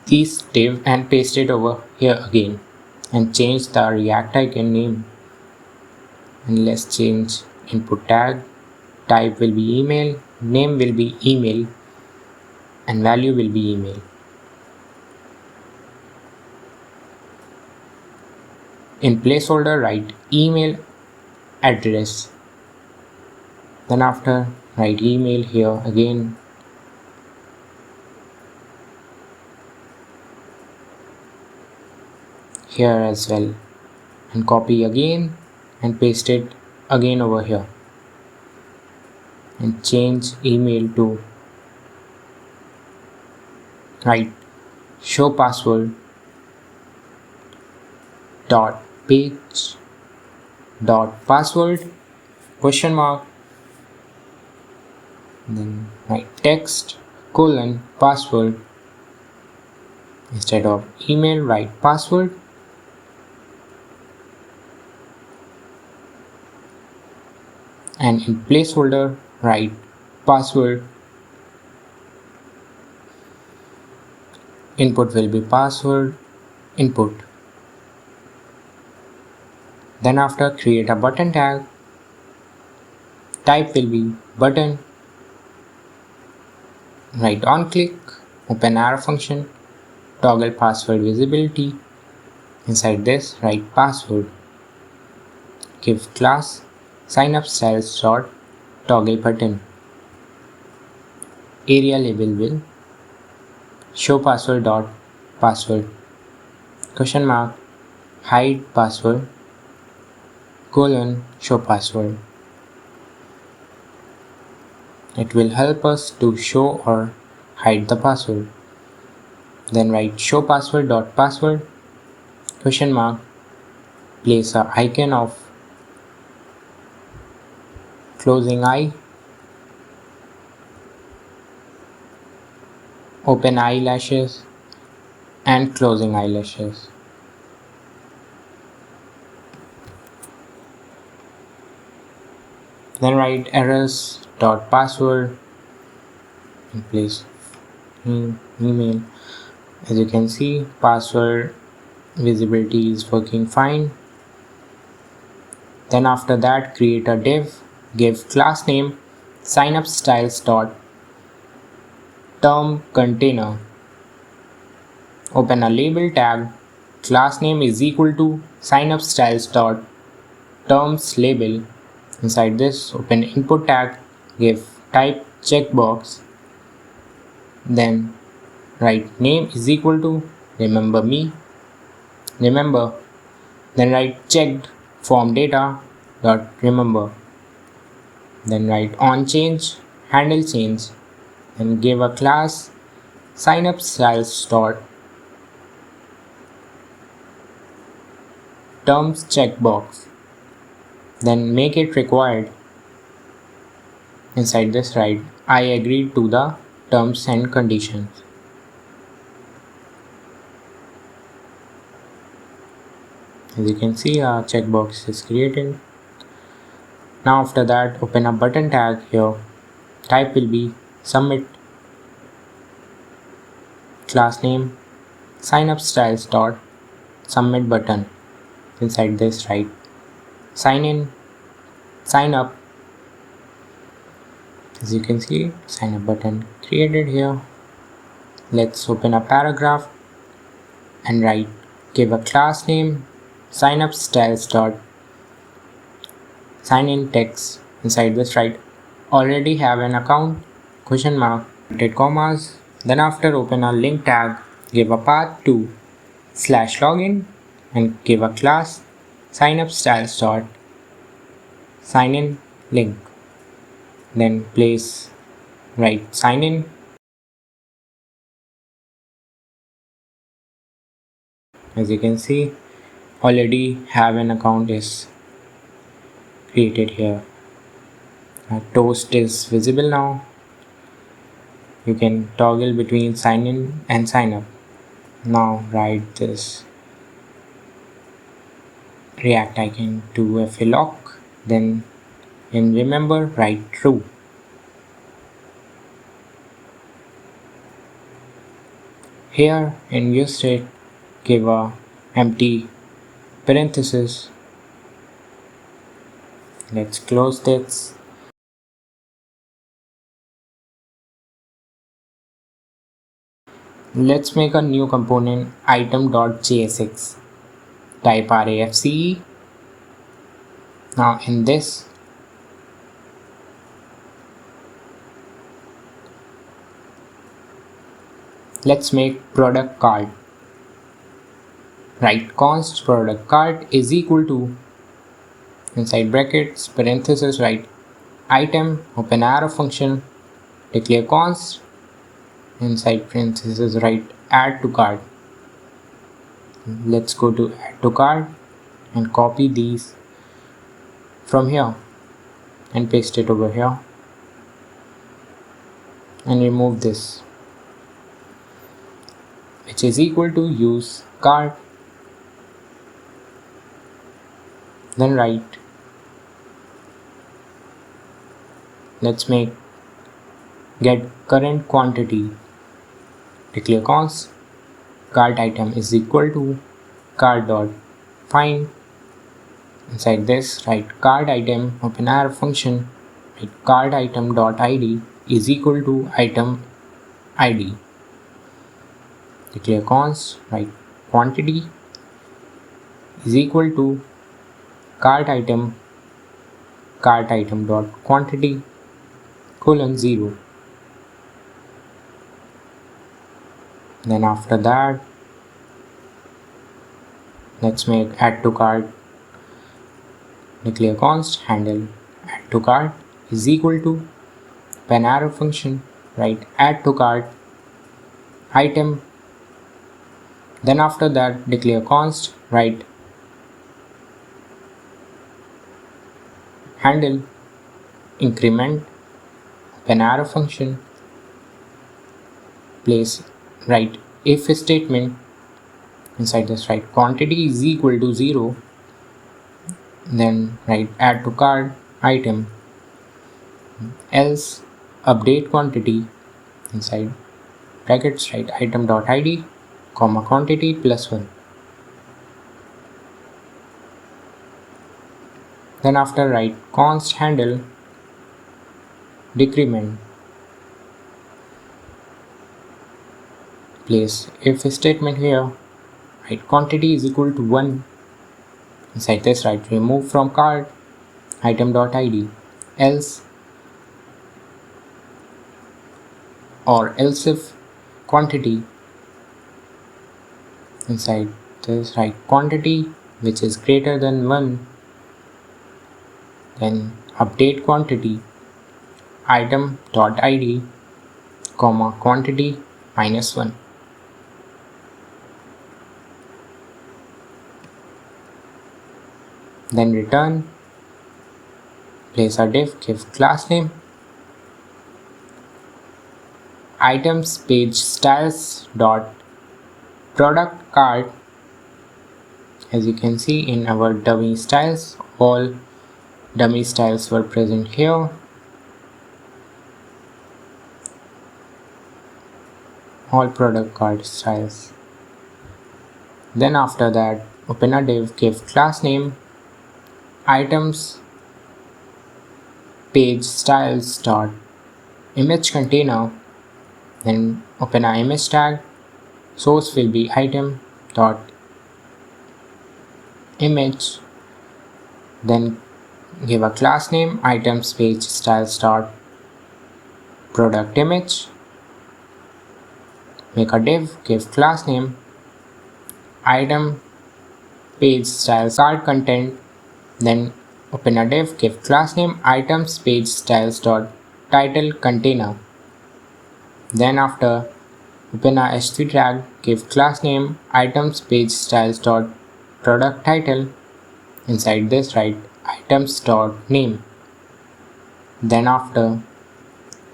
this div and paste it over here again and change the React icon name. And let's change input tag. Type will be email, name will be email, and value will be email. In placeholder, write email address. Then after, write email here again. here as well, and copy again and paste it again over here, and change email to right show password dot page dot password question mark, then write text colon password, instead of email write password, and in placeholder write password. Input will be password input. Then after create a button tag, type will be button, write on click, open arrow function, toggle password visibility, inside this write password, give class sign up styles dot toggle button, area label will show password dot password question mark hide password colon show password. It will help us to show or hide the password. Then write show password dot password question mark, place a icon of closing eye, open eyelashes and closing eyelashes. Then write errors dot password and place email. As you can see, password visibility is working fine. Then after that create a div, give class name signupstyles dot term container, open a label tag, class name is equal to signupstyles dot terms label, inside this open input tag, give type checkbox, then write name is equal to remember me, remember, then write checked form data dot remember, then write on change handle change, and give a class signupstyles dot terms checkbox, then make it required, inside this write I agree to the terms and conditions. As you can see, our checkbox is created. Now after that open a button tag here, type will be submit, class name signupstyles dot submit button, inside this write sign in sign up. As you can see, sign up button created here. Let's open a paragraph and write give a class name signupstyles dot sign in text, inside this write already have an account question mark inverted commas. Then after open a link tag, give a path to /login and give a class signupstyles dot sign in link, then place write sign in. As you can see, already have an account is created here. Toast is visible now. You can toggle between sign in and sign up. Now write this React icon to a lock, then in remember write true. Here in view state give a empty parenthesis. Let's close this. Let's make a new component item.jsx. Type RAFCE. Now in this let's make product card. write const product cart is equal to, inside brackets parenthesis, write item, open arrow function, declare const, inside parenthesis write add to cart. Let's go to add to cart and copy these from here and paste it over here and remove this, which is equal to use cart, then write, let's make get current quantity, declare const cart item is equal to cart dot find, inside this write cart item, open arrow function, write cart item dot id is equal to item id, declare const write quantity is equal to cart item dot quantity colon 0. Then after that let's make add to cart, declare const handle add to cart is equal to open arrow function, write add to cart item, then after that declare const, write handle increment, open arrow function, place write if statement, inside this write quantity is equal to 0, then write add to cart item, else update quantity, inside brackets write item dot id comma quantity plus 1. Then after write const handle decrement, place if statement here, write quantity is equal to 1, inside this write remove from cart item dot id, else or else if quantity, inside this write quantity which is greater than 1, then update quantity item dot id comma quantity minus 1. Then return, place a div, give class name items page styles dot product card. As you can see in our dummy styles, all dummy styles were present here. All product card styles. Then after that open a div, give class name items page styles dot image container, then open a image tag, source will be item dot image, then give a class name items page styles dot product image, make a div, give class name item page styles card content, then open a div, give class name items page styles dot title container, then after open a h3 tag, give class name items page styles dot product title, inside this write items dot name, then after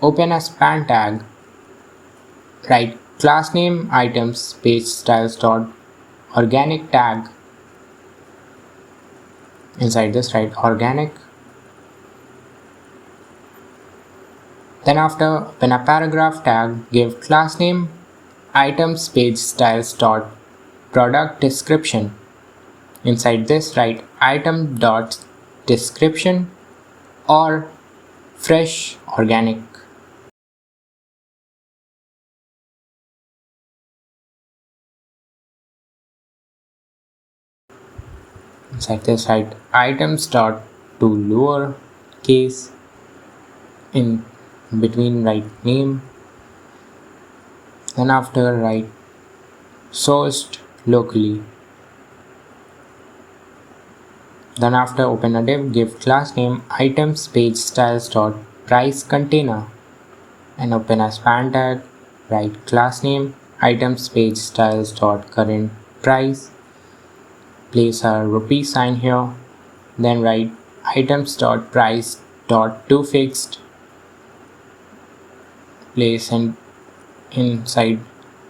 open a span tag, write class name items page styles dot organic tag, inside this write organic, then after open a paragraph tag, give class name items page styles dot product description, inside this write item dot description or fresh organic. Inside this write items dot to lower case, in between write name, then after write sourced locally, Then after open a div, give class name items page styles dot price container and open a span tag, write class name items page styles dot current price, place a rupee sign here, then write items dot price dot to fixed, place and inside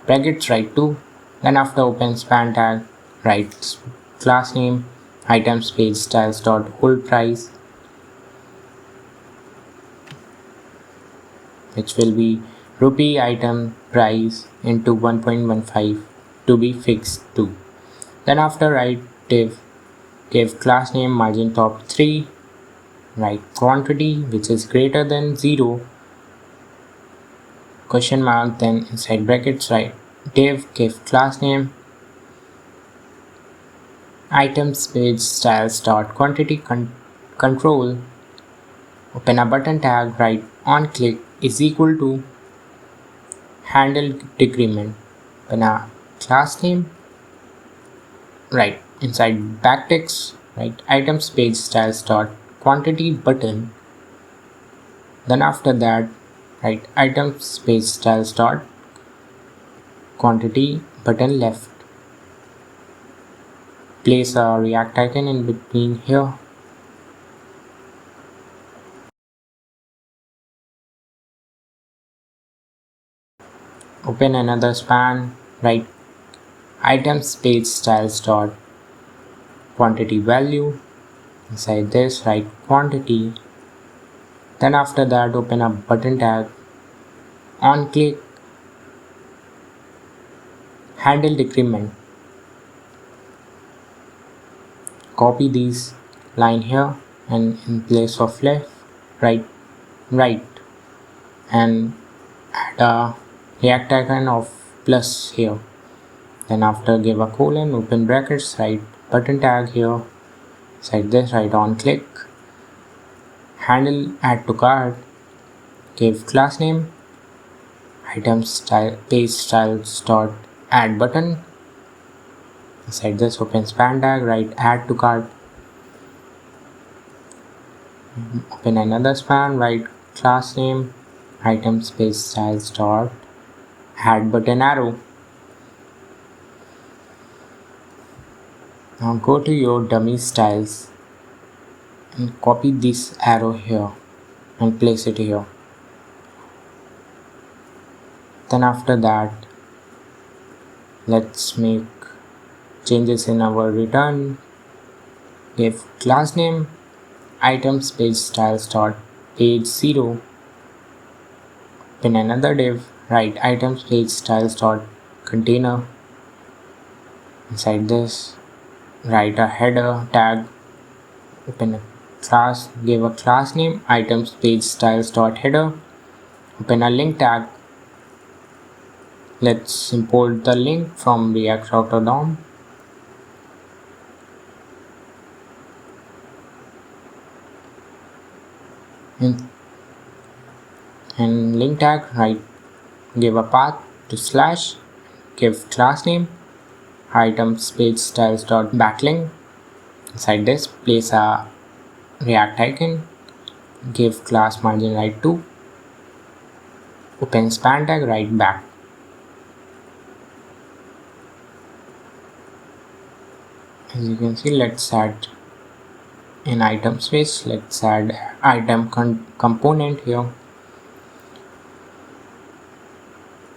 brackets write 2, then after open span tag write class name items page styles dot hold price, which will be rupee item price into 1.15 to be fixed to. Then after write div, give class name margin top 3, write quantity which is greater than 0 question mark, then inside brackets write div, give class name items page styles dot quantity control, open a button tag, write on click is equal to handle decrement, open a class name, write inside backticks write items page styles dot quantity button, then after that write items page styles dot quantity button left, place a React icon in between here, open another span, write items page styles dot quantity value, inside this write quantity, then after that open a button tag, on click handle decrement, copy these line here and in place of left write right and add a React icon of plus here, then after give a colon, open brackets, write button tag here, inside this write on click handle add to cart, give class name items style page styles dot add button, inside this open span tag, write add to cart, open another span, write class name items page styles dot add button arrow. Now go to your dummy styles and copy this arrow here and place it here. Then after that let's make changes in our return, give class name items page styles dot page 0, open another div, write items page styles dot container, inside this write a header tag, open a class, give a class name items page styles dot header, open a link tag, let's import the link from React router DOM, and link tag write give a path to slash, give class name items page styles dot backlink, inside this place a React icon, give class margin right 2, open span tag write back. As you can see, let's add an item space, let's add item component here.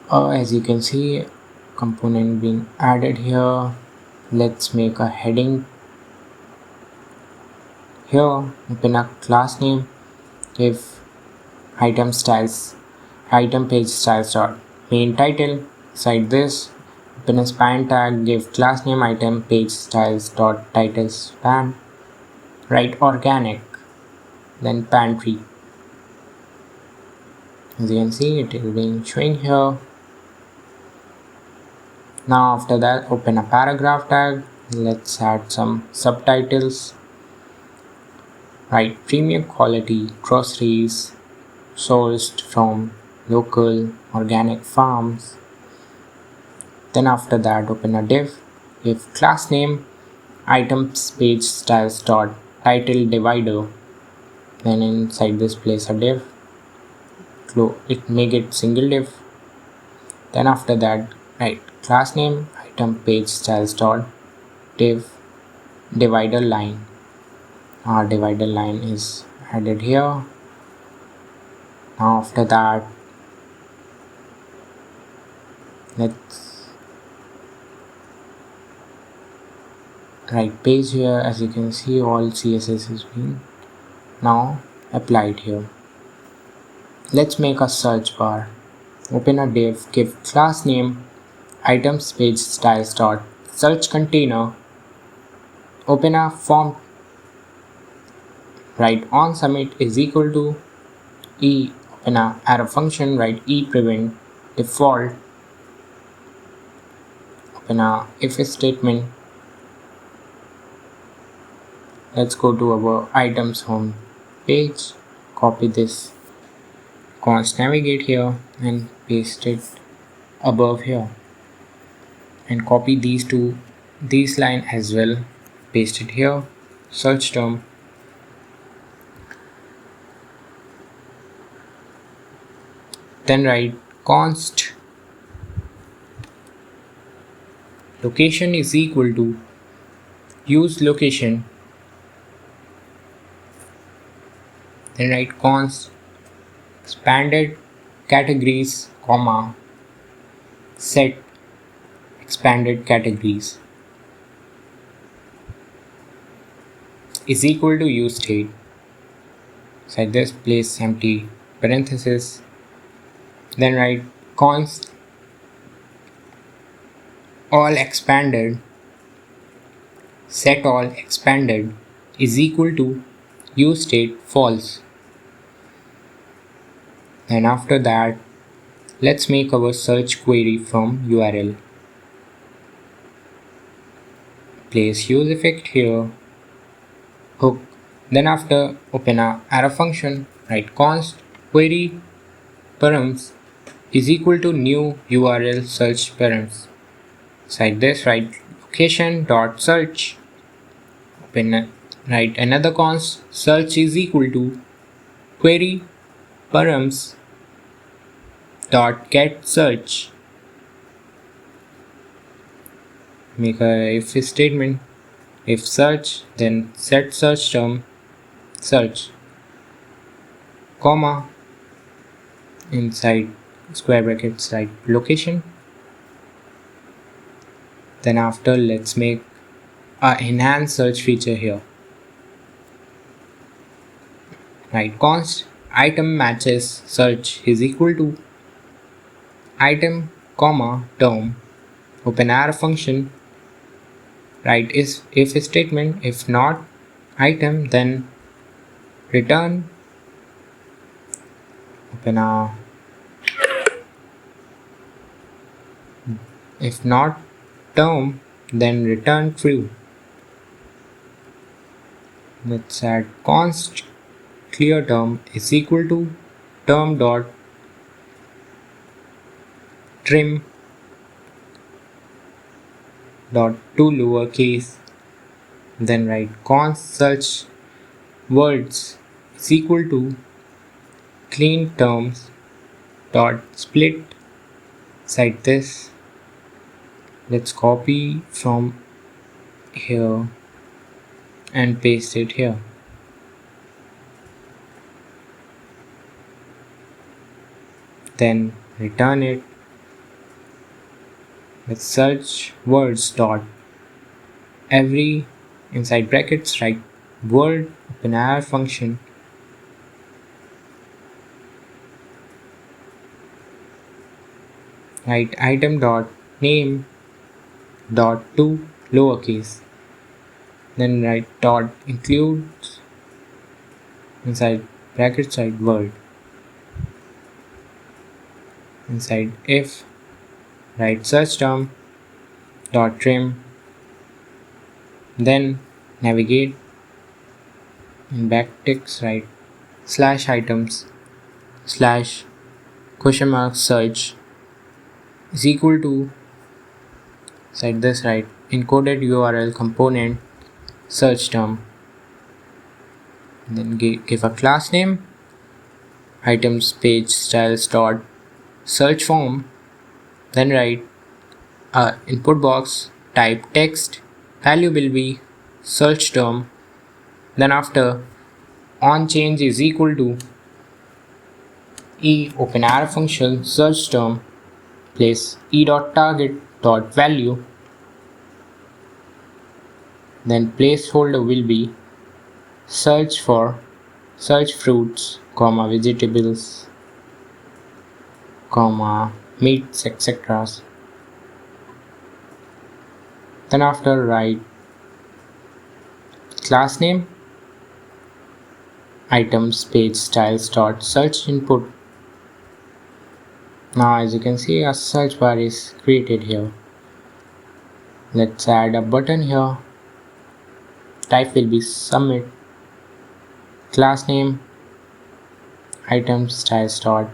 As you can see, component being added here. Let's make a heading here, open a class name, give item page styles dot main title, inside this open a span tag, give class name item page styles dot title span, write organic, then pantry. As you can see, it is being showing here. Now after that open a paragraph tag, let's add some subtitles, write premium quality groceries sourced from local organic farms. Then after that open a div, give class name items page styles dot title divider. Then inside this place a div, it make it single div. Then after that, right, class name item page styles dot div divider line. Our divider line is added here. Now after that, let's write page here. As you can see, all CSS is being now applied here. Let's make a search bar. Open a div, give class name items page styles dot search container. Open a form. Write on submit is equal to e. Open a arrow function. Write e prevent default. Open a if statement. Let's go to our items home page. Copy this const navigate here and paste it above here, and copy these line as well, paste it here. Search term, then write const location is equal to use location, then write const expanded categories, comma set expanded categories is equal to use state. Inside this place empty parenthesis, then write const all expanded set all expanded is equal to use state false. And after that, let's make our search query from URL. Place use effect here, hook. Then after, open a arrow function, write const query params is equal to new URL search params. Inside this, write location dot search. Write another const search is equal to query params dot get search. Make a if statement. If search, then set search term search, comma inside square brackets write location. Then after, let's make a enhanced search feature here. Write const item matches search is equal to item comma term. Open arrow function. Write is if statement. If not item, then return. Open a if not term, then return true. Let's add const clear term is equal to term dot trim dot to lowercase, then write const search words is equal to clean terms dot split. Inside this, let's copy from here and paste it here. Then return it with search words dot every inside brackets write word, open arrow function, write item dot name dot to lowercase, then write dot includes inside brackets write word. Inside if, write search term dot trim, then navigate in backticks write slash items slash question mark search is equal to, inside this write encoded URL component search term, then give a class name, items page styles dot search form, then write a input box, type text, value will be search term, then after on change is equal to e open arrow function search term, place e dot target dot value, then placeholder will be search for search fruits, comma vegetables, comma meats, etc. Then after write class name, items page styles dot search input. Now as you can see, a search bar is created here. Let's add a button here. Type will be submit. Class name, items styles dot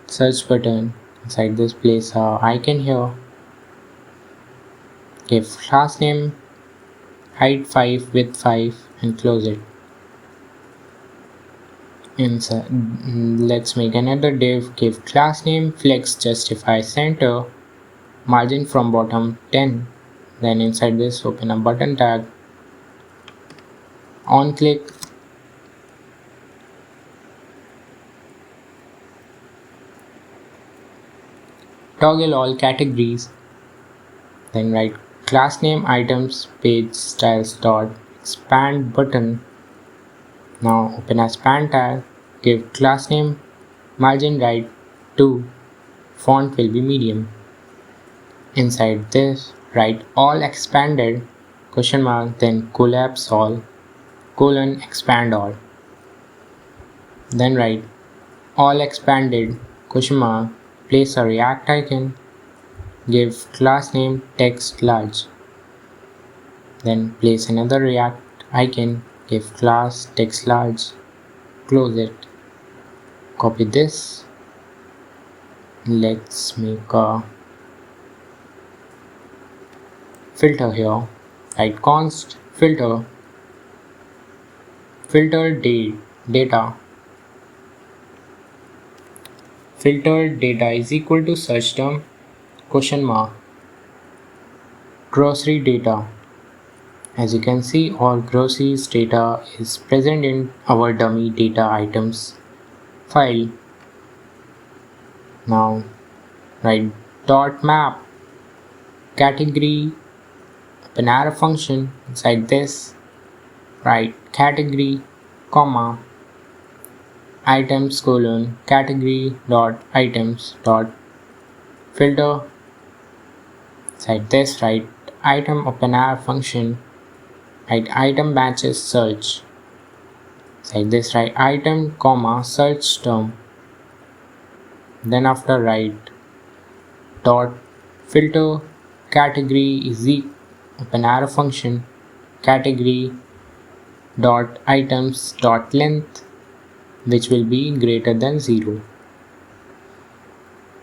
search button. Inside this, place a icon here. Give class name, height 5, width 5, and close it. Inside, let's make another div. Give class name, flex justify center, margin from bottom 10. Then inside this, open a button tag. On click, toggle all categories, then write class name items page styles dot expand button. Now open a span tag, give class name, margin right 2, font will be medium. Inside this, write all expanded question mark, then collapse all colon expand all. Then write all expanded question mark, place a React icon, give class name text large. Then place another React icon, give class text large, close it. Copy this. Let's make a filter here. Write const filter data. Filtered data is equal to search term question mark grocery data. As you can see, all groceries data is present in our dummy data items file. Now write dot map category open arrow function. Inside this, write category comma items colon category dot items dot filter. Inside this, write item open arrow function, write item matches search. Inside this, write item comma search term. Then after write dot filter category is open arrow function category dot items dot length, which will be greater than 0,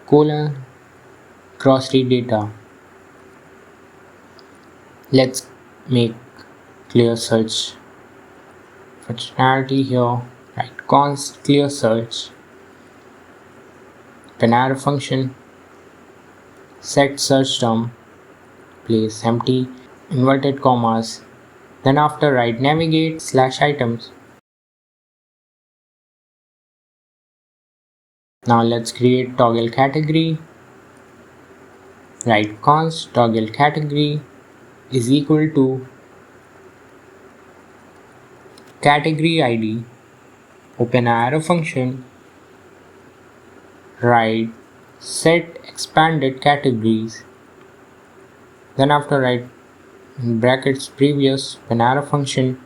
colon grocery data. Let's make clear search functionality here. Write const clear search open arrow function set search term, place empty inverted commas, then after write navigate slash items. Now let's create toggle category. Write const toggle category is equal to category ID open arrow function, write set expanded categories, then after write in brackets previous open arrow function,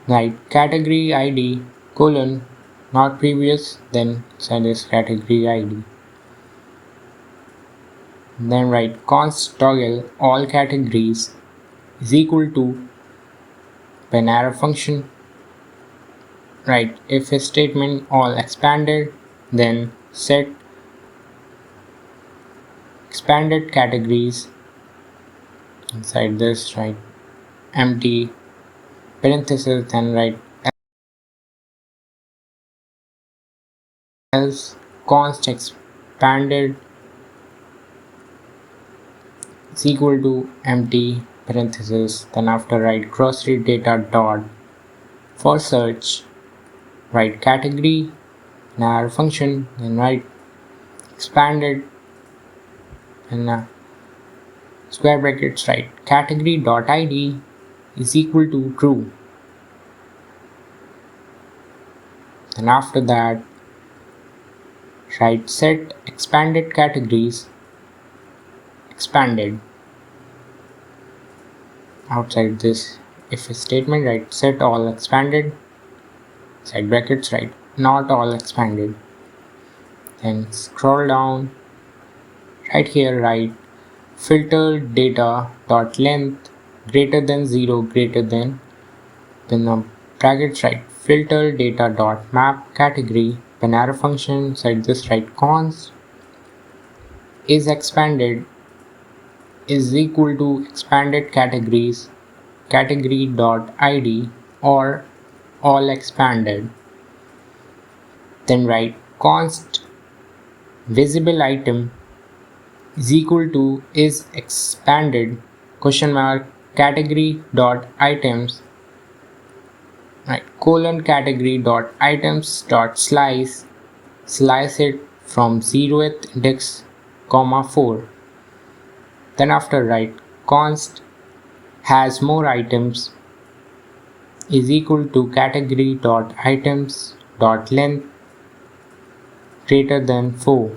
write category ID colon not previous, then send this category ID. Then write const toggle all categories is equal to open arrow function, write if statement all expanded, then set expanded categories. Inside this, write empty parenthesis, then write else const expanded is equal to empty parenthesis, then after write grocery data dot for search, write category in our function, then write expanded and square brackets, write category dot id is equal to true. And after that, write set expanded categories expanded. Outside this if statement, write set all expanded, side brackets, write not all expanded. Then scroll down, right here write filter data dot length greater than 0 greater than, then brackets, write filter data dot map category, then arrow function, inside this write const is expanded is equal to expanded categories category dot id or all expanded. Then write const visible item is equal to is expanded question mark category dot items, right, colon category dot items dot slice it from 0th index comma 4. Then after write const has more items is equal to category dot items dot length greater than 4.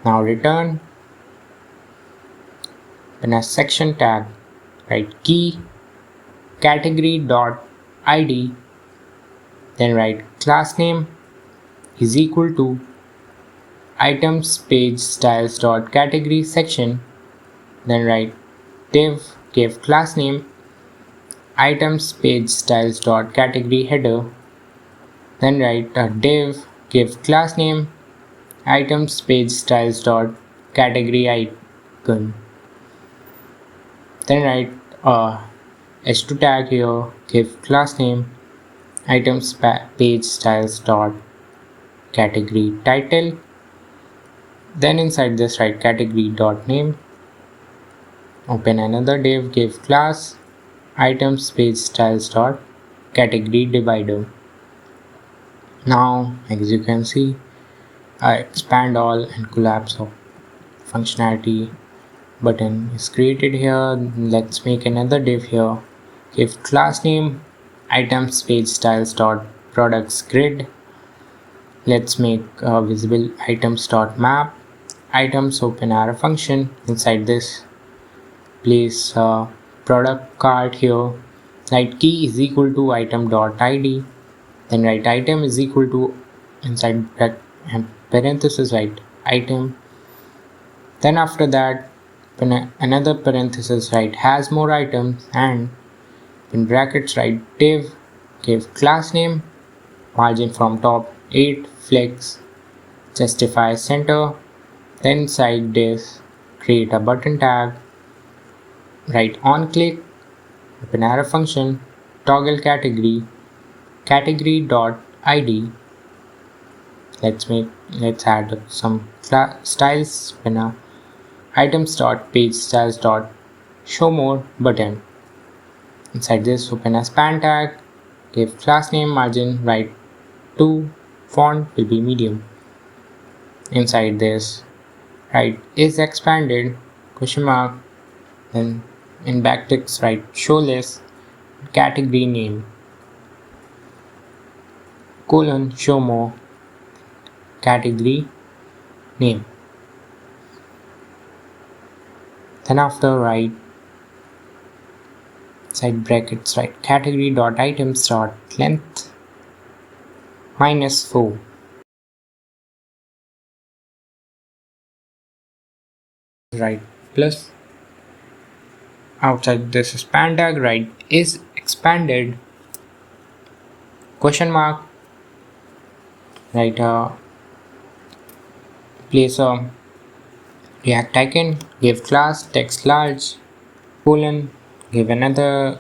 Now return, then a section tag, write key category dot id, then write class name is equal to items page styles dot category section, then write div give class name items page styles dot category header, then write a div give class name items page styles dot category icon, then write h2 tag here, give class name items page styles dot category title, then inside this write category dot name, open another div, give class items page styles dot category divider. Now as you can see, I expand all and collapse of functionality button is created here. Let's make another div here, give class name items page styles dot products grid, let's make visible items dot map items, open arrow function, inside this place product cart here, write key is equal to item dot id, then write item is equal to inside parenthesis write item, then after that another parenthesis write has more items, and in brackets write div give class name margin from top 8 flex justify center, then inside this create a button tag, write on click, open arrow function, toggle category dot id, let's add some styles, when items dot page styles dot show more button, inside this open a span tag, give class name margin right 2, font will be medium, inside this write is expanded question mark, then in backticks write show list category name colon show more category name, then after write side brackets write category dot items dot length -4, write plus, outside this span tag write is expanded question mark, write place a React icon, give class text large, colon, give another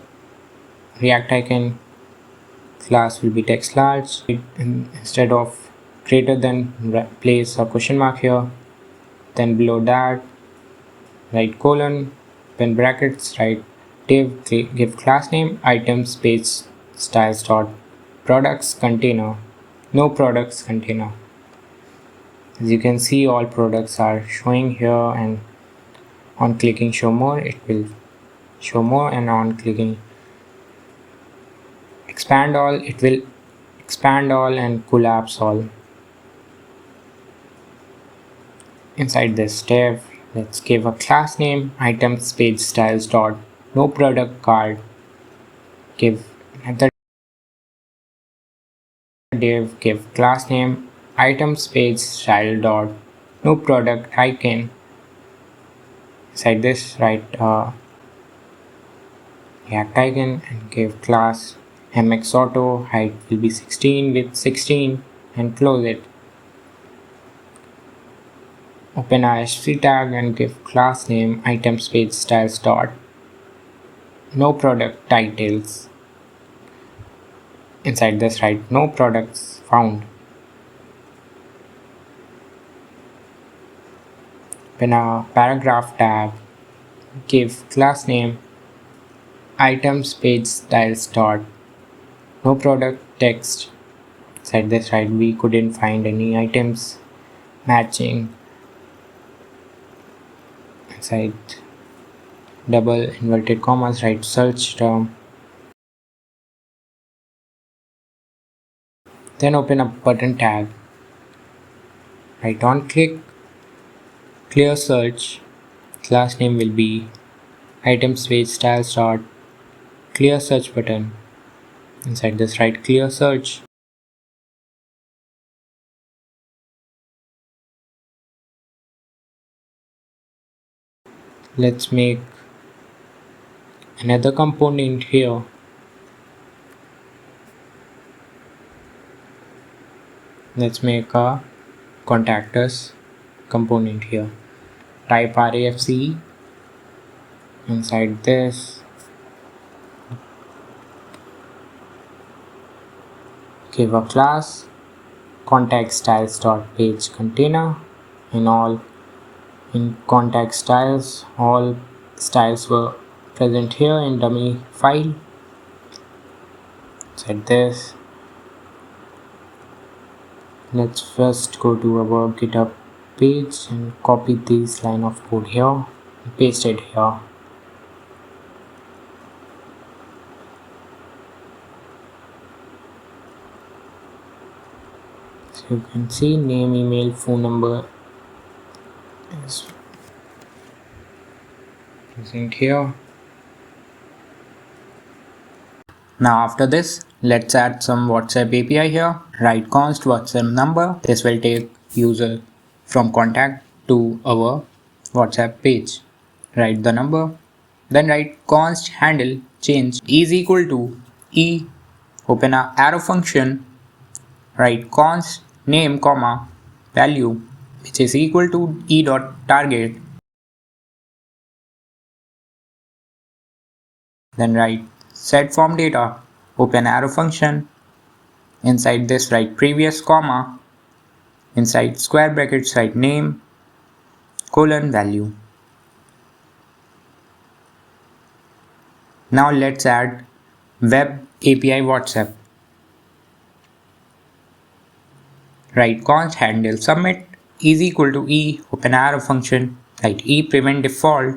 React icon, class will be text large. Instead of greater than, place a question mark here. Then below that, write colon, then brackets, write div, give class name, items, page styles dot products container, no products container. As you can see, all products are showing here, and on clicking show more, it will show more, and on clicking expand all, it will expand all and collapse all. Inside this div, let's give a class name, items, page styles dot no product card, give another div, give class name, items, page style dot no product icon. Inside this, write React icon and give class mx auto, height will be 16 with 16, and close it. Open a HC tag and give class name, items, page styles dot no product titles. Inside this, write no products found. Open a paragraph tab, give class name, items, page styles dot no product text. Inside this, write we couldn't find any items matching. Inside double inverted commas, write search term. Then open a button tag, write on click, clear search, class name will be items, page styles dot clear search button. Inside this, write clear search. Let's make another component here. Let's make a contact us component here. Type RAFC inside this. Give a class contact styles dot page container. In contact styles, all styles were present here in dummy file. Inside this, let's first go to our GitHub page and copy this line of code here and paste it here. So you can see name, email, phone number is present here. Now after this, let's add some WhatsApp API here. Write const WhatsApp number. This will take user from contact to our WhatsApp page. Write the number. Then write const handle change is equal to e. Open a arrow function. Write const name comma value which is equal to e dot target. Then write set form data. Open arrow function. Inside this, write previous comma. Inside square brackets, write name colon value. Now let's add web API WhatsApp. Write const handle submit is equal to e. Open arrow function. Write e prevent default.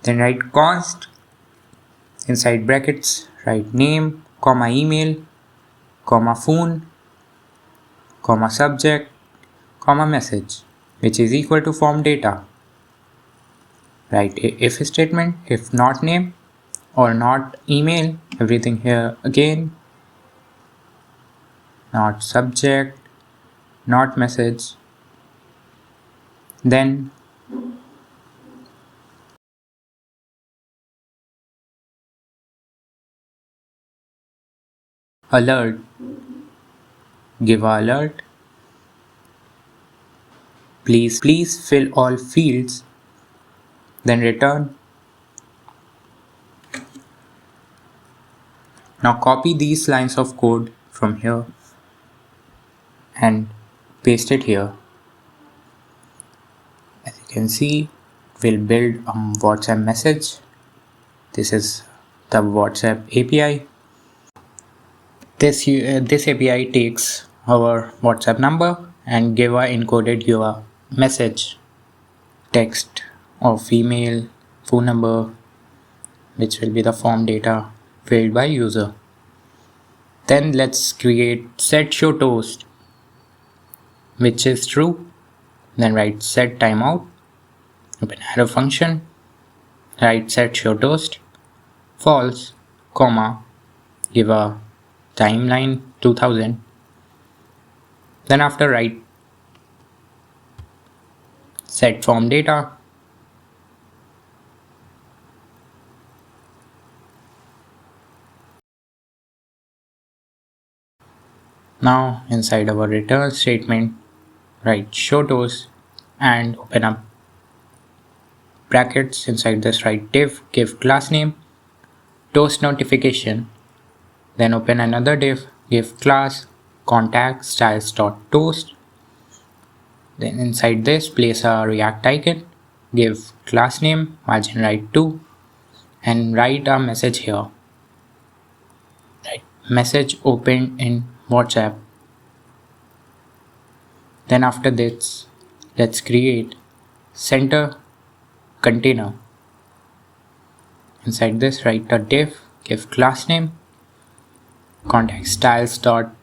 Then write const inside brackets, write name comma email comma phone comma subject comma message which is equal to form data. Write a if statement, if not name or not email, everything here again, not subject, not message. Then alert, give a alert, please fill all fields, then return. Now copy these lines of code from here and paste it here. As you can see, we'll build a WhatsApp message. This is the WhatsApp API. This API takes our WhatsApp number and give a encoded your message, text of email, phone number, which will be the form data filled by user. Then let's create set show toast, which is true. Then write set timeout, open arrow function, write set show toast, false, comma, give a timeline 2000. Then after write set form data. Now inside our return statement, write show toast and open up brackets. Inside this write div, give class name, toast notification. Then open another div, give class contact styles.toast. Then inside this place a React icon, give class name margin right 2 and write a message here. Right, message opened in WhatsApp. Then after this, let's create center container. Inside this write a div, give class name contact styles dot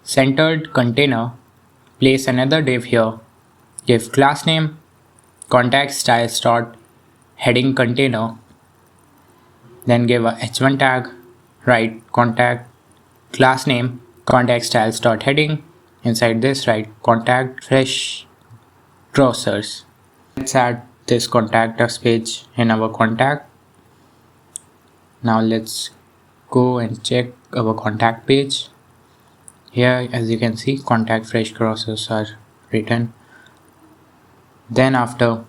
centered container, place another div here, give class name contact styles dot heading container, then give a h1 tag, write contact class name contact styles dot heading. Inside this write contact fresh grocers. Let's add this contact us page in our contact. Now let's go and check our contact page. Here as you can see contact fresh grocers are written. Then after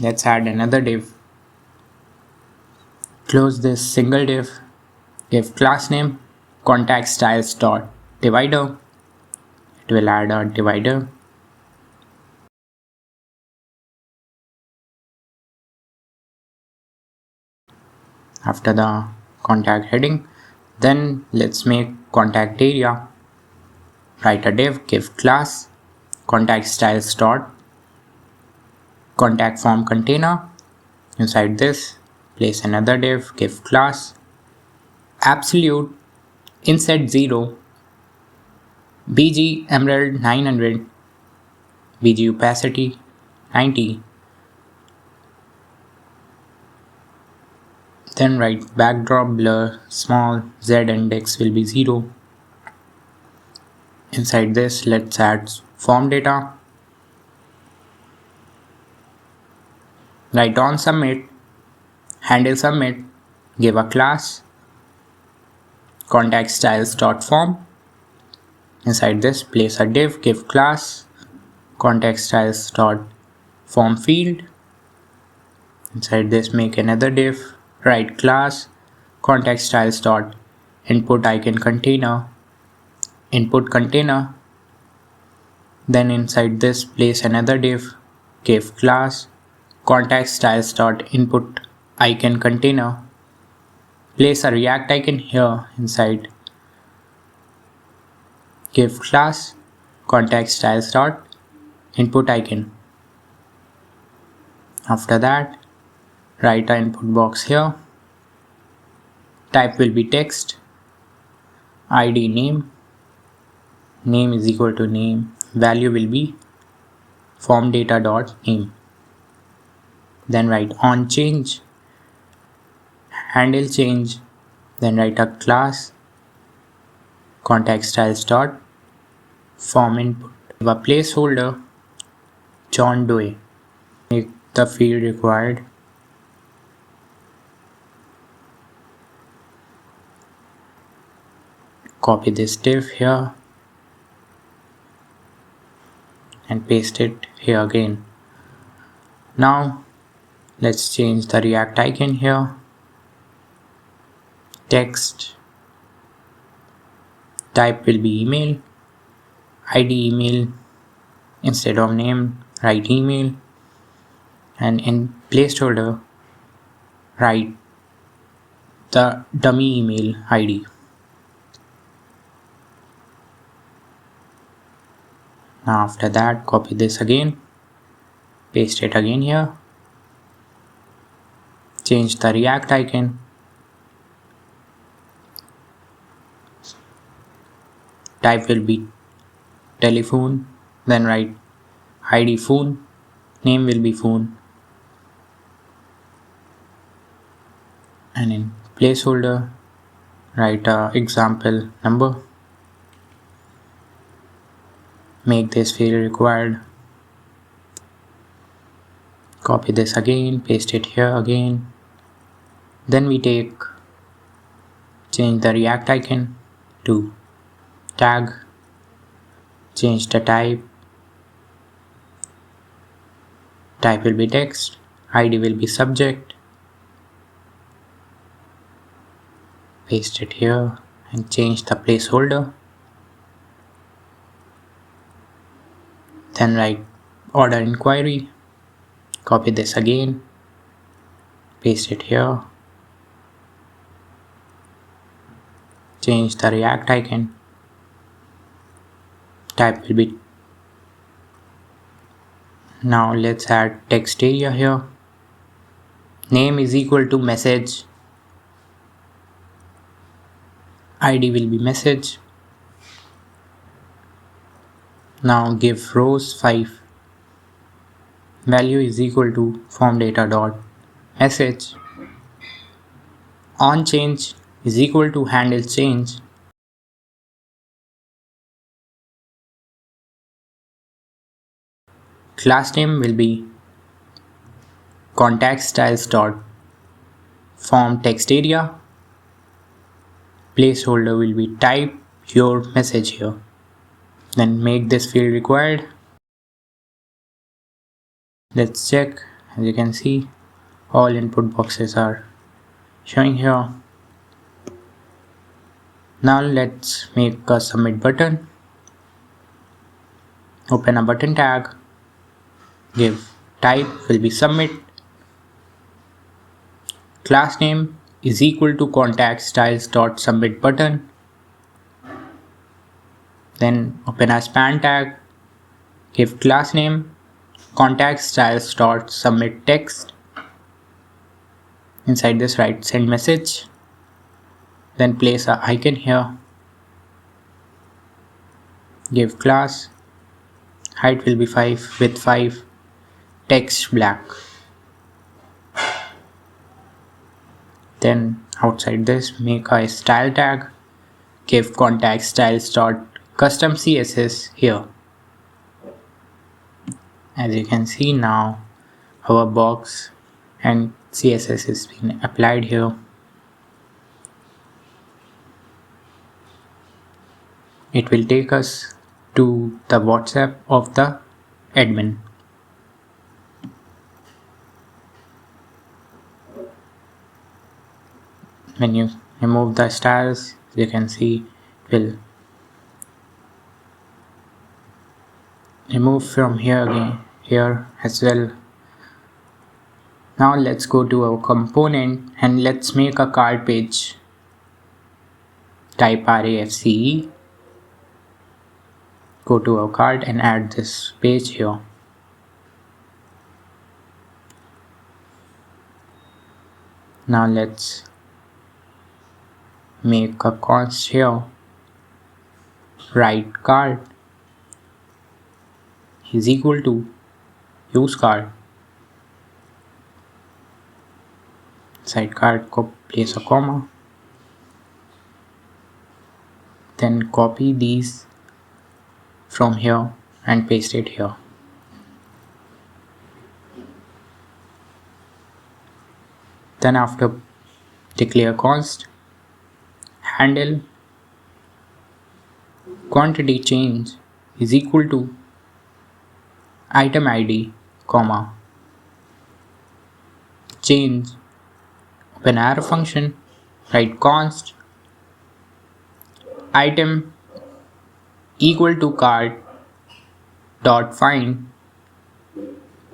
let's add another div. Close this single div, give class name contact styles dot divider. It will add a divider. After the contact heading, then let's make contact area. Write a div, give class contact styles dot contact form container. Inside this place another div, give class absolute inset 0 bg emerald 900 bg opacity 90. Then write backdrop blur small z index will be 0. Inside this let's add form data. Write on submit, handle submit, give a class contact styles dot form. Inside this place a div, give class contact styles dot form field. Inside this make another div, write class contact styles dot input icon container, input container. Then inside this place another div, give class contact styles dot input icon container, place a React icon here inside, give class contact styles dot input icon. After that write an input box here, type will be text, id name, name is equal to name, value will be form data dot name. Then write on change, handle change, then write a class contact styles dot form input, give a placeholder John Doe, make the field required. Copy this div here and paste it here again. Now let's change the React icon here. Text type will be email, ID email, instead of name write email, and in placeholder write the dummy email ID. Now after that, copy this again, paste it again here, change the React icon, type will be telephone, then write ID phone, name will be phone, and in placeholder write example number. Make this field required. Copy this again, paste it here again. Then we change the React icon to tag, change the type will be text, ID will be subject, paste it here and change the placeholder. Then write order inquiry, copy this again, paste it here, change the React icon, type will be. Now let's add text area here. Name is equal to message, ID will be message. Now give rows 5, value is equal to form data dot message, on change is equal to handle change, class name will be contact styles dot form text area, placeholder will be type your message here. Then make this field required. Let's check. As you can see, all input boxes are showing here. Now let's make a submit button. Open a button tag, give type will be submit, class name is equal to contact styles dot submit button. Then open a span tag, give class name contact styles dot submit text. Inside this write send message. Then place a icon here. Give class, height will be 5, width 5, text black. Then outside this make a style tag, give contact styles dot custom CSS here. As you can see now, our box and CSS is being applied here. It will take us to the WhatsApp of the admin. When you remove the styles, you can see it will remove from here again, here as well. Now let's go to our component and let's make a card page. Type RAFCE, go to our card and add this page here. Now let's make a const here, write card is equal to use card. Inside card place a comma, then copy these from here and paste it here. Then after declare const handle quantity change is equal to item id, comma, change, open arrow function, write const, item equal to cart dot find,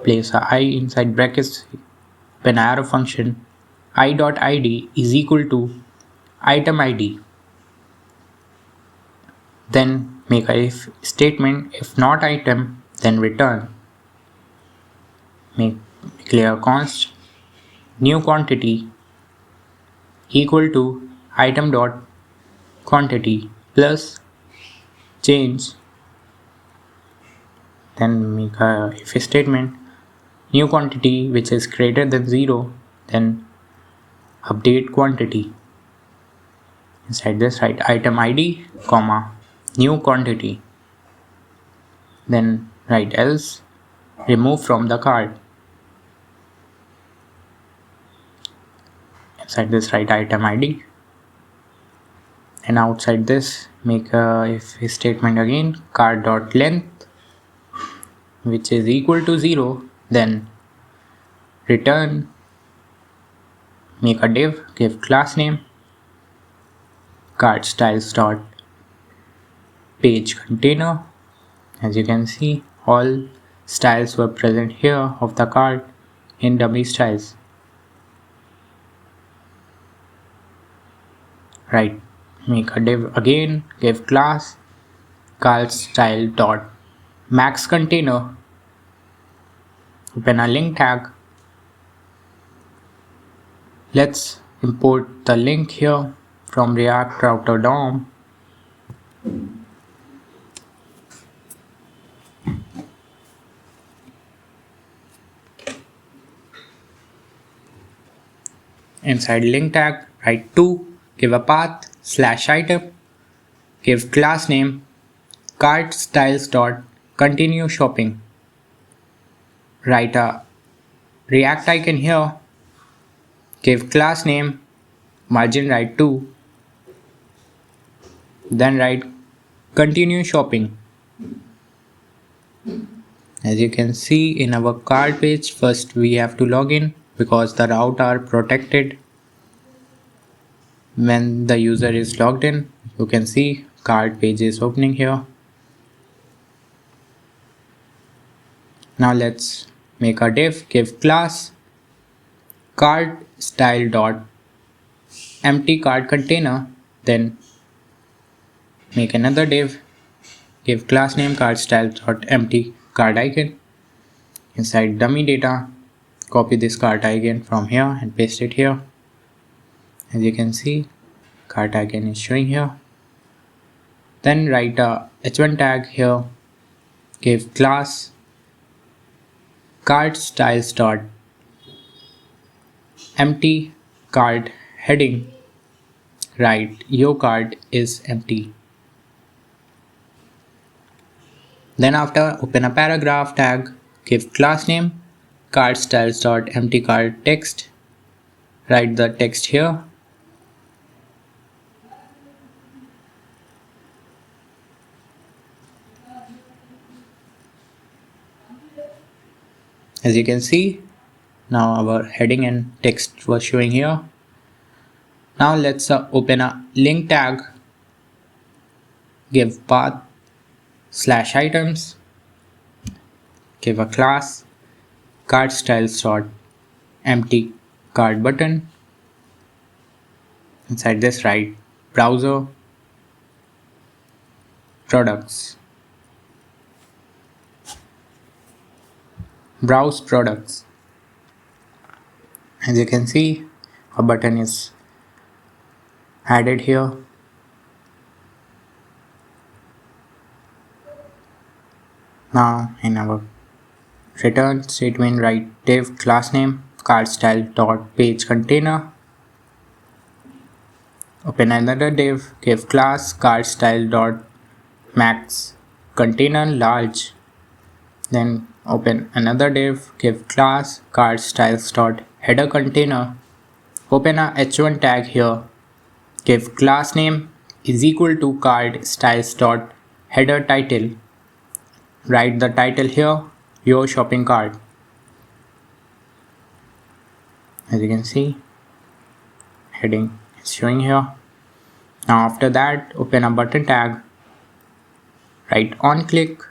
place a I inside brackets, open arrow function, I dot id is equal to item id. Then make a if statement, if not item, then return. Make declare const new quantity equal to item dot quantity plus change. Then make a if statement, new quantity which is greater than 0, then update quantity. Inside this write item id, comma, new quantity. Then write else, remove from the cart. Inside this write item id, and outside this make a if statement again, cart dot length which is equal to 0, then return, make a div, give class name, cart styles dot page container. As you can see, all styles were present here of the cart in dummy styles. Right, make a div again, give class cart style dot max container, open a link tag. Let's import the link here from React router DOM. Inside link tag, write to, give a path /item, give class name cart styles dot continue shopping. Write a React icon here, give class name margin right to, then write continue shopping. As you can see in our cart page, first we have to log in because the route are protected. When the user is logged in, you can see cart page is opening here. Now let's make a div, give class cart style dot empty cart container, then make another div, give class name cart style dot empty cart icon. Inside dummy data, copy this cart icon from here and paste it here. As you can see, cart icon is showing here. Then write a h1 tag here, give class cart styles dot empty cart heading, write your cart is empty. Then after, open a paragraph tag, give class name cart styles dot empty cart text, write the text here. As you can see, now our heading and text was showing here. Now let's open a link tag, give path /items, give a class cart styles dot empty cart button. Inside this write browser products, browse products. As you can see, a button is added here. Now in our return statement, write div class name cart style dot page container, open another div, give class cart style dot max container large, then open another div, give class cart styles dot header container, open a h1 tag here, give class name is equal to cart styles dot header title. Write the title here, your shopping cart. As you can see, heading is showing here. Now after that, open a button tag. Write on click,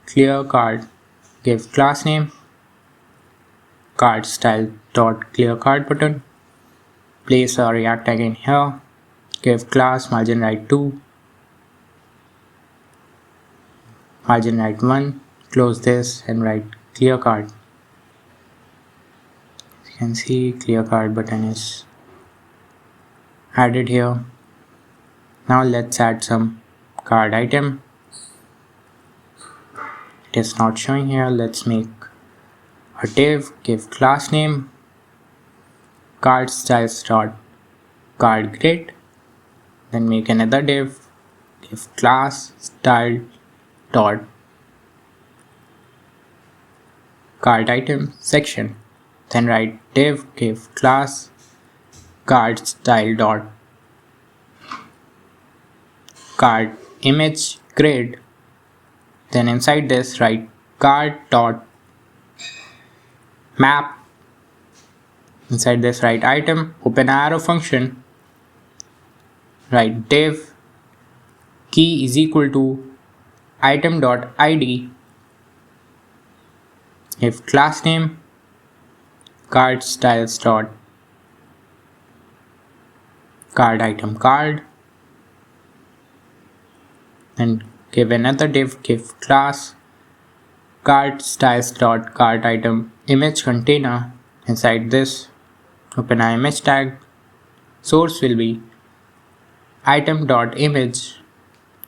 clear cart, give class name, cart style dot clear cart button. Place a React tag in here, give class margin right 2, margin right 1, close this and write clear cart. As you can see, clear cart button is added here. Now let's add some card item. It is not showing here. Let's make a div, give class name, card styles dot card grid. Then make another div, give class style dot card item section. Then write div, give class card style dot card image grid. Then inside this write card dot map. Inside this write item, open arrow function, write div key is equal to item dot id, give class name card styles dot card item card. Then give another div, give class card styles dot card item image container. Inside this open an image tag. Source will be item dot image.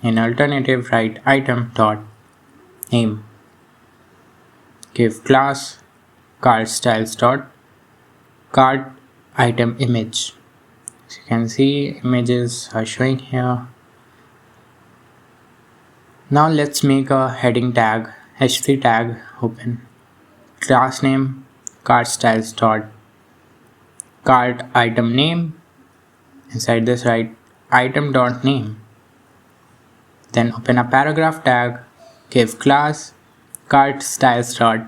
In alternative write item dot name. Give class card styles dot card item image. As you can see, images are showing here. Now let's make a heading tag, h3 tag, open class name card styles dot card item name. Inside this write item dot name. Then open a paragraph tag, give class card styles dot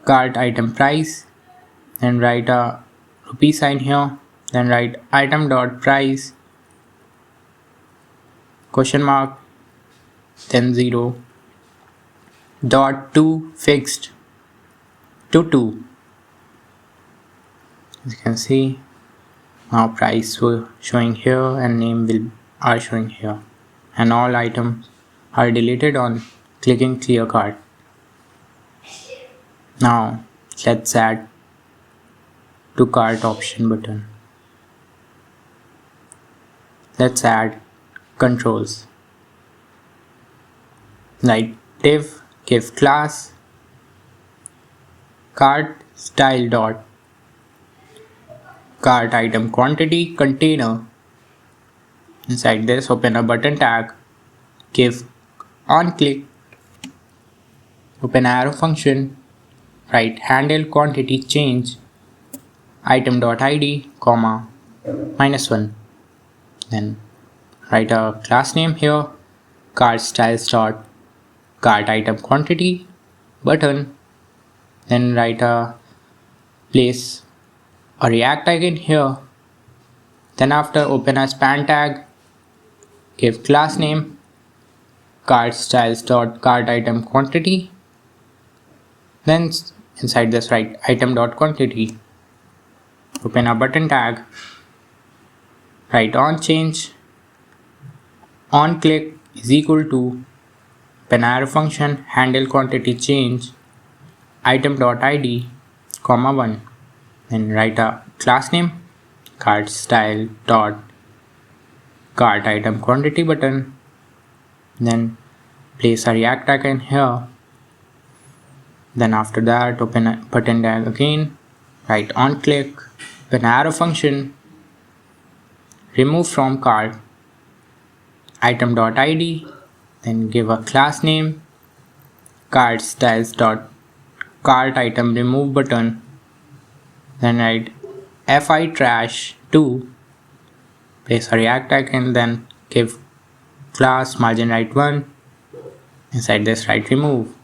card item price. Then write a rupee sign here. Then write item dot price question mark, then 0 dot to fixed to 2. As you can see, now price will showing here and name are showing here, and all items are deleted on clicking clear cart. Now let's add to cart option button. Let's add controls. Like div, give class cart style dot cart item quantity container. Inside this open a button tag, give on click, open arrow function, write handle quantity change item dot id comma -1. Then write a class name here, cart styles dot cart item quantity button. Then write a place a React tag in here. Then after open a span tag, give class name cart styles dot cart item quantity. Then inside this write item dot quantity. Open a button tag, write on change on click is equal to open arrow function handle quantity change item dot id comma 1. Then write a class name cart style dot cart item quantity button. Then place a React tag in here. Then after that open a button tag again, write on click, open arrow function, remove from cart item dot id. Then give a class name cart styles dot cart item remove button. Then write fi trash 2, place a React tag and then give class margin right 1. Inside this write remove.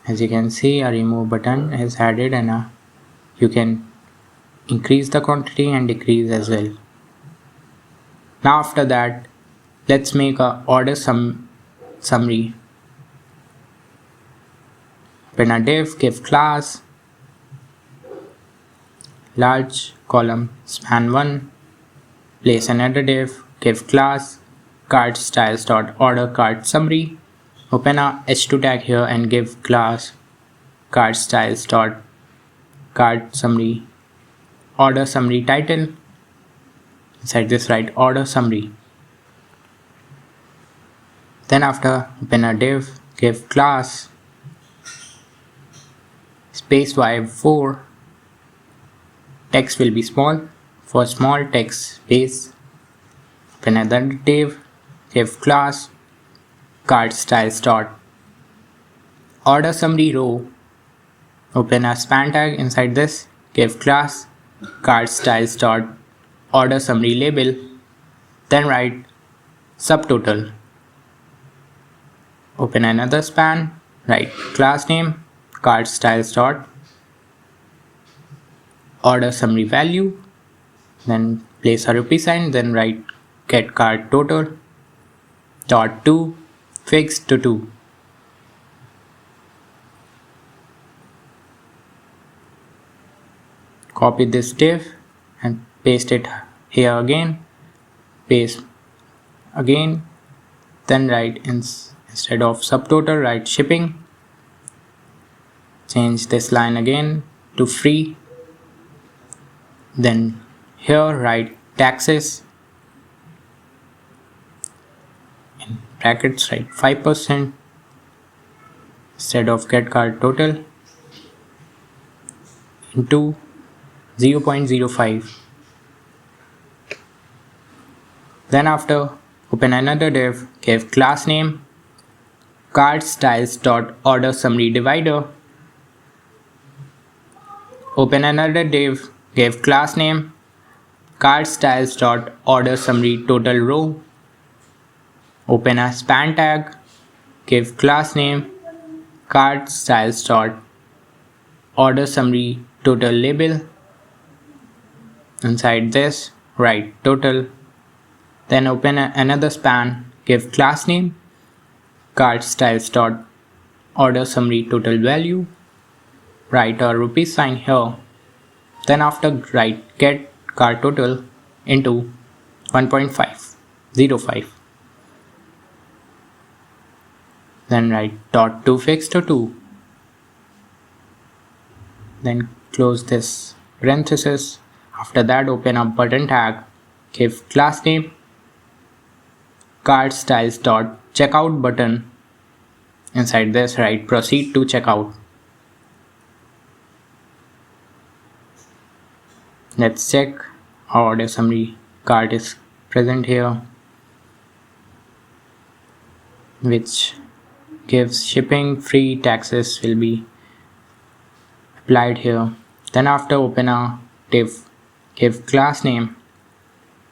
As you can see, a remove button is added, and you can increase the quantity and decrease as well. Now after that, let's make a order summary. Open a div, give class large column span 1. Place another div, give class card styles dot order card summary. Open a h2 tag here and give class card styles dot card summary order summary title. Inside this write order summary. Then after open a div, give class space y4. Text will be small. For small text space. Open another div, give class card styles dot order summary row. Open a span tag inside this, give class card styles dot order summary label. Then write subtotal. Open another span, write class name card styles dot order summary value. Then place a rupee sign, then write get card total dot to fixed to 2. Copy this div and paste it here again. Paste again. Then write instead of subtotal, write shipping. Change this line again to free. Then here write taxes. In brackets write 5% instead of get card total into 0.05. Then after open another div, give class name card styles dot order summary divider. Open another div, give class name card styles dot order summary total row. Open a span tag, give class name card styles dot order summary total label. Inside this write total. Then open another span, give class name card styles dot order summary total value. Write a rupee sign here. Then after write get card total into 1.505. Then write dot to fixed to 2. Then close this parenthesis. After that open a button tag, give class name card styles dot checkout button. Inside this write proceed to checkout. Let's check our order summary card is present here, which gives shipping, free, taxes will be applied here. Then after open a div, give class name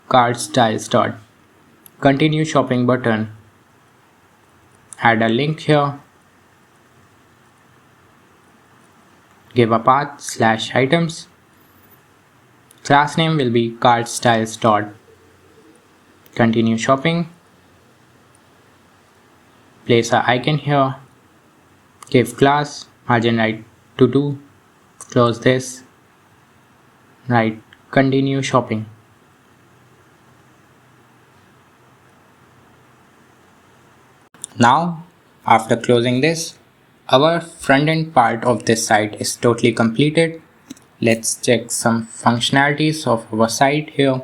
card styles dot continue shopping button. Add a link here. Give a path / items. Class name will be card styles dot continue shopping. Place a icon here. Give class margin right to 2. Close this. Write continue shopping. Now, after closing this, our front-end part of this site is totally completed. Let's check some functionalities of our site here.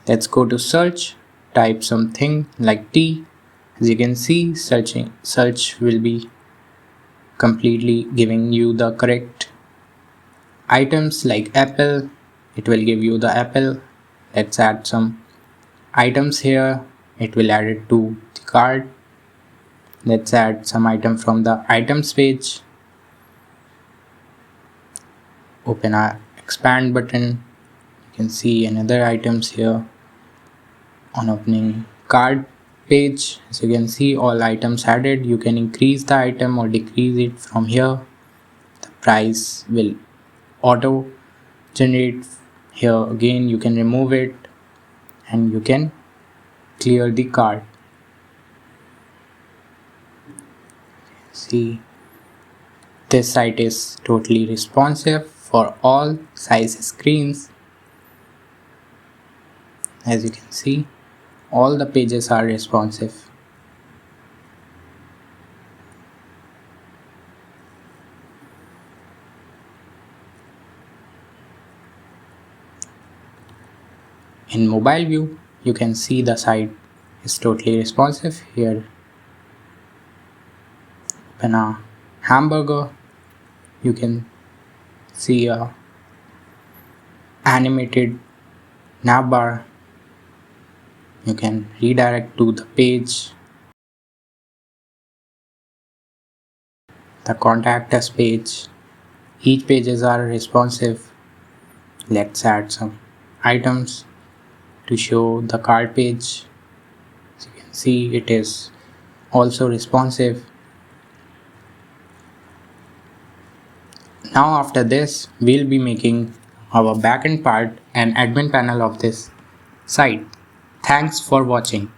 Let's go to search, type something like T. As you can see, search will be completely giving you the correct items like apple. It will give you the apple. Let's add some items here. It will add it to the cart. Let's add some item from the items page. Open our expand button. You can see another items here. On opening card page. As you can see, all items added. You can increase the item or decrease it from here. The price will auto generate here. Again, you can remove it and you can clear the cart. See, this site is totally responsive for all size screens. As you can see, all the pages are responsive. In mobile view, you can see the site is totally responsive. Here, open a hamburger, you can see a animated navbar. You can redirect to the page, the contact us page. Each pages are responsive. Let's add some items to show the cart page. As you can see, it is also responsive. Now after this, we'll be making our backend part and admin panel of this site. Thanks for watching.